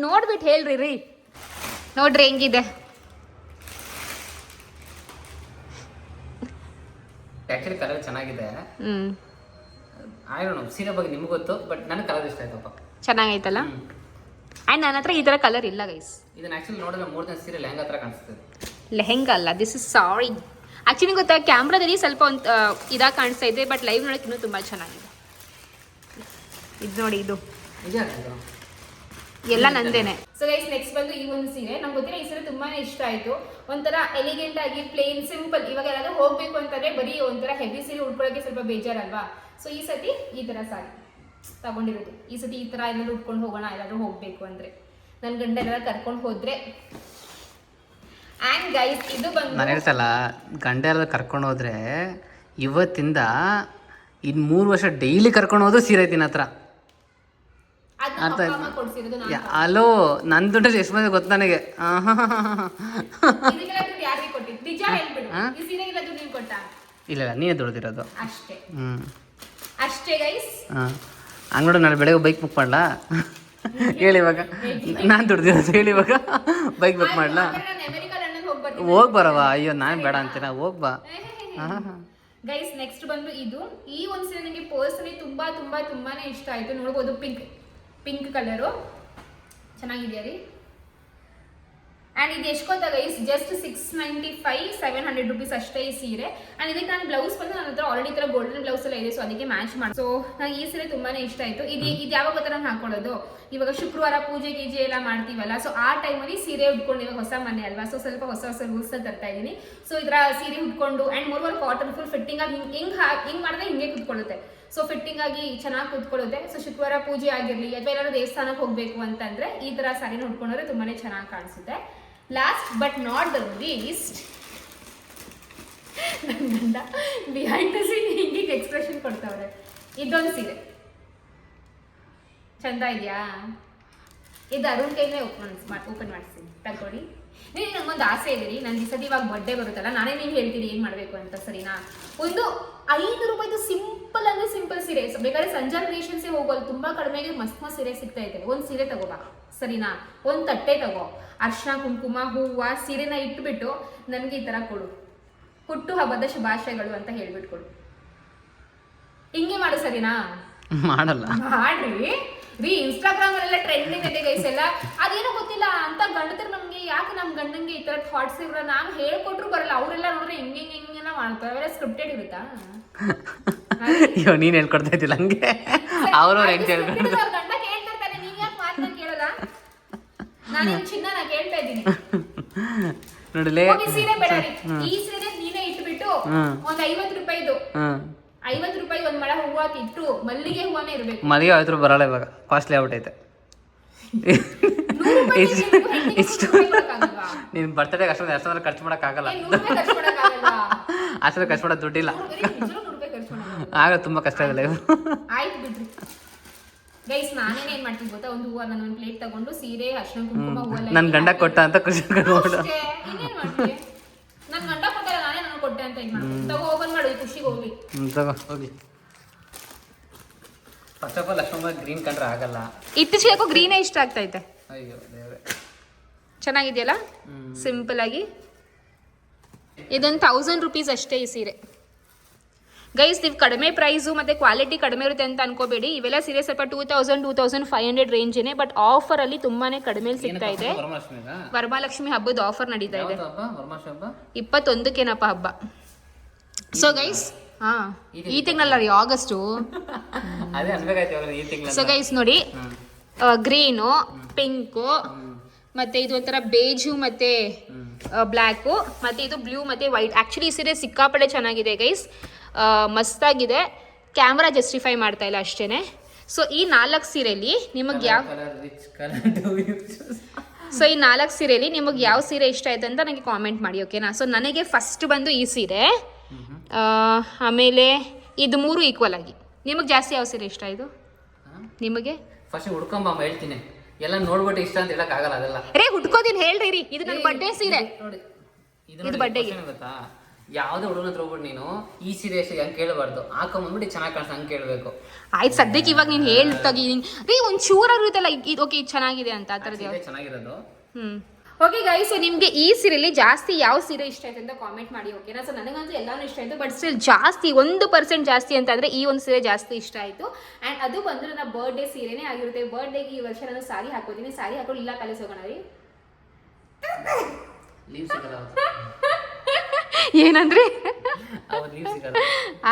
ನೋಡ್ಬಿಟ್ಟು ಹೇಳ್ರಿ ರೀ. ನೋಡ್ರಿ ಹೆಂಗಿದೆ.
ಆ್ಯಕ್ಚುಲಿ ಕಲರ್ ಚೆನ್ನಾಗಿದೆ. ಆಯ್ತು, ಸೀರೆ ಬಗ್ಗೆ ನಿಮ್ಗೆ ಗೊತ್ತು, ಬಟ್ ನನಗೆ ಕಲರ್ ಇಷ್ಟ ಆಯ್ತಪ್ಪ.
ಚೆನ್ನಾಗೈತಲ್ಲ. ಆ್ಯಂಡ್ ನನ್ನ ಹತ್ರ ಈ ಥರ ಕಲರ್ ಇಲ್ಲ ಗೈಸ್.
ಇದನ್ನ ಆ್ಯಕ್ಚುಲಿ ನೋಡಿದ್ರೆ 3 ದಿನ ಸೀರೆ ಲೆಹಂಗಾ ಹತ್ರ ಕಾಣಿಸ್ತದೆ.
ಲೆಹೆಂಗಾ ಅಲ್ಲ, ದಿಸ್ ಇಸ್ ಸಾರಿ. ಆ್ಯಕ್ಚುಲಿ ಗೊತ್ತಾ, ಕ್ಯಾಮ್ರಾದಲ್ಲಿ ಸ್ವಲ್ಪ ಒಂದು ಇದಾಗಿ ಕಾಣಿಸ್ತಾ ಇದೆ, ಬಟ್ ಲೈವ್ ನೋಡೋಕೆ ಇನ್ನೂ ತುಂಬ ಚೆನ್ನಾಗಿದೆ. ಇದು ನೋಡಿ, ಇದು ಎಲ್ಲ ನಂದೇನೆ.
ಸೊ ಗೈಸ್, ನೆಕ್ಸ್ಟ್ ಬಂದು ಈ ಒಂದು ಸೀರೆ. ನಮ್ಗೆ ಗೊತ್ತಿಲ್ಲ, ಈ ಸೀರೆ ತುಂಬಾನೇ ಇಷ್ಟ ಆಯ್ತು. ಒಂಥರ ಎಲಿಗೆಂಟ್ ಆಗಿ ಪ್ಲೇನ್ ಸಿಂಪಲ್. ಇವಾಗ ಎಲ್ಲಾದ್ರೂ ಹೋಗ್ಬೇಕು ಅಂತಂದ್ರೆ ಬರೀ ಒಂಥರ ಹೆವಿ ಸೀರೆ ಉಟ್ಕೊಳ್ಳೋಕೆ ಸ್ವಲ್ಪ ಬೇಜಾರಲ್ವಾ. ಸೊ ಈ ಸತಿ ಈ ತರ ಸಾರಿ ತಗೊಂಡಿರೋದು. ಈ ಸತಿ ಈ ತರ ಏನಾದ್ರು ಉಟ್ಕೊಂಡು ಹೋಗೋಣ ಎಲ್ಲಾದ್ರೂ ಹೋಗ್ಬೇಕು ಅಂದ್ರೆ. ನನ್ನ ಗಂಡ ಎಲ್ಲ ಕರ್ಕೊಂಡು ಹೋದ್ರೆ ಅಂಡ್ ಗೈಸ್ ಇದು ಬಂದು
ನಾನು ಹೇಳ್ತಲ್ಲ ಗಂಡ ಎಲ್ಲ ಕರ್ಕೊಂಡು ಹೋದ್ರೆ ಇವತ್ತಿಂದ ಇನ್ನು 3 ವರ್ಷ ಡೈಲಿ ಕರ್ಕೊಂಡು ಹೋದ್ರು ಸೀರೆ ಐತಿ ಹತ್ರ.
ಅದು
ಅರ್ಥ
ಅಪ್ಪ ಅಮ್ಮ ಕೊಡ್ಸಿರೋದು ನಾನು.
ಅಲೋ ನನ್ನ ದುಡ್ಡು ಎಷ್ಟು ಮಂದಿ ಗೊತ್ತು ನನಗೆ.
ಇದಕ್ಕೆಲ್ಲ ದುಡ್ಡು ಯಾರಿಗೆ ಕೊಟ್ಟಿದ್ದು ನಿಜ ಹೇಳ್ಬಿಡು. ಈ ಸೀರೆಗೆಲ್ಲ ದುಡ್ಡು ನೀನು ಕೊಟ್ಟ?
ಇಲ್ಲ ನೀನೇ ದುಡ್ದಿರೋದು.
ಅಷ್ಟೇ
ಹ್ಞೂ
ಅಷ್ಟೇ ಗೈಸ್.
ಹಾಂ ಹಂಗೋಡು ನಾಳೆ ಬೆಳಗ್ಗೆ ಬೈಕ್ ಬುಕ್ ಮಾಡಲಾ? ಹೇಳಿ ಇವಾಗ ನಾನು ದುಡ್ದಿರೋದು. ಹೇಳಿ ಇವಾಗ ಬೈಕ್ ಬುಕ್ ಮಾಡಲಾ?
ನಾನು ಅಮೆರಿಕಾ ಲಂಡನ್ ಹೋಗಿ ಬರ್ತೀನಿ.
ಹೋಗಿ ಬರವ. ಅಯ್ಯೋ ನಾನು ಬೇಡ ಅಂತೀನ, ಹೋಗಿ ಬಾ.
ಗೈಸ್ ನೆಕ್ಸ್ಟ್ ಬಂದು ಇದು. ಈ ಒಂದು ಸೀರೆ ನನಗೆ ಪರ್ಸನಲಿ ತುಂಬಾನೇ ಇಷ್ಟ ಆಯ್ತು. ನೋಡ್ಬೋದು ಪಿಂಕ್ ಕಲರು ಚೆನ್ನಾಗಿದೆಯಾ ರೀ. ಆ್ಯಂಡ್ ಇದು ಎಷ್ಟು ಗೊತ್ತಾ ಗೈಸ್, ಜಸ್ಟ್ 695 700 ರುಪೀಸ್ ಅಷ್ಟೇ ಈ ಸೀರೆ. ಆ್ಯಂಡ್ ಇದಕ್ಕೆ ನಾನು ಬ್ಲೌಸ್ ಬಂದು ನನ್ನ ಹತ್ರ ಆಲ್ರೆಡಿ ಈ ಥರ ಗೋಲ್ಡನ್ ಬ್ಲೌಸ್ ಎಲ್ಲ ಇದೆ, ಸೊ ಅದಕ್ಕೆ ಮ್ಯಾಚ್ ಮಾಡಿ. ಸೊ ನನಗೆ ಈ ಸೀರೆ ತುಂಬಾನೇ ಇಷ್ಟ ಆಯಿತು. ಇದು ಯಾವಾಗ ಗೊತ್ತಾ ನಾನು ಹಾಕೊಳ್ಳೋದು, ಇವಾಗ ಶುಕ್ರವಾರ ಪೂಜೆ ಗೀಜೆ ಎಲ್ಲ ಮಾಡ್ತೀವಲ್ಲ, ಸೊ ಆ ಟೈಮಲ್ಲಿ ಸೀರೆ ಉಟ್ಕೊಂಡು, ಇವಾಗ ಹೊಸ ಮನೆ ಅಲ್ವಾ, ಸೊ ಸ್ವಲ್ಪ ಹೊಸ ರೂಲ್ಸ್ ತರ್ತಾ ಇದ್ದೀನಿ. ಸೊ ಇದರ ಸೀರೆ ಉಟ್ಕೊಂಡು and more cotton full fitting ಆಗಿ ಹಿಂಗೆ ಮಾಡಿದ್ರೆ ಹಿಂಗೆ ಕುತ್ಕೊಳ್ಳುತ್ತೆ. ಸೊ ಫಿಟ್ಟಿಂಗ್ ಆಗಿ ಚೆನ್ನಾಗಿ ಕೂತ್ಕೊಳ್ಳುತ್ತೆ. ಸೊ ಶುಕ್ರವಾರ ಪೂಜೆ ಆಗಿರಲಿ ಅಥವಾ ಏನಾದ್ರು ದೇವಸ್ಥಾನಕ್ಕೆ ಹೋಗಬೇಕು ಅಂತಂದ್ರೆ ಈ ಥರ ಸ್ಯಾರಿನ ಉಟ್ಕೊಂಡ್ರೆ ತುಂಬಾನೇ ಚೆನ್ನಾಗಿ ಕಾಣಿಸುತ್ತೆ. Last but not the least, ನನ್ನ ಗಂಡ ಬಿಹೈಂಡ್ ದ ಸೀನ್ ಹಿಂಗೆ ಎಕ್ಸ್ಪ್ರೆಷನ್ ಕೊಡ್ತಾವ್ರೆ. ಇದೊಂದು ಸೀರೆ ಚಂದ ಇದೆಯಾ? ಇದು ಅರುಣ್ ಕೈಲೇ ಓಪನ್ ಮಾಡಿಸ್ತೀನಿ, ತಗೊಳ್ಳಿ. ನೀವು ನಂಗೊಂದು ಆಸೆ ಇದೆ ರೀ, ನನ್ನ ದಿವಸ ಇವಾಗ ಬರ್ಡೇ ಬರುತ್ತಲ್ಲ, ನಾನೇ ನೀವು ಹೇಳ್ತೀನಿ ಏನು ಮಾಡಬೇಕು ಅಂತ, ಸರಿನಾ? ಒಂದು 500 ರೂಪಾಯಿದು ಸಿಂಪಲ್ ಅಂದರೆ ಸಿಂಪಲ್ ಸೀರೆ, ಬೇಕಾದ್ರೆ ಸಂಜಾ ಕ್ರಿಯೇಷನ್ಸೇ ಹೋಗೋಲ್ಲ, ತುಂಬ ಕಡಿಮೆಗೆ ಮಸ್ತ್ ಸೀರೆ ಸಿಗ್ತಾ ಇದೆ. ಒಂದು ಸೀರೆ ತಗೋಬಾ, ಸರಿನಾ? ಒಂದು ತಟ್ಟೆ ತಗೋ, ಅರ್ಶಿನ ಕುಂಕುಮ ಹೂವು ಸೀರೆನ ಇಟ್ಬಿಟ್ಟು ನನಗೆ ಈ ಥರ ಕೊಡು, ಹುಟ್ಟು ಹಬ್ಬದ ಶುಭಾಶಯಗಳು ಅಂತ ಹೇಳ್ಬಿಟ್ಟು ಕೊಡು. ಹಿಂಗೆ ಮಾಡು, ಸರಿನಾ?
ಮಾಡಲ್ಲ.
ಮಾಡ್ರಿ ರೀ, ಇನ್ಸ್ಟಾಗ್ರಾಮ್ ಅಲ್ಲೆಲ್ಲ ಟ್ರೆಂಡಿಂಗ್ ಇದೆ ಗೈಸ್ ಎಲ್ಲ. ಅದೇನೋ ಗೊತ್ತಿಲ್ಲ ಅಂತ ಗಂಡತರು ನಮ್ಗೆ ಯಾಕೆ ನಮ್ಮ ಗಂಡಂಗೆ ಈ ತರ ಥಾಟ್ಸ್ ಇವ್ರ ನಾವು ಹೇಳ್ಕೊಟ್ರು ಬರಲ್ಲ. ಅವರೆಲ್ಲ ನೋಡ್ರೆ ಹಿಂಗೆಲ್ಲ ಮಾಡ್ತಾರೆ, ಅವೆಲ್ಲ ಸ್ಕ್ರಿಪ್ಟೆಡ್ ಇರುತ್ತಾ?
ಅಯ್ಯೋ ನೀನ್ ಹೇಳ್ಕೊಡ್ತಾ ಇದ್ದಿಲ್ಲ ಹಂಗೆ, ಅವ್ರವ್ರು ಹೆಂಗ್ ಹೇಳ್ಕೊಂಡು
ಗಂಡ ಕೇಳ್ತಿರ್ತಾನೆ, ನೀನ್ ಯಾಕೆ ಮಾತನ್ನ ಕೇಳಲ್ಲ? ನಾನು ಚಿನ್ನ ಕೇಳ್ತಾ ಇದ್ದೀನಿ.
ನೋಡಲೇ
ಸೀರೆ ಬೇಡ ರೀ, ಈ ಸೀರೆ ನೀನೇ ಇಟ್ಬಿಟ್ಟು ಒಂದ್ 50 ರೂಪಾಯಿದು 50 ರೂಪಾಯಿ ಒಂದ್ ಮಳ ಹೂವು ಇಟ್ಟು, ಮಲ್ಲಿಗೆ ಹೂವನೇ ಇರ್ಬೇಕು.
ಮಲ್ಲಿಗೆ 50 ಬರಲ್ಲ ಇವಾಗ, ಕಾಸ್ಟ್ಲಿ ಆಗ್ಬಿಟ್ಟೈತೆ. ಇಷ್ಟು ನೀನ್ ಬರ್ತಡೇಗೆ ಅಷ್ಟೊಂದು ಖರ್ಚು ಮಾಡೋಕ್ಕಾಗಲ್ಲ. ಅಷ್ಟೊಂದು ಖರ್ಚು ಮಾಡೋದು ದುಡ್ಡಿಲ್ಲ, ಆಗ ತುಂಬಾ ಕಷ್ಟ ಆಗಲ್ಲ.
ಆಯ್ತು ಬಿಡ್ರಿ ಗೈಸ್, ನಾನೇನ್ ಏನ್ ಮಾಡ್ತೀನಿ ಗೊತ್ತಾ, ಒಂದು ಹೂವ ನಾನು ಒಂದು ಪ್ಲೇಟ್ ತಗೊಂಡು ಸೀರೆ ಅರ್ಶಿನ ಕುಂಕುಮ ಹೂವೆಲ್ಲ
ನನ್ ಗಂಡ ಕೊಟ್ಟ ಅಂತ ಖುಷಿ ಪಡ್ಕೊಂಡು,
ಇನ್ನೇನ್ ಮಾಡ್ತೀನಿ, ನನ್ ಗಂಡ ಕೊಟ್ಟಲ್ಲ ನಾನೇ ನಾನು ಕೊಟ್ಟೆ ಅಂತ ಇದು ಮಾಡ್ತೀನಿ. ತಗೋ ಓಪನ್ ಮಾಡು, ಖುಷಿಗೆ ಹೋಗ್ಲಿ.
ತಗೋ ಹೋಗಿ. ಫಸ್ಟ್ ಆಫ್ ಆಲ್ ಅಷ್ಟೊಂದು ಗ್ರೀನ್ ಕಂಡ್ರೆ ಆಗಲ್ಲ.
ಇತ್ತೀಚೆಗೆ ಯಾಕೋ ಗ್ರೀನೇ ಇಷ್ಟ ಆಗ್ತೈತೆ.
ಅಯ್ಯೋ ದೇವ್ರೆ,
ಚೆನ್ನಾಗಿದೆಯಲ್ಲ ಸಿಂಪಲ್ ಆಗಿ. ಇದೊಂದು 1000 ರೂಪೀಸ್ ಅಷ್ಟೇ ಈ ಸೀರೆ. ಗೈಸ್ ನೀವು ಕಡಿಮೆ ಪ್ರೈಸು ಮತ್ತು ಕ್ವಾಲಿಟಿ ಕಡಿಮೆ ಇರುತ್ತೆ ಅಂತ ಅನ್ಕೋಬೇಡಿ. ಇವೆಲ್ಲ ಸೀರೆ ಸ್ವಲ್ಪ 2000-2500 ರೇಂಜೇನೆ, ಬಟ್ ಆಫರಲ್ಲಿ ತುಂಬಾ ಕಡಿಮೆ ಸಿಗ್ತಾ ಇದೆ. ವರಮಹಾಲಕ್ಷ್ಮಿ ಹಬ್ಬದ ಆಫರ್ ನಡೀತಾ ಇದೆ. 21ಕ್ಕೇನಪ್ಪ ಹಬ್ಬ. ಸೊ ಗೈಸ್ ಈ ತಿಂಗಳಲ್ಲ ರೀ, ಆಗಸ್ಟು. ಸೊ ಗೈಸ್ ನೋಡಿ, ಗ್ರೀನು, ಪಿಂಕು, ಮತ್ತೆ ಇದು ಒಂಥರ ಬೇಜು ಮತ್ತೆ ಬ್ಲ್ಯಾಕು, ಮತ್ತೆ ಇದು ಬ್ಲೂ ಮತ್ತೆ ವೈಟ್. ಆ್ಯಕ್ಚುಲಿ ಈ ಸೀರೆ ಸಿಕ್ಕಾಪಟ್ಟೆ ಚೆನ್ನಾಗಿದೆ ಗೈಸ್, ಮಸ್ತಾಗಿದೆ. ಕ್ಯಾಮ್ರಾ ಜಸ್ಟಿಫೈ ಮಾಡ್ತಾ ಇಲ್ಲ ಅಷ್ಟೇನೆ. ಸೊ ಈ 4 ಸೀರೆಯಲ್ಲಿ ನಿಮಗೆ ಯಾವ ಸೀರೆ ಇಷ್ಟ ಆಯ್ತು ಅಂತ ನನಗೆ ಕಾಮೆಂಟ್ ಮಾಡಿ, ಓಕೆನಾ? ಸೊ ನನಗೆ ಫಸ್ಟ್ ಬಂದು ಈ ಸೀರೆ, ಆಮೇಲೆ ಇದು 3 ಈಕ್ವಲ್ ಆಗಿ. ನಿಮಗೆ ಜಾಸ್ತಿ ಯಾವ ಸೀರೆ ಇಷ್ಟ ಆಯ್ತು? ನಿಮಗೆ
ಫಸ್ಟ್ ಹುಡ್ಕೊಂಬ ಹೇಳ್ತೀನಿ, ಎಲ್ಲ ನೋಡ್ಬಿಟ್ಟು ಇಷ್ಟ ಅಂತ ಹೇಳಕ್ ಆಗಲ್ಲ. ಅದೆಲ್ಲ
ರೇ ಹುಡ್ಕೋದಿಲ್ಲ, ಹೇಳ್ರಿ ರೀ, ಇದು ನನ್ನ ಬರ್ಡೇ ಸೀರೆ.
ನೋಡಿ
ಇದು ಬರ್ಡೇಗೆ
ಗೊತ್ತಾ, ಯಾವ್ದೇ ಹುಡುಗನ ಹತ್ರ ಹೋಗ್ಬಿಟ್ಟು ನೀನು ಈ ಸೀರೆ ಎಷ್ಟು ಹಂಗೆ ಕೇಳಬಾರ್ದು, ಹಾಕೊಂಬಂದ್ಬಿಟ್ಟು ಚೆನ್ನಾಗಿ ಕಾಣಿಸ್ ಹಂಗೆ ಕೇಳಬೇಕು.
ಆಯ್ತು, ಸದ್ಯಕ್ಕೆ ಇವಾಗ ನೀನು ಹೇಳ್ತಾಗಿ ರೀ ಒಂದು ಚೂರಾರು ಇರುತ್ತಲ್ಲ, ಇದು ಓಕೆ ಇದು ಚೆನ್ನಾಗಿದೆ ಅಂತ ಆ ಥರದ್ದು
ಚೆನ್ನಾಗಿರೋದು.
ಓಕೆ ಗೈಸ್, ಸೊ ನಿಮಗೆ ಈ ಸೀರೆಲಿ ಜಾಸ್ತಿ ಯಾವ ಸೀರೆ ಇಷ್ಟ ಆಯ್ತು ಅಂತ ಕಾಮೆಂಟ್ ಮಾಡಿ, ಓಕೆನಾ? ಸೊ ನನಗಂತೂ ಎಲ್ಲಾನು ಇಷ್ಟ ಆಯಿತು, ಬಟ್ ಸ್ಟಿಲ್ ಜಾಸ್ತಿ 1% ಜಾಸ್ತಿ ಅಂತಂದರೆ ಈ ಒಂದು ಸೀರೆ ಜಾಸ್ತಿ ಇಷ್ಟ ಆಯಿತು. ಆ್ಯಂಡ್ ಅದು ಬಂದು ನನ್ನ ಬರ್ಡೇ ಸೀರೆನೇ ಆಗಿರುತ್ತೆ. ಬರ್ಡೇಗೆ ಈ ವರ್ಷ ನಾನು ಸಾರಿ ಹಾಕೋತೀನಿ. ಸಾರಿ ಹಾಕೊಂಡು ಇಲ್ಲ ಪ್ಯಾಲೇಸ್ ಹೋಗೋಣ ರೀ.
ಏನಂದ್ರೆ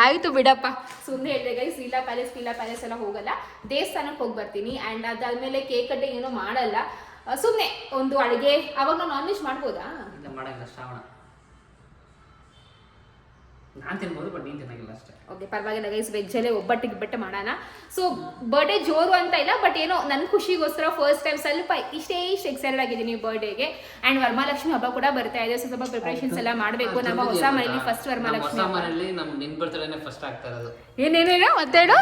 ಆಯ್ತು ಬಿಡಪ್ಪ, ಸುಮ್ಮನೆ ಹೇಳಿದೆ ಗೈಸ್. ಲೀಲಾ ಪ್ಯಾಲೇಸ್ ಎಲ್ಲ ಹೋಗಲ್ಲ, ದೇವಸ್ಥಾನಕ್ಕೆ ಹೋಗಿ ಬರ್ತೀನಿ. ಆ್ಯಂಡ್ ಅದಾದ್ಮೇಲೆ ಕೇಕ್ ಕಟ್ಟಿಂಗ್ ಏನೋ ಮಾಡಲ್ಲ, ಸುಮ್ಮನೆ ಒಂದು ಅಡುಗೆ. ಅವಾಗ ನಾವು ನಾನ್ ವೆಜ್ ಮಾಡ್ಬೋದಾ?
ನಾನು ತಿನ್ಬೋದು ಬಟ್ ನೀನು ತಿನ್ನಂಗಿಲ್ಲ ಅಷ್ಟೇ.
ಓಕೆ ಪರವಾಗಿಲ್ಲ ಗೈಸ್, ವೆಜ್ಜಲ್ಲೇ ಒಬ್ಬಟ್ಟು ಮಾಡೋಣ. ಸೊ ಬರ್ಡೇ ಜೋರು ಅಂತ ಇಲ್ಲ, ಬಟ್ ಏನೋ ನನ್ನ ಖುಷಿಗೋಸ್ಕರ ಫಸ್ಟ್ ಟೈಮ್ ಸ್ವಲ್ಪ ಇಷ್ಟು ಎಕ್ಸೈಟೆಡ್ ಆಗಿದ್ದೀನಿ ಬರ್ಡೇಗೆ. ಆ್ಯಂಡ್ ವರಮಹಾಲಕ್ಷ್ಮಿ ಹಬ್ಬ ಕೂಡ ಬರ್ತಾ ಇದೆ, ಸೊ ಸ್ವಲ್ಪ ಪ್ರಿಪ್ರೇಷನ್ಸ್ ಎಲ್ಲ ಮಾಡಬೇಕು. ನಮ್ಮ ಹೊಸ ಮನೇಲಿ ಫಸ್ಟ್ ವರಮಹಾಲಕ್ಷ್ಮಿ
ಹೊಸ ಮನೆಯಲ್ಲಿ ನಿನ್ ಬರ್ತಡೇನೆ ಫಸ್ಟ್ ಆಗ್ತಾ ಇರೋದು.
ಏನೇನೇನೋ ಮತ್ತೇಳು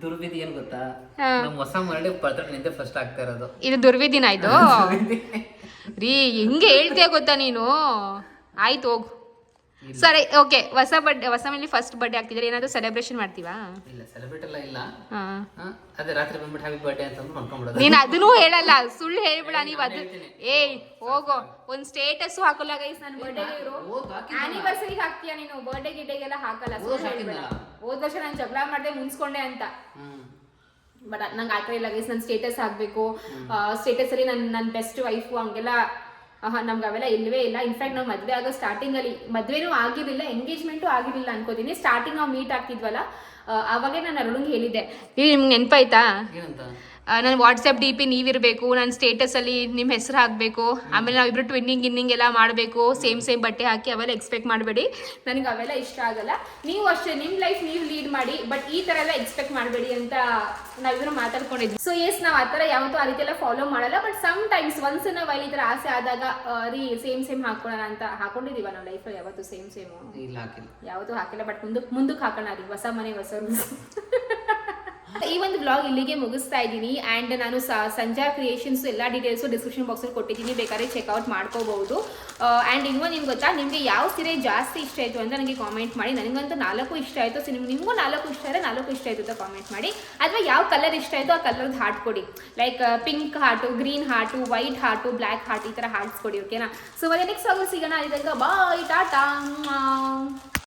ದುರ್ವಿಧಿ ಏನ್ ಗೊತ್ತಾ, ನಮ್ಮ ಹೊಸ ಮನೆಯಲ್ಲಿ ಬರ್ತಡೇ ನಿಂದೆ ಫಸ್ಟ್ ಆಗ್ತಾ ಇರೋದು.
ಇದು ದುರ್ವಿದಿನ ಇದು ರೀ, ಹೆಂಗೆ ಹೇಳ್ತೀಯ ಗೊತ್ತಾ ನೀನು. ಆಯ್ತು ಹೋಗು. ಸರಿ ಓಕೆ, ಹೊಸ ಮನೇಲಿ ಫಸ್ಟ್ ಬರ್ಡೇ ಆಗ್ತಿದ್ರೆ ಏನಾದ್ರು ಸೆಲೆಬ್ರೇಷನ್ ಮಾಡ್ತೀವಾ?
ಇಲ್ಲ ಸೆಲೆಬ್ರೇಟ್ ಎಲ್ಲ ಇಲ್ಲ.
ಹಾ,
ಅದೇ ರಾತ್ರಿ ಬಂದ್ಬಿಟ್ಟು ಹ್ಯಾಪಿ ಬರ್ಡೇ ಅಂತ ಮಾಡ್ಕೊಂಡ್ಬಿಡೋದು.
ನೀನ್ ಅದನ್ನೂ ಹೇಳಲ್ಲ, ಸುಳ್ಳು ಹೇಳ್ಬಿಡ ನೀವ್. ಅದು ಹೋಗೋ, ಒಂದ್ ಸ್ಟೇಟಸ್ ಹಾಕಲ್ಲ ಗೈಸ್. ನನ್ನ ಬರ್ಡೇಗೆ ಇರೋ ಆನಿವರ್ಸರಿಗೆ ಹಾಕ್ತೀಯ ನೀನು, ಬರ್ಡೇ ಗಿಡ್ಡೆಗೆಲ್ಲ ಹಾಕಲ್ಲ. ಹೋದ್ ವರ್ಷ ನಾನು ಜಗಳ ಮಾಡ್ದೆ ಮುನ್ಸ್ಕೊಂಡೆ ಅಂತ, ಬಟ್ ನಂಗೆ ಆ ಥರ ಇಲ್ಲ ಗೈಸ್. ನನ್ನ ಸ್ಟೇಟಸ್ ಹಾಕಬೇಕು, ಸ್ಟೇಟಸಲ್ಲಿ ನನ್ನ ಬೆಸ್ಟ್ ವೈಫು ಹಂಗೆಲ್ಲ ನಮ್ಗೆ ಅವೆಲ್ಲ ಇಲ್ಲವೇ ಇಲ್ಲ. ಇನ್ಫ್ಯಾಕ್ಟ್ ನಾವು ಮದುವೆ ಆಗೋ ಸ್ಟಾರ್ಟಿಂಗಲ್ಲಿ, ಮದುವೆನೂ ಆಗಿರಲಿಲ್ಲ, ಎಂಗೇಜ್ಮೆಂಟು ಆಗಿರಲಿಲ್ಲ ಅನ್ಕೋತೀನಿ. ಸ್ಟಾರ್ಟಿಂಗ್ ನಾವು ಮೀಟ್ ಆಗ್ತಿದ್ವಲ್ಲ, ಅವಾಗೇ ನಾನು ಅರುಣ್ಗೆ ಹೇಳಿದ್ದೆ, ನಿಮ್ಗೆ ನೆನಪಾಯ್ತಾ, ನನ್ನ ವಾಟ್ಸಪ್ ಡಿ ಪಿ ನೀವಿರಬೇಕು, ನನ್ನ ಸ್ಟೇಟಸಲ್ಲಿ ನಿಮ್ಮ ಹೆಸರು ಹಾಕಬೇಕು, ಆಮೇಲೆ ನಾವಿಬ್ರು ಟ್ವಿನ್ನಿಂಗ್ ಎಲ್ಲ ಮಾಡಬೇಕು, ಸೇಮ್ ಬಟ್ಟೆ ಹಾಕಿ, ಅವೆಲ್ಲ ಎಕ್ಸ್ಪೆಕ್ಟ್ ಮಾಡಬೇಡಿ, ನನಗೆ ಅವೆಲ್ಲ ಇಷ್ಟ ಆಗಲ್ಲ. ನೀವು ಅಷ್ಟೇ ನಿಮ್ಮ ಲೈಫ್ ನೀವು ಲೀಡ್ ಮಾಡಿ, ಬಟ್ ಈ ಥರ ಎಲ್ಲ ಎಕ್ಸ್ಪೆಕ್ಟ್ ಮಾಡಬೇಡಿ ಅಂತ ನಾವಿಬ್ರು ಮಾತಾಡ್ಕೊಂಡಿದ್ವಿ. ಸೊ ಎಸ್, ನಾವು ಆ ಥರ ಯಾವತ್ತೂ ಆ ರೀತಿ ಎಲ್ಲ ಫಾಲೋ ಮಾಡಲ್ಲ, but sometimes once in a while ಈ ಥರ ಆಸೆ ಆದಾಗ ಸೇಮ್ ಹಾಕೋಣ ಅಂತ ಹಾಕೊಂಡಿದೀವ ನಾವು ಲೈಫಲ್ಲಿ. ಯಾವತ್ತು ಸೇಮ್
ಇಲ್ಲ ಹಾಕಿಲ್ಲ,
ಯಾವತ್ತೂ ಹಾಕಿಲ್ಲ, ಬಟ್ ಮುಂದಕ್ಕೆ ಹಾಕೋಣ ರೀ, ಹೊಸ ಮನೆ ಹೊಸ ರೂಲ್ಸ್. ಈ ಒಂದು ಬ್ಲಾಗ್ ಇಲ್ಲಿಗೆ ಮುಗಿಸ್ತಾ ಇದ್ದೀನಿ. ಆ್ಯಂಡ್ ನಾನು ಸಂಜಾ ಕ್ರಿಯೇಷನ್ಸ್ ಎಲ್ಲ ಡೀಟೇಲ್ಸು ಡಿಸ್ಕ್ರಿಪ್ಷನ್ ಬಾಕ್ಸಲ್ಲಿ ಕೊಟ್ಟಿದ್ದೀನಿ, ಬೇಕಾದ್ರೆ ಚೆಕ್ಔಟ್ ಮಾಡ್ಕೋಬಹುದು. ಆ್ಯಂಡ್ ಇನ್ನೊಂದು ಏನು ಗೊತ್ತಾ, ನಿಮಗೆ ಯಾವ ಸೀರೆ ಜಾಸ್ತಿ ಇಷ್ಟ ಆಯಿತು ಅಂತ ನನಗೆ ಕಾಮೆಂಟ್ ಮಾಡಿ. ನನಗಂತೂ 4 ಇಷ್ಟ ಆಯಿತು. ಸೊ ನಿಮಗೂ 4 ಇಷ್ಟ ಆದರೆ 4 ಇಷ್ಟ ಆಯಿತು ಅಂತ ಕಾಮೆಂಟ್ ಮಾಡಿ. ಅಥವಾ ಯಾವ ಕಲರ್ ಇಷ್ಟ ಆಯಿತು ಆ ಕಲರ್ದು ಹಾರ್ಟ್ ಕೊಡಿ. Like pink heart, green heart, white heart, black heart, ಈ ಥರ ಹಾರ್ಟ್ಸ್ ಕೊಡಿ. ಓಕೆನಾ? ಸೊ ಮತ್ತೆ ನೆಕ್ಸ್ಟ್ ಆಗೋದು ಸಿಗೋಣ. ಇದಕ್ಕೆ ಬಾಯ್, ಟಾಟಾ.